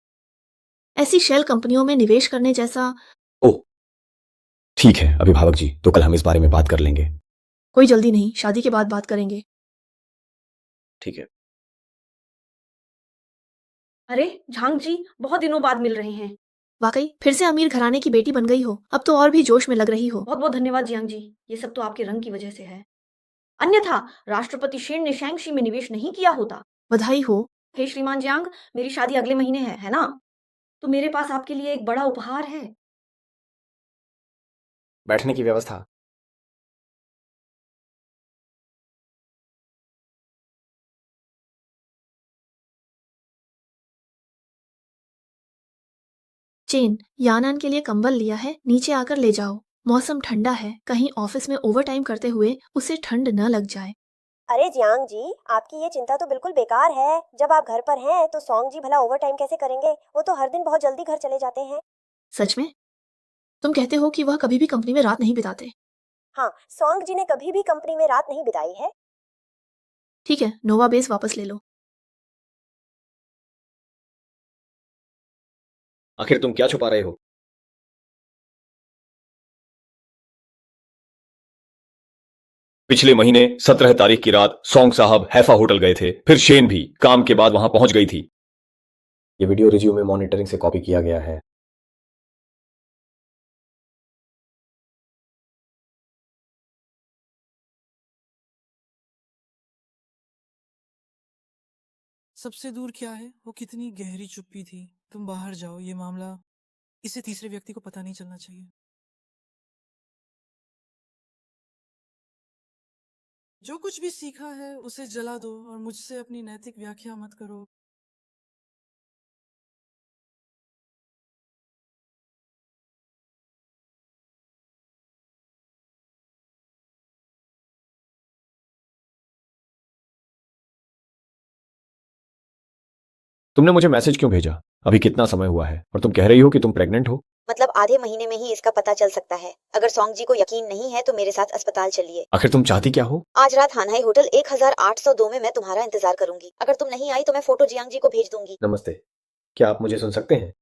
ऐसी शेल कंपनियों में निवेश करने जैसा ओह ठीक है अभिभावक जी, तो कल हम इस बारे में बात कर लेंगे। कोई जल्दी नहीं, शादी के बाद बात करेंगे। ठीक है। अरे झांग जी, बहुत दिनों बाद मिल रहे हैं। वाकई फिर से अमीर घराने की बेटी बन गई हो, अब तो और भी जोश में लग रही हो। बहुत बहुत धन्यवाद जियांग जी, ये सब तो आपके रंग की वजह से है। अन्यथा राष्ट्रपति शेन ने शैंगशी में निवेश नहीं किया होता। बधाई हो। हे श्रीमान जियांग, मेरी शादी अगले महीने है ना? तो मेरे पास आपके लिए एक बड़ा उपहार है। बैठने की व्यवस्था। चेन, यानान के लिए कंबल लिया है, नीचे आकर ले जाओ। मौसम ठंडा है, कहीं ऑफिस में ओवरटाइम करते हुए उसे ठंड न लग जाए। अरे जियांग जी, आपकी ये चिंता तो बिल्कुल बेकार है। जब आप घर पर हैं तो सॉन्ग जी भला ओवर टाइम कैसे करेंगे? वो तो हर दिन बहुत जल्दी घर चले जाते हैं। सच में? तुम कहते हो कि वह कभी भी कंपनी में रात नहीं बिताते? हाँ, सॉन्ग जी ने कभी भी कंपनी में रात नहीं बिताई है। ठीक है, नोवा बेस वापस ले लो। आखिर तुम क्या छुपा रहे हो? पिछले महीने 17 तारीख की रात सॉन्ग साहब हैफा होटल गए थे, फिर शेन भी काम के बाद वहां पहुंच गई थी। ये वीडियो रिज्यूमे मॉनिटरिंग से कॉपी किया गया है। सबसे दूर क्या है? वो कितनी गहरी चुप्पी थी। तुम बाहर जाओ, ये मामला इसे तीसरे व्यक्ति को पता नहीं चलना चाहिए। जो कुछ भी सीखा है उसे जला दो और मुझसे अपनी नैतिक व्याख्या मत करो। तुमने मुझे मैसेज क्यों भेजा? अभी कितना समय हुआ है और तुम कह रही हो कि तुम प्रेग्नेंट हो? मतलब आधे महीने में ही इसका पता चल सकता है। अगर सॉन्ग जी को यकीन नहीं है तो मेरे साथ अस्पताल चलिए। आखिर तुम चाहती क्या हो? आज रात हानहाई होटल 1802 में मैं तुम्हारा इंतजार करूंगी। अगर तुम नहीं आई तो मैं फोटो जियांग जी को भेज दूंगी। नमस्ते, क्या आप मुझे सुन सकते हैं?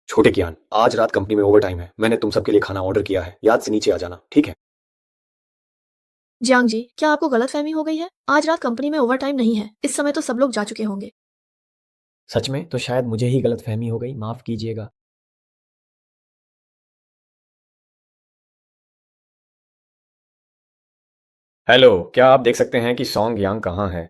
छोटे कियान, आज रात कंपनी में ओवर टाइम है। मैंने तुम सबके लिए खाना ऑर्डर किया है, याद से नीचे आ जाना, ठीक है? जियांग जी, क्या आपको गलतफहमी हो गई है? आज रात कंपनी में ओवरटाइम नहीं है। इस समय तो सब लोग जा चुके होंगे। सच में? तो शायद मुझे ही गलतफहमी हो गई, माफ कीजिएगा। हेलो, क्या आप देख सकते हैं कि सॉन्ग यांग कहाँ है?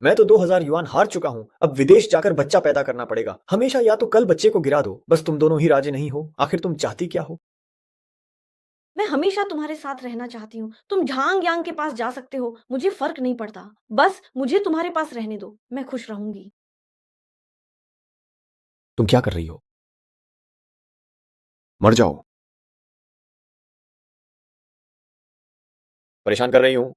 मैं तो 2000 युआन हार चुका हूं। अब विदेश जाकर बच्चा पैदा करना पड़ेगा। हमेशा या तो कल बच्चे को गिरा दो, बस तुम दोनों ही राजी नहीं हो। आखिर तुम चाहती क्या हो? मैं हमेशा तुम्हारे साथ रहना चाहती हूँ। तुम झांग यांग के पास जा सकते हो, मुझे फर्क नहीं पड़ता। बस मुझे तुम्हारे पास रहने दो, मैं खुश रहूंगी। तुम क्या कर रही हो? मर जाओ। परेशान कर रही हूं?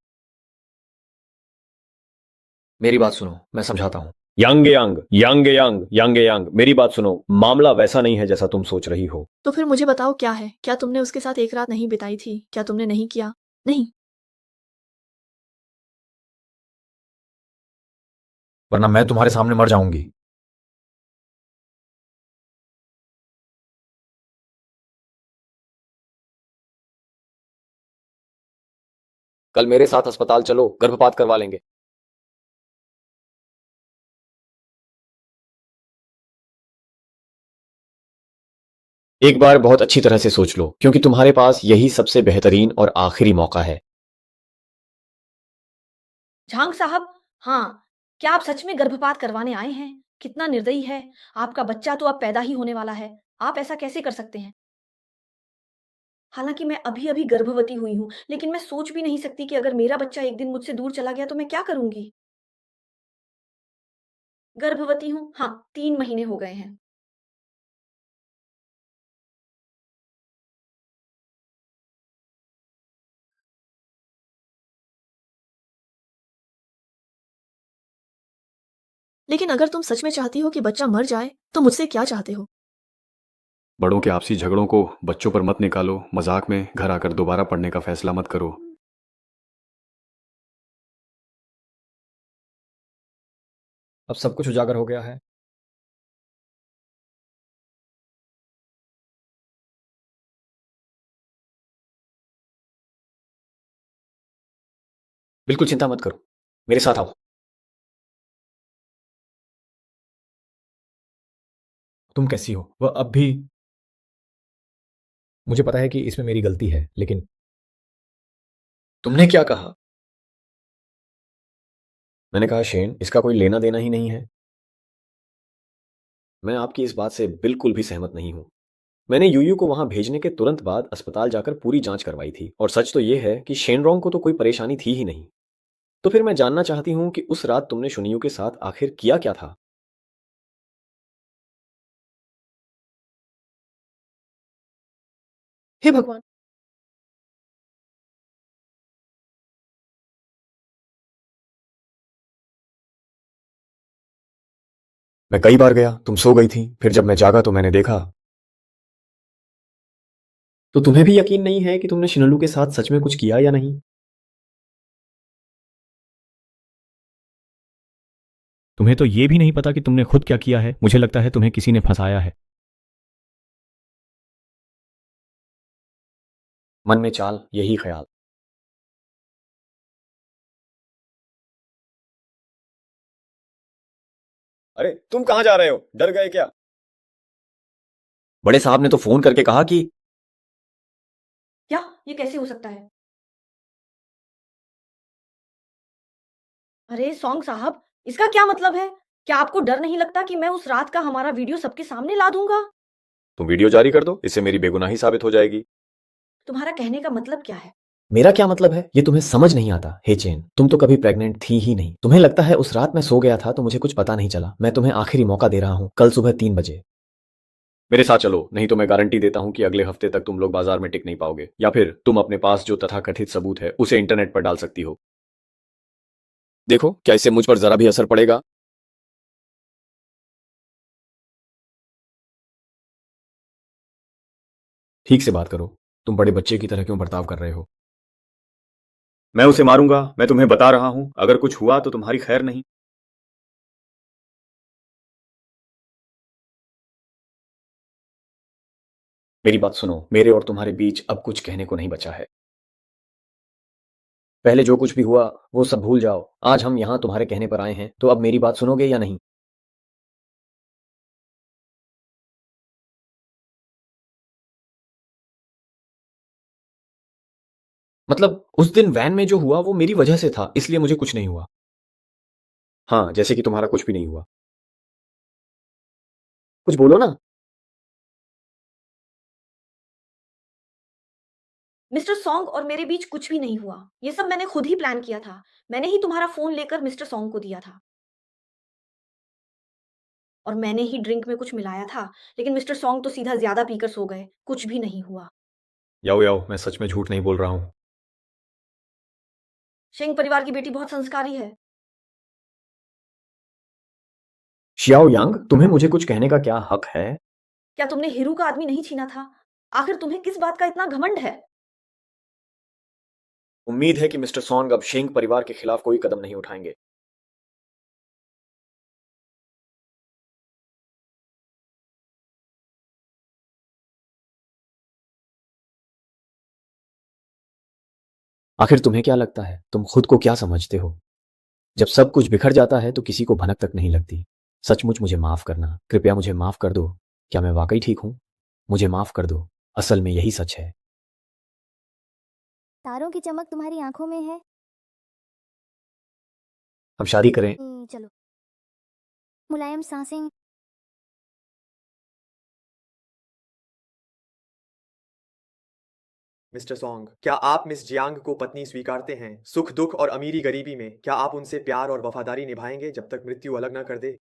मेरी बात सुनो, मैं समझाता हूं। यांग यांग यांग यांग यांग यांग, मेरी बात सुनो। मामला वैसा नहीं है जैसा तुम सोच रही हो। तो फिर मुझे बताओ क्या है? क्या तुमने उसके साथ एक रात नहीं बिताई थी? क्या तुमने नहीं किया? नहीं। वरना मैं तुम्हारे सामने मर जाऊंगी। कल मेरे साथ अस्पताल चलो, गर्भपात करवा लेंगे। एक बार बहुत अच्छी तरह से सोच लो, क्योंकि तुम्हारे पास यही सबसे बेहतरीन और आखिरी मौका है। झांग साहब, हाँ, क्या आप सच में गर्भपात करवाने आए हैं? कितना निर्दयी है। आपका बच्चा तो अब पैदा ही होने वाला है। आप ऐसा कैसे कर सकते हैं? हालांकि मैं अभी अभी गर्भवती हुई हूँ, लेकिन मैं सोच भी नहीं सकती कि अगर मेरा बच्चा एक दिन मुझसे दूर चला गया तो मैं क्या करूंगी। गर्भवती हूँ, हाँ, 3 महीने हो गए हैं। लेकिन अगर तुम सच में चाहती हो कि बच्चा मर जाए तो मुझसे क्या चाहते हो? बड़ों के आपसी झगड़ों को बच्चों पर मत निकालो, मजाक में घर आकर दोबारा पढ़ने का फैसला मत करो। अब सब कुछ उजागर हो गया है। बिल्कुल चिंता मत करो, मेरे साथ आओ। तुम कैसी हो? वह अब भी। मुझे पता है कि इसमें मेरी गलती है, लेकिन तुमने क्या कहा? मैंने कहा शेन, इसका कोई लेना देना ही नहीं है। मैं आपकी इस बात से बिल्कुल भी सहमत नहीं हूं। मैंने यूयू को वहां भेजने के तुरंत बाद अस्पताल जाकर पूरी जांच करवाई थी, और सच तो यह है कि शेनरॉन्ग को तो कोई परेशानी थी ही नहीं। तो फिर मैं जानना चाहती हूं कि उस रात तुमने शुनियू के साथ आखिर किया क्या था? हे भगवान! मैं कई बार गया, तुम सो गई थी, फिर जब मैं जागा तो मैंने देखा। तो तुम्हें भी यकीन नहीं है कि तुमने शिनलू के साथ सच में कुछ किया या नहीं? तुम्हें तो ये भी नहीं पता कि तुमने खुद क्या किया है। मुझे लगता है तुम्हें किसी ने फंसाया है। मन में चाल, यही ख्याल। अरे तुम कहां जा रहे हो? डर गए क्या? बड़े साहब ने तो फोन करके कहा कि क्या? ये कैसे हो सकता है? अरे सॉन्ग साहब, इसका क्या मतलब है? क्या आपको डर नहीं लगता कि मैं उस रात का हमारा वीडियो सबके सामने ला दूंगा? तुम वीडियो जारी कर दो, इससे मेरी बेगुनाही साबित हो जाएगी। तुम्हारा कहने का मतलब क्या है? मेरा क्या मतलब है ये तुम्हें समझ नहीं आता। हे चेन, तुम तो कभी प्रेग्नेंट थी ही नहीं। तुम्हें लगता है उस रात मैं सो गया था तो मुझे कुछ पता नहीं चला। मैं तुम्हें आखिरी मौका दे रहा हूं, कल सुबह 3 बजे मेरे साथ चलो, नहीं तो मैं गारंटी देता हूं कि अगले हफ्ते तक तुम लोग बाजार में टिक नहीं पाओगे, या फिर तुम अपने पास जो तथाकथित सबूत है उसे इंटरनेट पर डाल सकती हो। देखो क्या इससे मुझ पर जरा भी असर पड़ेगा? ठीक से बात करो, तुम बड़े बच्चे की तरह क्यों बर्ताव कर रहे हो? मैं उसे मारूंगा, मैं तुम्हें बता रहा हूं। अगर कुछ हुआ तो तुम्हारी खैर नहीं। मेरी बात सुनो, मेरे और तुम्हारे बीच अब कुछ कहने को नहीं बचा है। पहले जो कुछ भी हुआ वो सब भूल जाओ। आज हम यहां तुम्हारे कहने पर आए हैं, तो अब मेरी बात सुनोगे या नहीं? मतलब उस दिन वैन में जो हुआ वो मेरी वजह से था, इसलिए मुझे कुछ नहीं हुआ। हाँ, जैसे कि तुम्हारा कुछ भी नहीं हुआ। कुछ बोलो ना। मिस्टर सॉन्ग और मेरे बीच कुछ भी नहीं हुआ। ये सब मैंने खुद ही प्लान किया था। मैंने ही तुम्हारा फोन लेकर मिस्टर सॉन्ग को दिया था। और मैंने ही ड्रिंक में कुछ मिलाया था, लेकिन मिस्टर सॉन्ग तो सीधा ज्यादा पीकर सो गए। कुछ भी नहीं हुआ। याओ याओ, मैं सच में झूठ नहीं बोल रहा हूं। शेंग परिवार की बेटी बहुत संस्कारी है। शियाओ यांग, तुम्हें मुझे कुछ कहने का क्या हक है? क्या तुमने हीरू का आदमी नहीं छीना था? आखिर तुम्हें किस बात का इतना घमंड है? उम्मीद है कि मिस्टर सॉन्ग अब शेंग परिवार के खिलाफ कोई कदम नहीं उठाएंगे। आखिर तुम्हें क्या लगता है, तुम खुद को क्या समझते हो? जब सब कुछ बिखर जाता है तो किसी को भनक तक नहीं लगती। सचमुच मुझे माफ करना, कृपया मुझे माफ कर दो। क्या मैं वाकई ठीक हूं? मुझे माफ कर दो, असल में यही सच है। तारों की चमक तुम्हारी आंखों में है। हम शादी करें? चलो। मुलायम सांसें मिस्टर सॉन्ग, क्या आप मिस जियांग को पत्नी स्वीकारते हैं? सुख दुख और अमीरी गरीबी में क्या आप उनसे प्यार और वफादारी निभाएंगे जब तक मृत्यु अलग ना कर दे?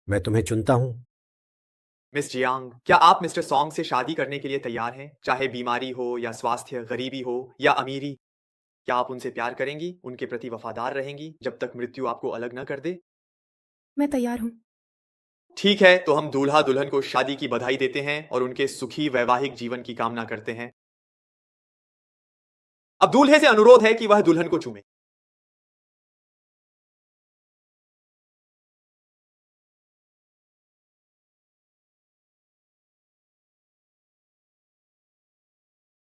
मैं तुम्हें चुनता हूँ। मिस जियांग, क्या आप मिस्टर सॉन्ग से शादी करने के लिए तैयार हैं? चाहे बीमारी हो या स्वास्थ्य, गरीबी हो या अमीरी, क्या आप उनसे प्यार करेंगी, उनके प्रति वफादार रहेंगी जब तक मृत्यु आपको अलग ना कर दे? मैं तैयार हूँ। ठीक है, तो हम दूल्हा दुल्हन को शादी की बधाई देते हैं और उनके सुखी वैवाहिक जीवन की कामना करते हैं। अब दूल्हे से अनुरोध है कि वह दुल्हन को चूमे।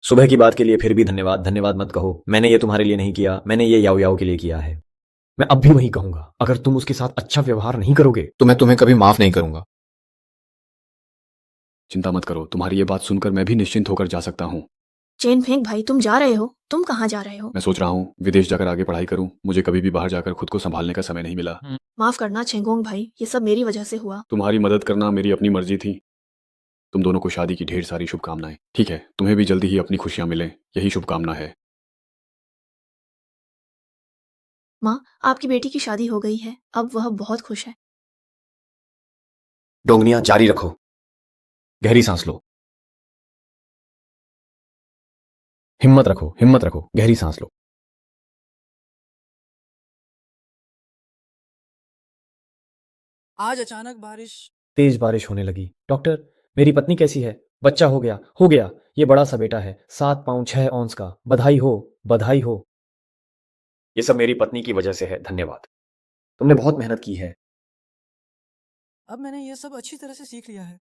सुबह की बात के लिए फिर भी धन्यवाद। धन्यवाद मत कहो, मैंने ये तुम्हारे लिए नहीं किया, मैंने ये याओ याओ के लिए किया है। मैं अब भी वही कहूंगा, अगर तुम उसके साथ अच्छा व्यवहार नहीं करोगे तो मैं तुम्हें कभी माफ नहीं करूंगा। चिंता मत करो, तुम्हारी ये बात सुनकर मैं भी निश्चिंत होकर जा सकता हूँ। चेन फेंक भाई, तुम जा रहे हो? तुम कहाँ जा रहे हो? मैं सोच रहा हूँ विदेश जाकर आगे पढ़ाई करूँ। मुझे कभी भी बाहर जाकर खुद को संभालने का समय नहीं मिला। माफ करना चेंगोंग भाई, ये सब मेरी वजह से हुआ। तुम्हारी मदद करना मेरी अपनी मर्जी थी। तुम दोनों को शादी की ढेर सारी शुभकामनाएं। ठीक है, तुम्हें भी जल्दी ही अपनी खुशियां मिलें, यही शुभकामना है। माँ, आपकी बेटी की शादी हो गई है, अब वह बहुत खुश है। डोंगनिया जारी रखो, गहरी सांस लो, हिम्मत रखो, हिम्मत रखो, गहरी सांस लो। आज अचानक बारिश। तेज बारिश होने लगी। डॉक्टर, मेरी पत्नी कैसी है? बच्चा हो गया, हो गया। ये बड़ा सा बेटा है, 7 पाउंड 6 औंस का। बधाई हो, बधाई हो। ये सब मेरी पत्नी की वजह से है, धन्यवाद। तुमने बहुत मेहनत की है। अब मैंने ये सब अच्छी तरह से सीख लिया है।